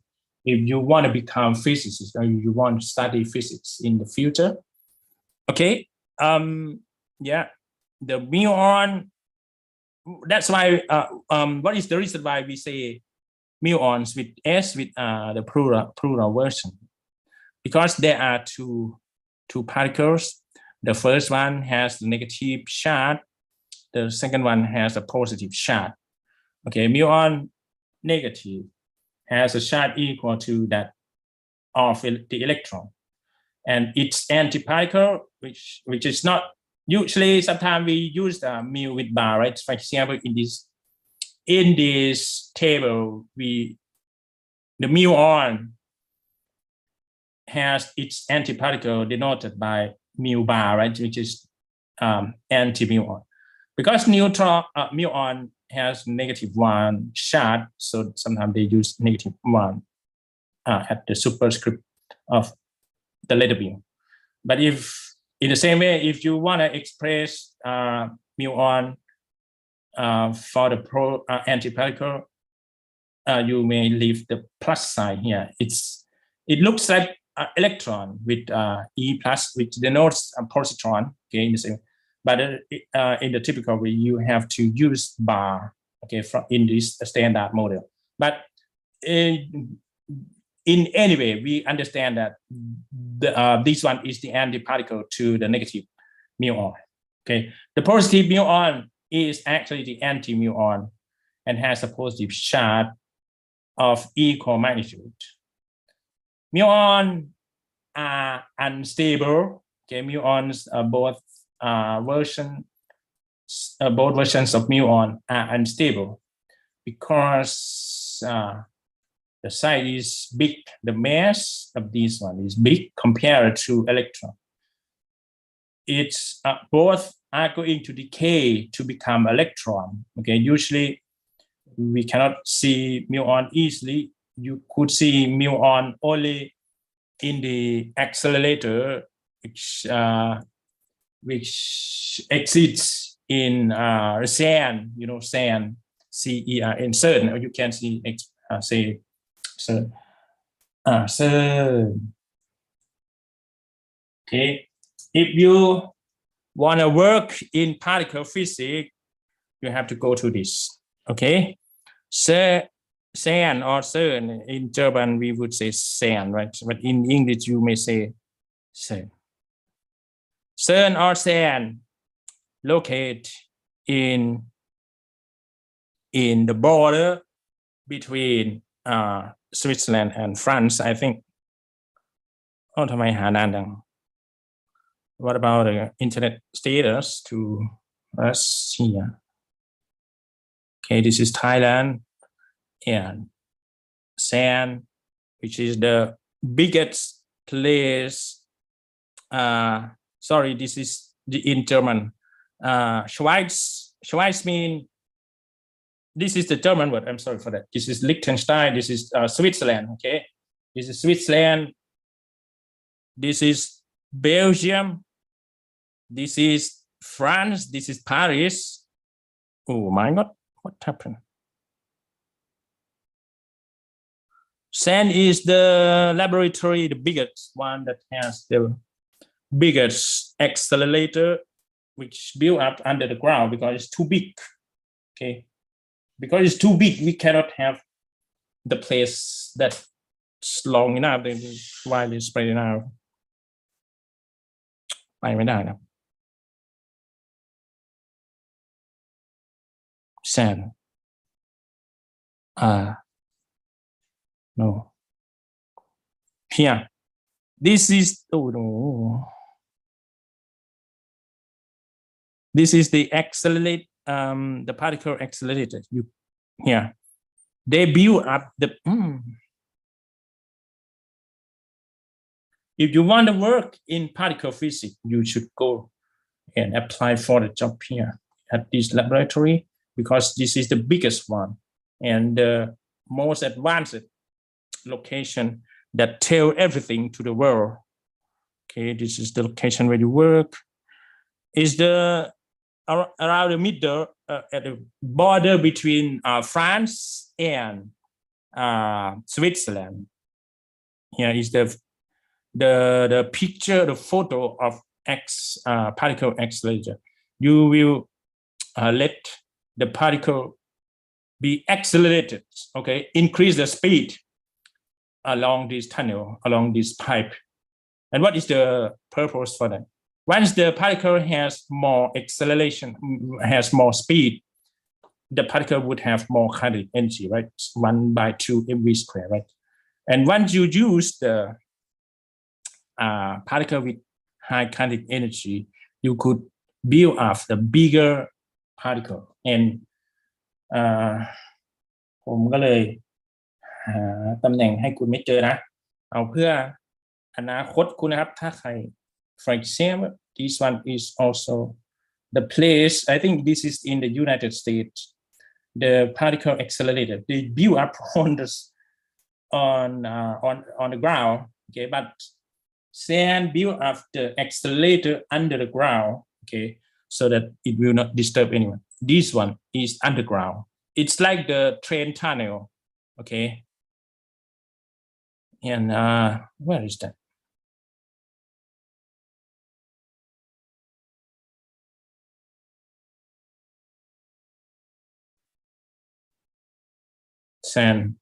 if you want to become physicist or you want to study physics in the future. Okay. Yeah, the muon. That's why. What is the reason why we say muons with S with the plural version? Because there are two particles. The first one has the negative charge. The second one has a positive charge. Okay, muon negative has a charge equal to that of the electron, and its antiparticle, which is not usually. Sometimes we use the mu with bar, right? For example, in this table, the muon has its antiparticle denoted by mu bar, right? Which is anti-muon. Because muon has -1 charge, so sometimes they use -1 at the superscript of the letter mu. But if in the same way, if you want to express muon for the antiparticle, you may leave the plus sign here. It looks like electron with E plus, which denotes a positron. Okay, in the same. But in the typical way, you have to use bar, okay, in this standard model. But in any way, we understand that this one is the antiparticle to the negative muon. Okay, the positive muon is actually the anti-muon and has a positive charge of equal magnitude. Muons are unstable. Okay, muons are both versions of muon are unstable because the size is big. The mass of this one is big compared to electron. It's both are going to decay to become electron. Okay, usually we cannot see muon easily. You could see muon only in the accelerator, which exists in CERN, CERN, CERN, CERN, or you can see, say, CERN. CERN. Okay, if you want to work in particle physics, you have to go to this. Okay, CERN or CERN. In German, we would say CERN, right? But in English, you may say CERN. CERN or CERN located in the border between Switzerland and France, I think. Oh, ทำไมหานานจัง What about the internet status to Russia? Okay, this is Thailand and CERN, which is the biggest place. Sorry, this is in German. Schweiz mean, this is the German word. I'm sorry for that. This is Liechtenstein. This is Switzerland. Okay, this is Switzerland. This is Belgium. This is France. This is Paris. Oh my God, what happened? CERN is the laboratory, the biggest one that has the biggest accelerator, which built up under the ground because it's too big. Okay, because it's too big, we cannot have the place that's long enough. Then why they spread it out? ไปไม่ได้นะ CERN. No. Here. This is, oh no. This is the accelerate, the particle accelerator. Here. They build up the, If you want to work in particle physics, you should go and apply for the job here at this laboratory, because this is the biggest one and the most advanced location that tell everything to the world. Okay, this is the location where you work. Is the around the middle at the border between France and Switzerland. here is the picture, the photo of particle accelerator. You will let the particle be accelerated, okay, increase the speed along this tunnel, along this pipe. And what is the purpose for that? Once the particle has more acceleration, has more speed, the particle would have more kinetic energy, right? 1/2 mv square, right? And once you use the particle with high kinetic energy, you could build up the bigger particle. And ผมก็เลยหาตำแหน่งให้คุณไม่เจอนะเอาเพื่ออนาคตคุณนะครับถ้าใคร for example this one is also the place I think this is in the United States the particle accelerator they build up on the ground, okay, but sand build up the accelerator under the ground, okay, so that it will not disturb anyone. This one is underground. It's like the train tunnel, okay. And where is that? Sand.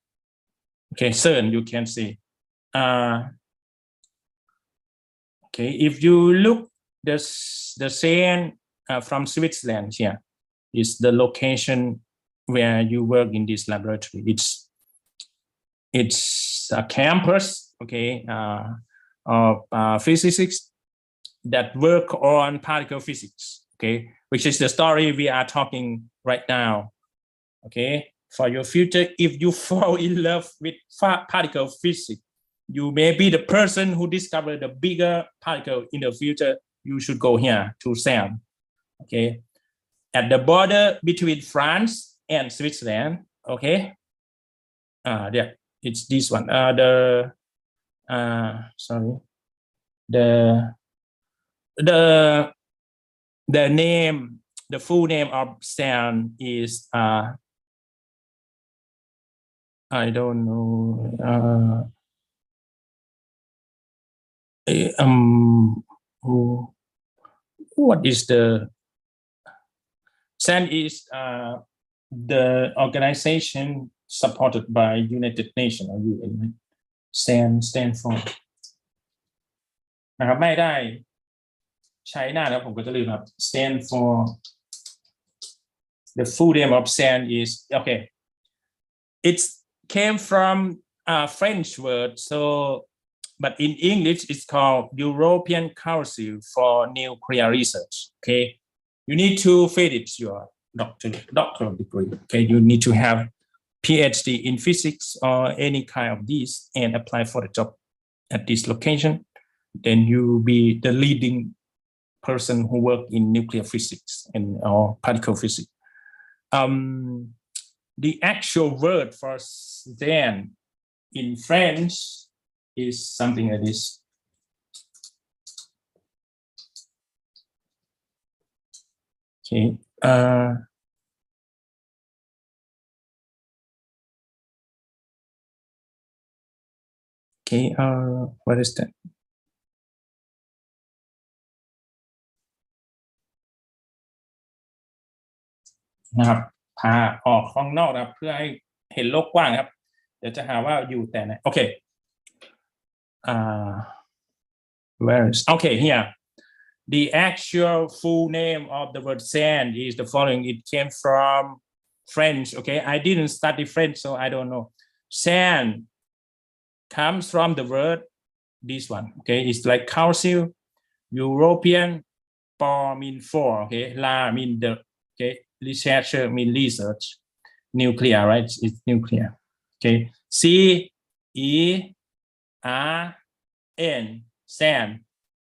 Okay, CERN, you can see. Okay, if you look the sand from Switzerland here is the location where you work in this laboratory. It's a campus, okay, of physicists that work on particle physics, okay, which is the story we are talking right now, okay. For your future, if you fall in love with particle physics, you may be the person who discovered the bigger particle in the future. You should go here to CERN, okay, at the border between France and Switzerland, okay. Yeah, it's this one. The name, the full name of CERN is I don't know. What is the CERN is the organization supported by United Nations or UN. CERN stand for นะครับไม่ได้ใช้หน้าแล้วผมก็จะลืมครับ stand for the full name of CERN is okay. It's came from a French word, so but in English it's called European Council for Nuclear Research. Okay, you need to finish your doctoral degree. Okay, you need to have PhD in physics or any kind of these and apply for the job at this location. Then you be the leading person who work in nuclear physics and or particle physics. The actual word for CERN in French is something like this. Okay. Okay. What is that?นะครับพาออกข้างนอกนะครับเพื่อให้เห็นโลกกว้างครับเดี๋ยวจะหาว่าอยู่แต่ไหนโอเคwhere is okay here the actual full name of the word CERN is the following. It came from French, okay. I didn't study French, so I don't know. CERN comes from the word this one, okay. It's like council, European, for mean for, okay, la mean the, okay. Researcher mean research, nuclear, right? It's nuclear. Okay. CERN, CERN,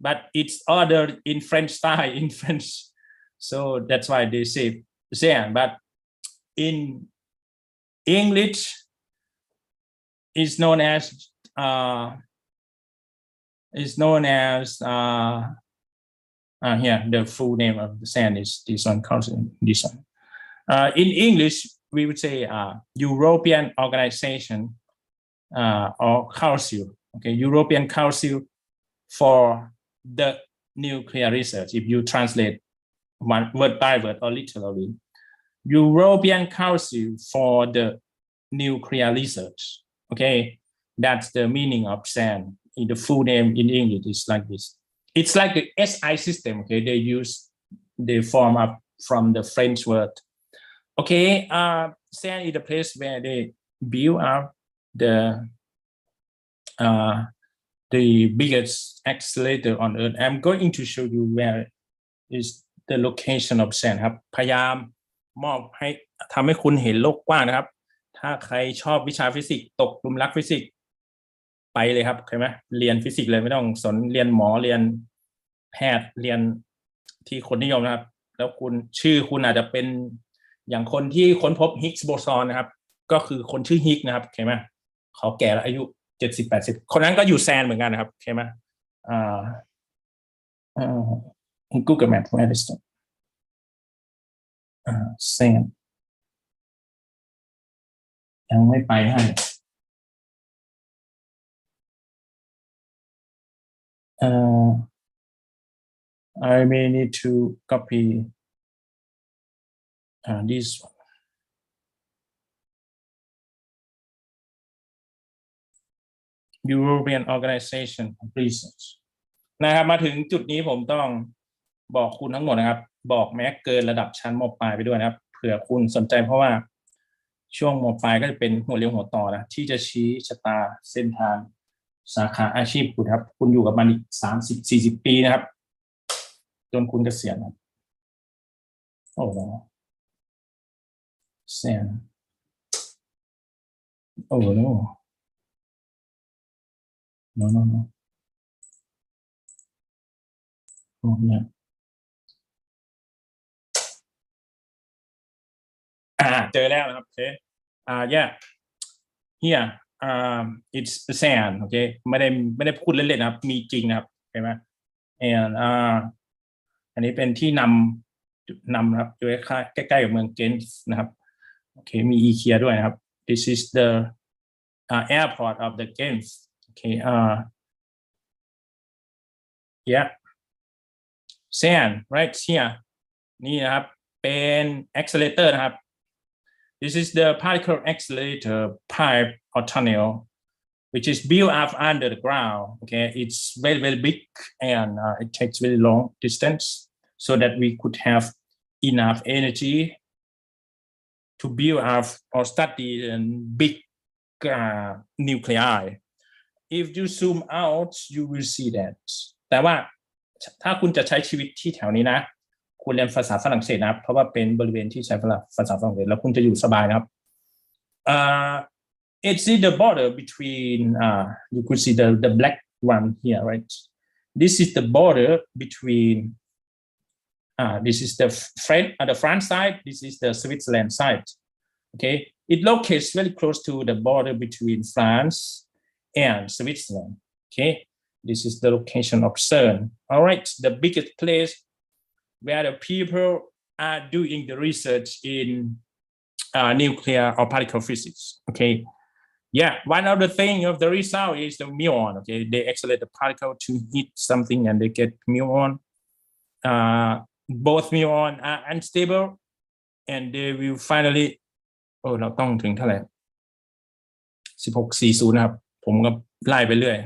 but it's ordered in French style in French, so that's why they say CERN. But in English, it's known as here the full name of the CERN is this one, this one. In English, we would say European Organization or Council, Okay, European Council for the Nuclear Research. If you translate one word by word or literally, European Council for the Nuclear Research. Okay, that's the meaning of SAN. In the full name in English is like this. It's like the SI system. Okay, they use the form up from the French word. Okay, SAN is the place where they build up the biggest accelerator on Earth. I'm going to show you where is the location of SAN ครับพยายามมอบให้ทำให้คุณเห็นโลกกว้างนะครับถ้าใครชอบวิชาฟิสิกส์ตกหลุมรักฟิสิกส์ไปเลยครับเข้าใจไหมเรียนฟิสิกส์เลยไม่ต้องสนเรียนหมอเรียนแพทย์เรียนที่คนนิยมนะครับแล้วคุณชื่อคุณอาจจะเป็นอย่างคนที่ค้นพบฮิกส์โบซอนนะครับก็คือคนชื่อฮิกนะครับเข้าใจไหมเขาแก่แล้วอายุ70-80คนนั้นก็อยู่แซนเหมือนกันนะครับเข้าใจไหมGoogle Map where is it SAN ยังไม่ไปให้I may need to copy this one. European Organization of Research นะครับมาถึงจุดนี้ผมต้องบอกคุณทั้งหมดนะครับบอกแม้เกินระดับชั้นม.ปลายไปด้วยนะครับเผื่อคุณสนใจเพราะว่าช่วงม.ปลายก็จะเป็นหัวเรียวหัวต่อนะที่จะชี้ชะตาเส้นทางสาขาอาชีพคุณครับคุณอยู่กับมันอีก30-40 ปีนะครับจนคุณเกษียณครับโอ้โหแซนโอ้โหnoโอ้เนี่ยเจอแล้วนะครับโอเคyeah here it's the sand โอเคไม่ได้พูดเล่นๆนะครับมีจริงนะครับเห็นไหม and อันนี้เป็นที่นำนะครับอยู่ใกล้ๆกับเมืองเกนส์นะครับโอเคมีอีเคียด้วยนะครับ this is the airport of the Ghent okay yeah sand right here นี่นะครับเป็น accelerator นะครับ this is the particle accelerator pipe or tunnel which is built up under the ground okay it's very very big and it takes very long distance so that we could have enough energy to build up or study big nuclei if you zoom out you will see that แต่ว่าถ้าคุณจะใช้ชีวิตที่แถวนี้นะคุณเรียนภาษาฝรั่งเศสนะครับเพราะว่าเป็นบริเวณที่ใช้ภาษาฝรั่งเศสแล้วคุณจะอยู่สบายนะครับ it's in the border between you could see the black one here right this is the border between this is the France side this is the Switzerland side okay it locates very close to the border between France and Switzerland okay this is the location of CERN all right the biggest place where the people are doing the research in nuclear or particle physics okay yeah one of the thing of the result is the muon okay they accelerate the particle to hit something and they get muon both muon are unstable and they will finally เราต้องถึงเท่าไหร่1640นะครับผมก็ไล่ไปเรื่อย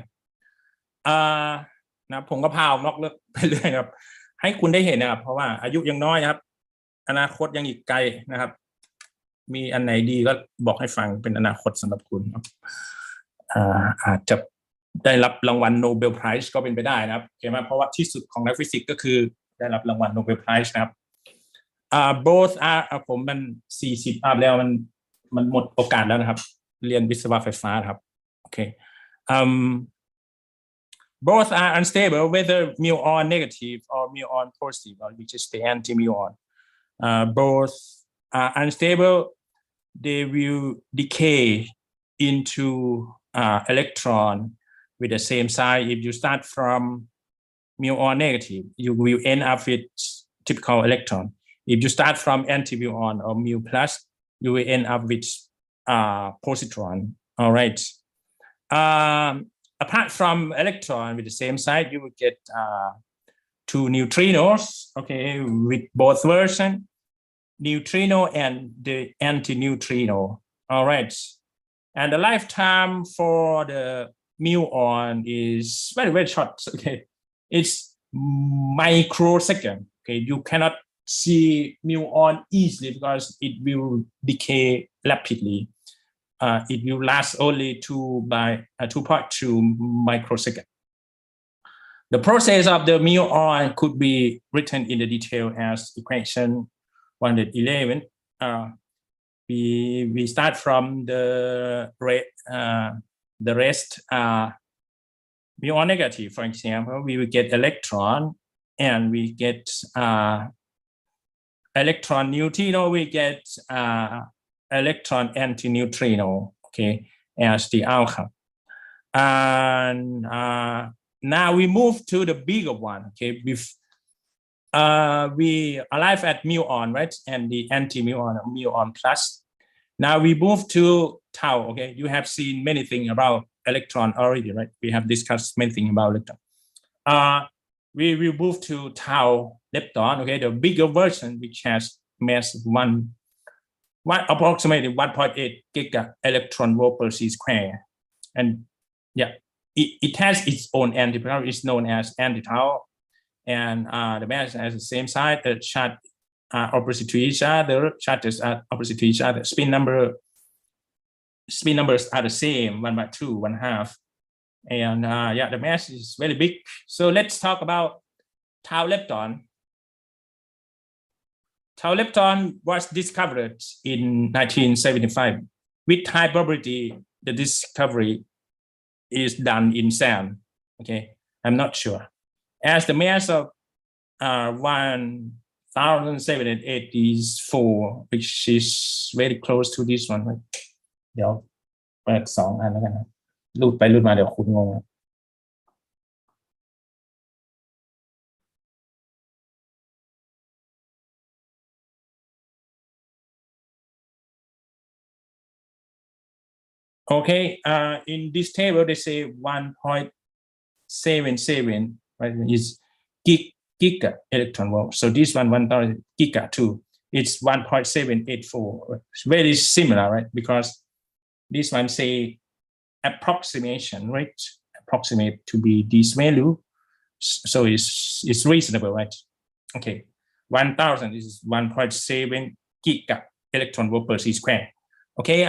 นะผมก็พาออกนอกเรื่องไปเรื่อยครับให้คุณได้เห็นนะครับเพราะว่าอายุยังน้อยนะครับอนาคตยังอีกไกลนะครับมีอันไหนดีก็บอกให้ฟังเป็นอนาคตสำหรับคุณครับอาจจะได้รับรางวัลโนเบลไพรส์ก็เป็นไปได้นะครับโอเคไหมเพราะว่าที่สุดของนักฟิสิกส์ก็คือได้รับรางวัลโนเบลไพรส์นะครับboth are ผมมัน40อัพแล้วมันหมดโอกาสแล้วนะครับเรียนวิศวะไฟฟ้าครับโอเคboth are unstable whether muon negative or muon positive or which is the anti-muon both are unstable they will decay into electron with the same size if you start from muon negative you will end up with typical electron if you start from anti-muon or mu plus you will end up with positron all right apart from electron with the same side, you will get two neutrinos, okay, with both version, neutrino and the anti-neutrino. All right. And the lifetime for the muon is very, very short. Okay. It's microsecond. Okay. You cannot see muon easily because it will decay rapidly. It will last only 2.2 microsecond. The process of the muon could be written in the detail as equation 111. We start from the rest muon negative. For example, we will get electron, and we get electron neutrino. We get electron anti-neutrino, okay, as the outcome. And now we move to the bigger one, okay. We arrive at muon, right, and the anti-muon, muon plus. Now we move to tau, okay. You have seen many things about electron already, right? We have discussed many things about electron. We will move to tau lepton, okay, the bigger version, which has mass approximately 1.8 giga electron volt per c square. And yeah, it has its own antiparticle. It's known as anti-tau, and the mass has the same side. The charge are opposite to each other. Charges are opposite to each other. Spin numbers are the same, 1/2, 1/2. And yeah, the mass is very big. So let's talk about tau lepton. Tau lepton was discovered in 1975. With high probability, the discovery is done in sand. Okay, I'm not sure. As the mass of 1784, which is very close to this one. Right? เดี๋ยวเปิด2 อันแล้วกันนะรูดไปรูดมาเดี๋ยวคุณงง Okay, in this table they say 1.77, right? Is giga electron volt. So this one 1,000 giga too. It's 1.784. It's very similar, right? Because this one say approximation, right? Approximate to be this value. So it's reasonable, right? Okay, 1,000 is 1.7 giga electron volt per c square. Okay,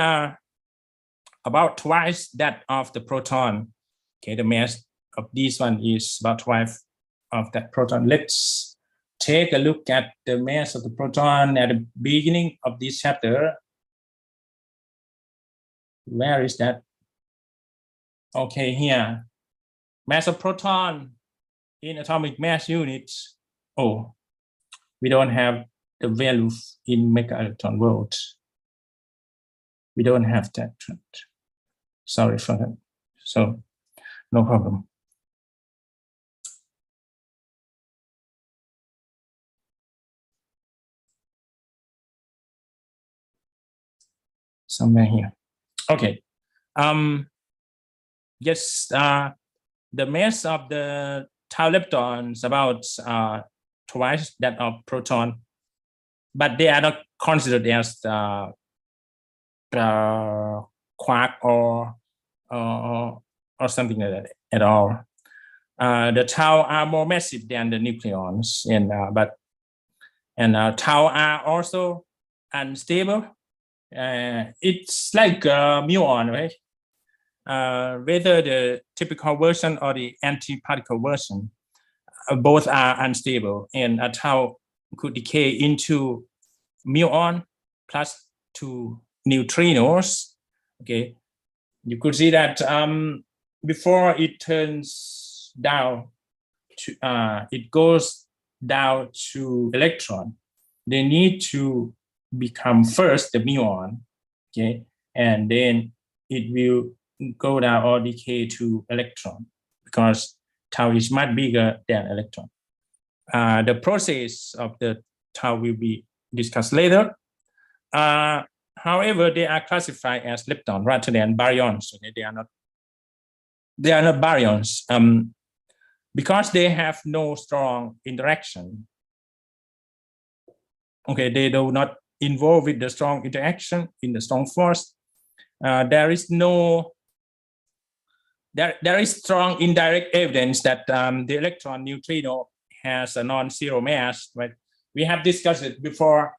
about twice that of the proton. Okay, the mass of this one is about twice of that proton. Let's take a look at the mass of the proton at the beginning of this chapter. Where is that? Okay, here. Mass of proton in atomic mass units. Oh, we don't have the value in mega electron volt. We don't have that. Sorry for that. So no problem. Somewhere here. Okay. Yes, the mass of the tau lepton is about twice that of proton, but they are not considered as quark or something like that at all. The tau are more massive than the nucleons, and tau are also unstable. It's like muon, right? Whether the typical version or the anti-particle version, both are unstable, and a tau could decay into muon plus 2 neutrinos. Okay, you could see that before it turns down to it goes down to electron, they need to become first the muon, okay, and then it will go down or decay to electron because tau is much bigger than electron. The process of the tau will be discussed later. However, they are classified as lepton rather than baryons. Okay? they are not baryons because they have no strong interaction. Okay, they do not involve with the strong interaction in the strong force. There is strong indirect evidence that the electron neutrino has a non-zero mass. Right? We have discussed it before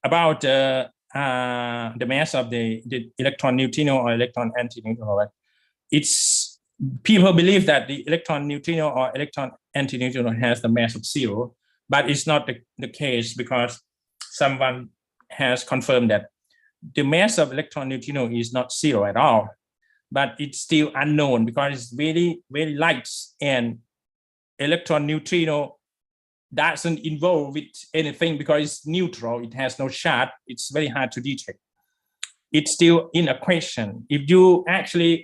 about the mass of the electron neutrino or electron antineutrino. Right? It's people believe that the electron neutrino or electron antineutrino has the mass of 0, but it's not the case because someone has confirmed that the mass of electron neutrino is not 0 at all, but it's still unknown because it's very, very light, and electron neutrino doesn't involve with anything because it's neutral, it has no charge, it's very hard to detect. It's still in a question. If you actually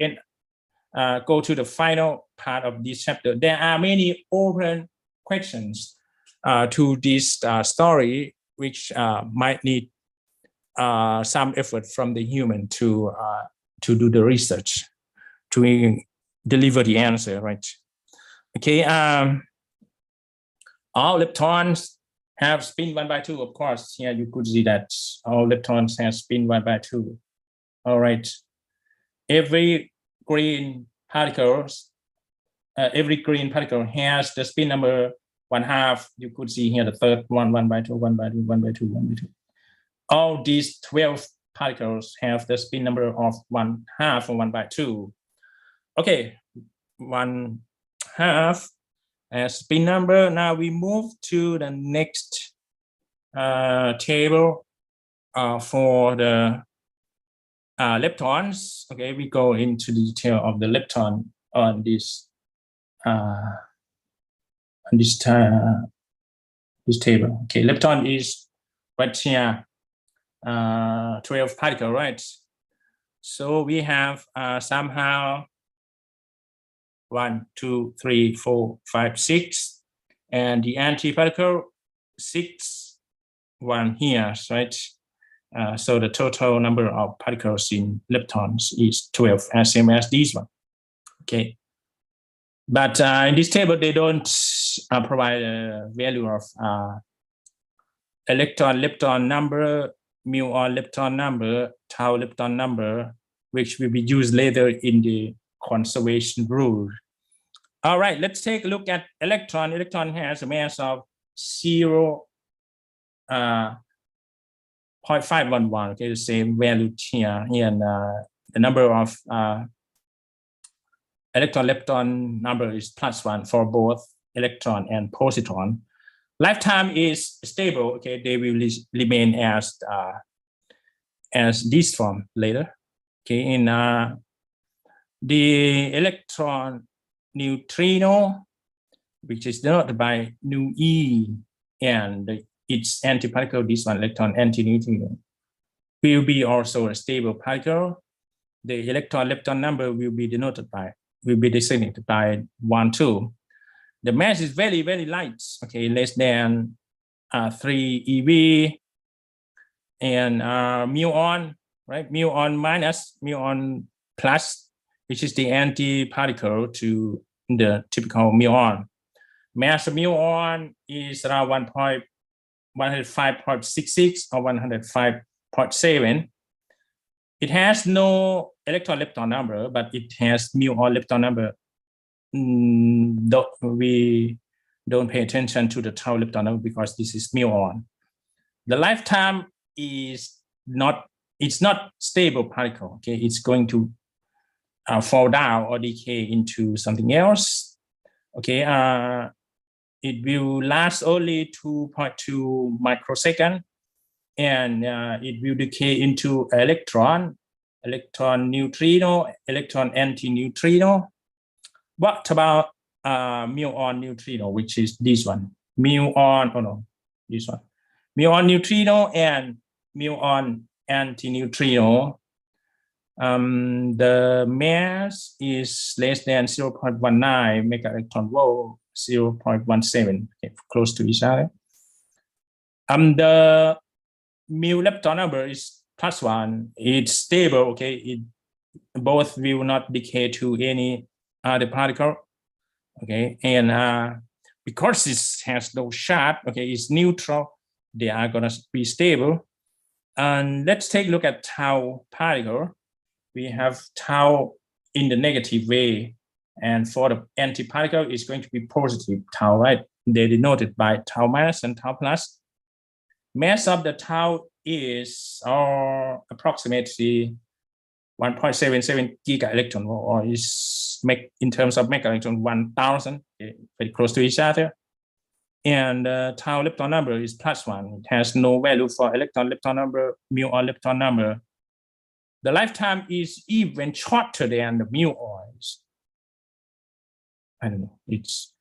go to the final part of this chapter, there are many open questions to this story, which might need some effort from the human to do the research, to deliver the answer, right? Okay, all leptons have spin 1/2, of course. Here you could see that all leptons have spin 1/2. All right, every green particle has the spin number 1/2. You could see here the third one, 1/2, 1/2, 1/2, 1/2. All these 12 particles have the spin number of 1/2 or 1/2. Okay, 1/2 as spin number. Now we move to the next table for the leptons. Okay, we go into the detail of the lepton on this table. Okay, lepton is right here. 12 particle, right? So we have somehow 1, 2, 3, 4, 5, 6, and the antiparticle 6, 1 here, right? So the total number of particles in leptons is 12, as same as this one. Okay, but in this table they don't provide a value of lepton number, muon lepton number, tau lepton number, which will be used later in the conservation rule. All right, let's take a look at electron. Electron has a mass of 0.511. Okay, the same value here. And the number of electron lepton number is +1 for both electron and positron. Lifetime is stable. Okay, they will remain as this form later. Okay, in the electron neutrino, which is denoted by nu E, and its antiparticle, this one, electron antineutrino, will be also a stable particle. The electron lepton number will be designated by 1, 2. The mass is very, very light, okay, less than 3 eV, and muon, right? Muon minus, muon plus, which is the antiparticle to the typical muon. Mass of muon is around 105.66 or 105.7. It has no electron lepton number, but it has muon lepton number. We don't pay attention to the tau lepton number because this is muon. The lifetime is not stable particle. Okay, it's going to fall down or decay into something else. Okay, it will last only 2.2 microseconds, and it will decay into electron neutrino, electron antineutrino. What about muon neutrino, which is this one? Muon neutrino and muon antineutrino. The mass is less than 0.19 mega electron volt, 0.17, okay, close to each other. The mu lepton number is +1. It's stable. Okay, both will not decay to any other particle. Okay, and because this has no charge, okay, it's neutral, they are going to be stable. And let's take a look at tau particle. We have tau in the negative way, and for the antiparticle, it's going to be positive tau, right? They denoted by tau minus and tau plus. Mass of the tau is approximately 1.77 giga electron, or is in terms of mega electron 1,000, okay, very close to each other. And tau lepton number is +1. It has no value for lepton number, muon lepton number. The lifetime is even shorter than the muons. I don't know, it's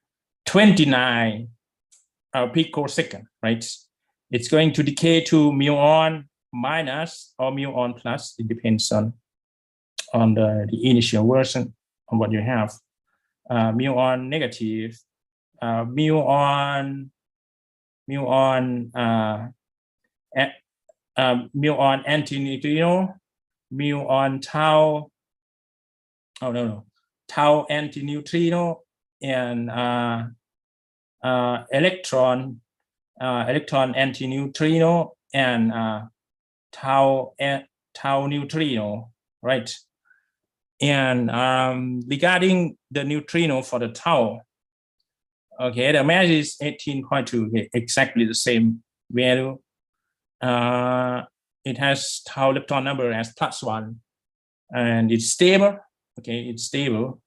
29 picosecond, right? It's going to decay to muon minus or muon plus. It depends on the initial version of what you have. Muon negative, muon antineutrino, muon tau, tau antineutrino, and electron antineutrino, and tau neutrino, right? And regarding the neutrino for the tau, okay, the mass is 18.2, exactly the same value. It has tau lepton number as +1, and it's stable. Okay, it's stable.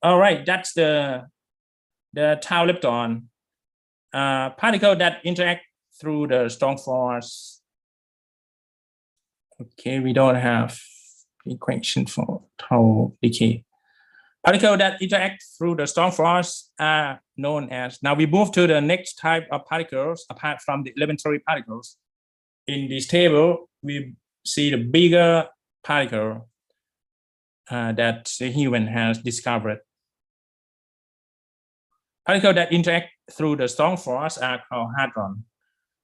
All right, that's the tau lepton particle that interact through the strong force. Okay, we don't have equation for tau decay. Particles that interact through the strong force are known as. Now we move to the next type of particles apart from the elementary particles. In this table, we see the bigger particle that the human has discovered. Particles that interact through the strong force are called hadron.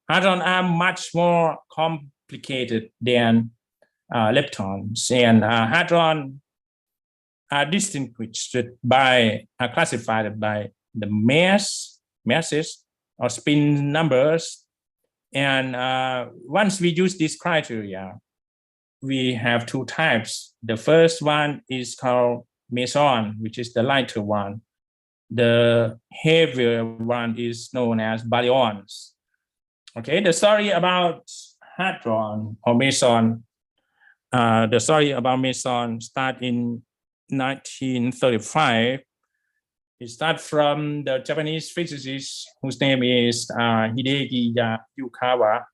Hadron are much more complicated than leptons, and hadron are distinguished by, classified by the masses or spin numbers. And once we use this criteria, we have two types. The first one is called meson, which is the lighter one. The heavier one is known as baryons. Okay, the story about hadron or meson, the story about meson starts in 1935. It starts from the Japanese physicist whose name is Hideki Yukawa.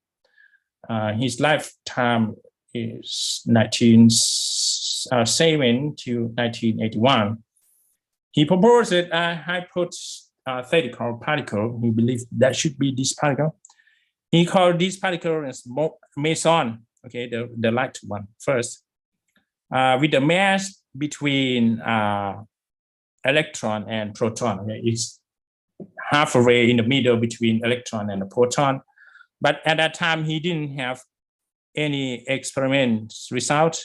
His lifetime is 1907 to 1981. He proposed a hypothetical particle. He believed that should be this particle. He called this particle as meson, okay, the light one first, with the mass between electron and proton. Okay? It's halfway in the middle between electron and the proton. But at that time, he didn't have any experimental result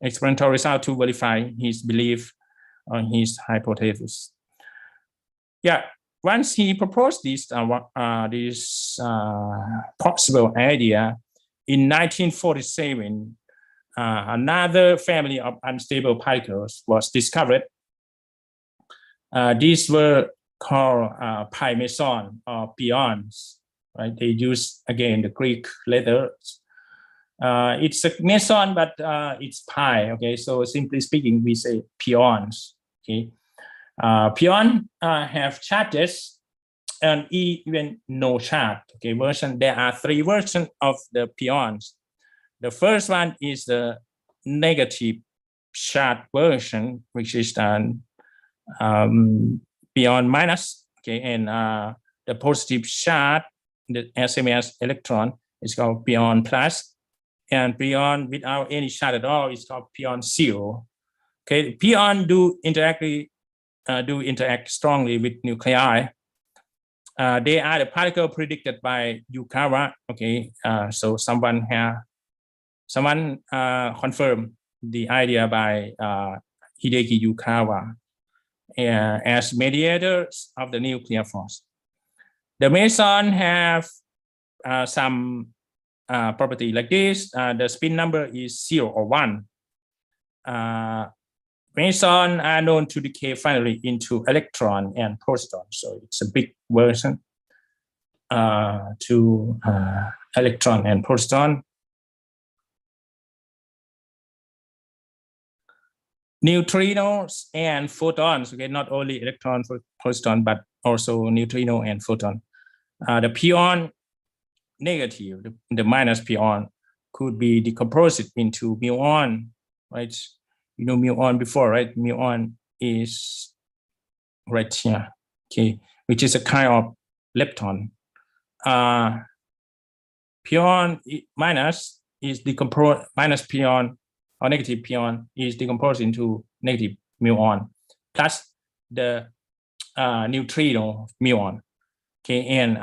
to verify his belief on his hypothesis. Yeah, once he proposed this possible idea, in 1947, another family of unstable particles was discovered. These were called pi-meson or Beyonds, right? They use, again, the Greek letters. It's a meson, but it's pi, okay? So simply speaking, we say pions, okay? Pion have charges and even no charge, okay? There are three versions of the pions. The first one is the negative charge version, which is the pion minus, okay? And the positive charge, the same as electron, is called pion plus. And pion without any charge at all is called pion zero. Okay, pion do interact strongly with nuclei. They are the particle predicted by Yukawa. Okay, so someone confirmed the idea by Hideki Yukawa as mediators of the nuclear force. The meson have some property like this. The spin number is 0 or 1. Meson are known to decay finally into electron and positron, so it's a big version to electron and positron. Neutrinos and photons, okay, not only electron, positron, but also neutrino and photon. The pion negative, the minus pion, could be decomposed into muon, right? You know muon before, right? Muon is right here, okay, which is a kind of lepton. Pion minus is decomposed, minus pion or negative pion is decomposed into negative muon plus the neutrino muon. Okay, and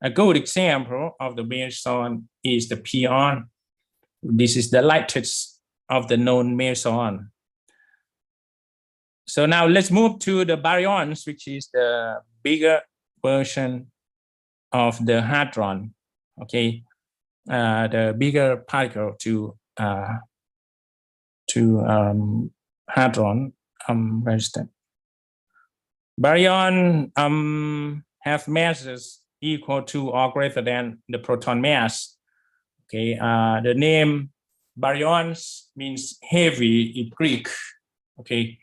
a good example of the meson is the pion. This is the lightest of the known meson. So now let's move to the baryons, which is the bigger version of the hadron. Okay, the bigger particle to hadron. Where is that? Baryon have masses equal to or greater than the proton mass. Okay, the name baryons means heavy in Greek. Okay,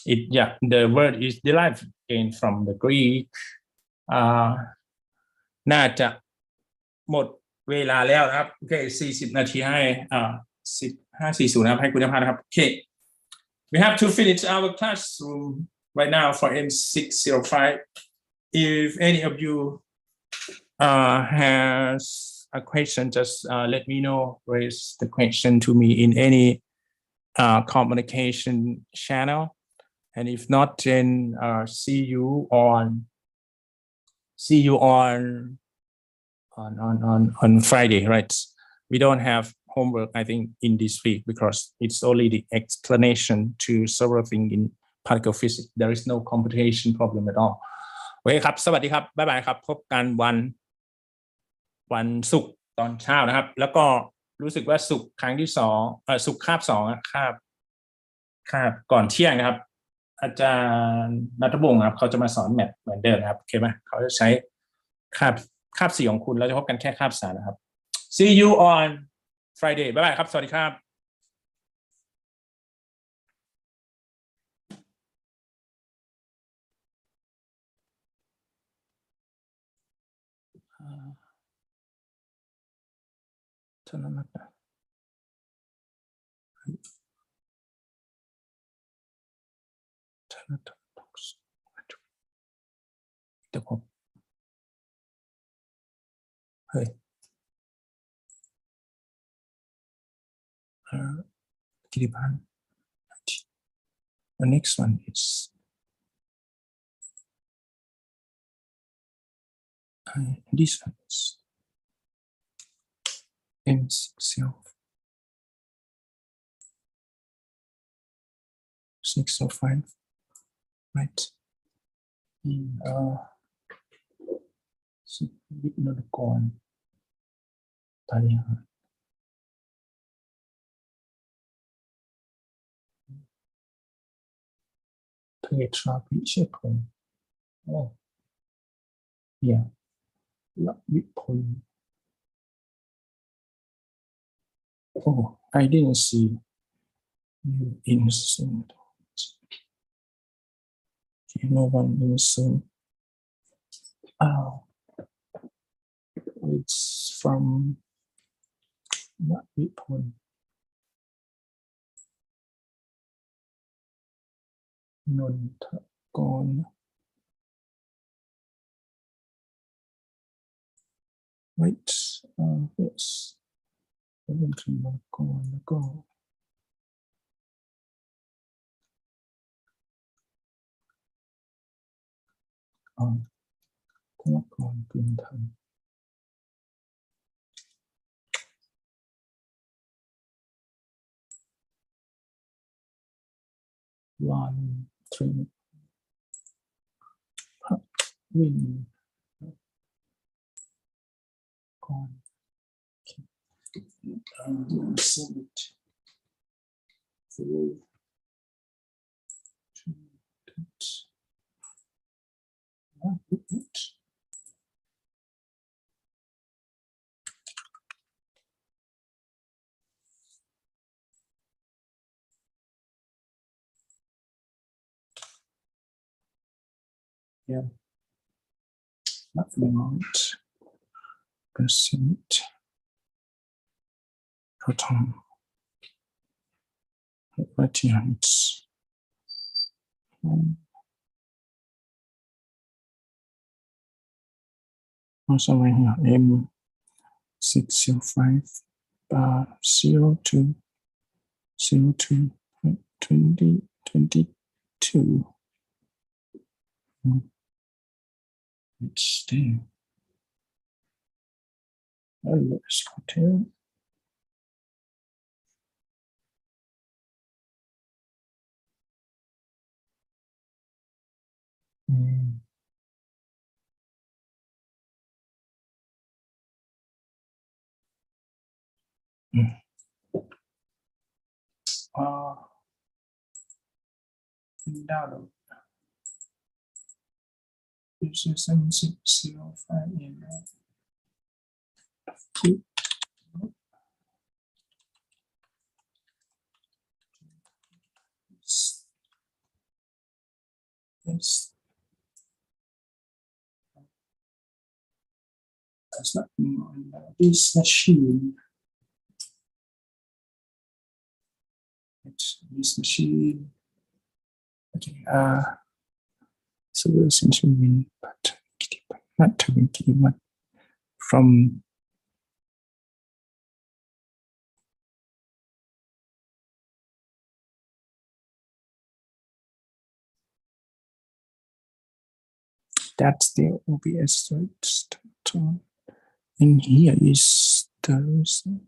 the word is derived again from the Greek. น่าจะหมดเวลาแล้วนะครับโอเค40 นาทีให้15:40นะครับให้คุณภาพนะครับโอเค we have to finish our classroom right now for M605. If any of you has a question, just let me know. Raise the question to me in any communication channel, and if not, then see you on Friday, right? We don't have homework, I think, in this week because it's only the explanation to several things in particle physics. There is no computation problem at all. โอเคครับสวัสดีครับบ๊ายบายครับพบกันวันศุกร์ตอนเช้านะครับแล้วก็รู้สึกว่าศุกร์ครั้งที่2ศุกร์คาบ2คาบก่อนเที่ยงนะครับอาจารย์ณัฐพงศ์ครับเขาจะมาสอนแมทเหมือนเดิมครับโอเคไหมเขาจะใช้คาบ4ของคุณเราจะพบกันแค่คาบ3นะครับ See you on Friday บ๊ายบายครับสวัสดีครับเท่านั้นนะเดี๋ยวผมเฮ้ยกิติพันธ์ the next one is this one is M605, right?วิทย์นรกรปาริหารเทตราพิเชษพงศ์เนี่ยละวิพลI didn't see you in Zoom. No one in Zoom. It's from Vipon. Nontagon. Right. Yes. Go. 1, 3, win. Send it through to that. Yeah, nothing wrong. Send it. Proton. Right here, it's also right here, M605 02 02 2022. It's there. Oh, let's continue. Download. This is M605. Yes. That's not on this machine. It's this machine. Okay. So we'll essentially win, but not 21 from that's the OBS right. And here is the result.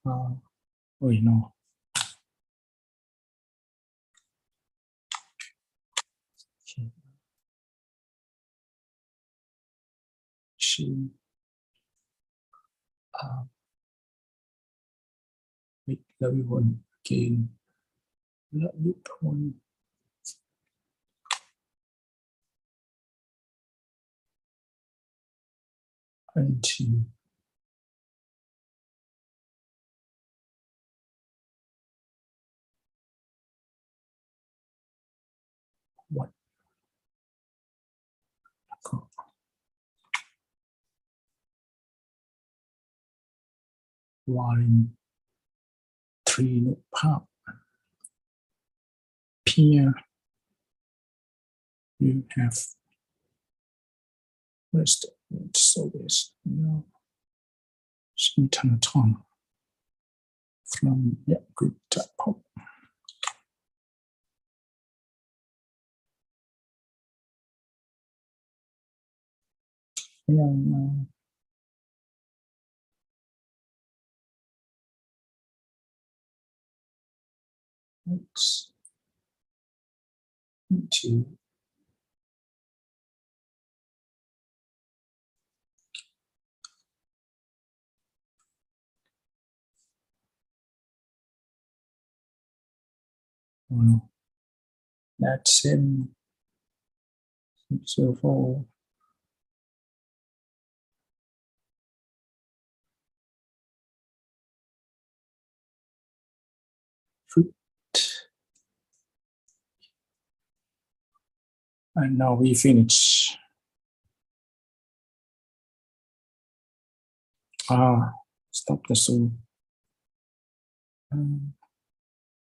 Oh, you know. She wait, let me one again. Let me point. Until what? One, three, pop. Here you have rest. So this, Neutrino from group type pop. Yeah. Let's into that's in so for fruit. And now we finish. Stop the Zoom.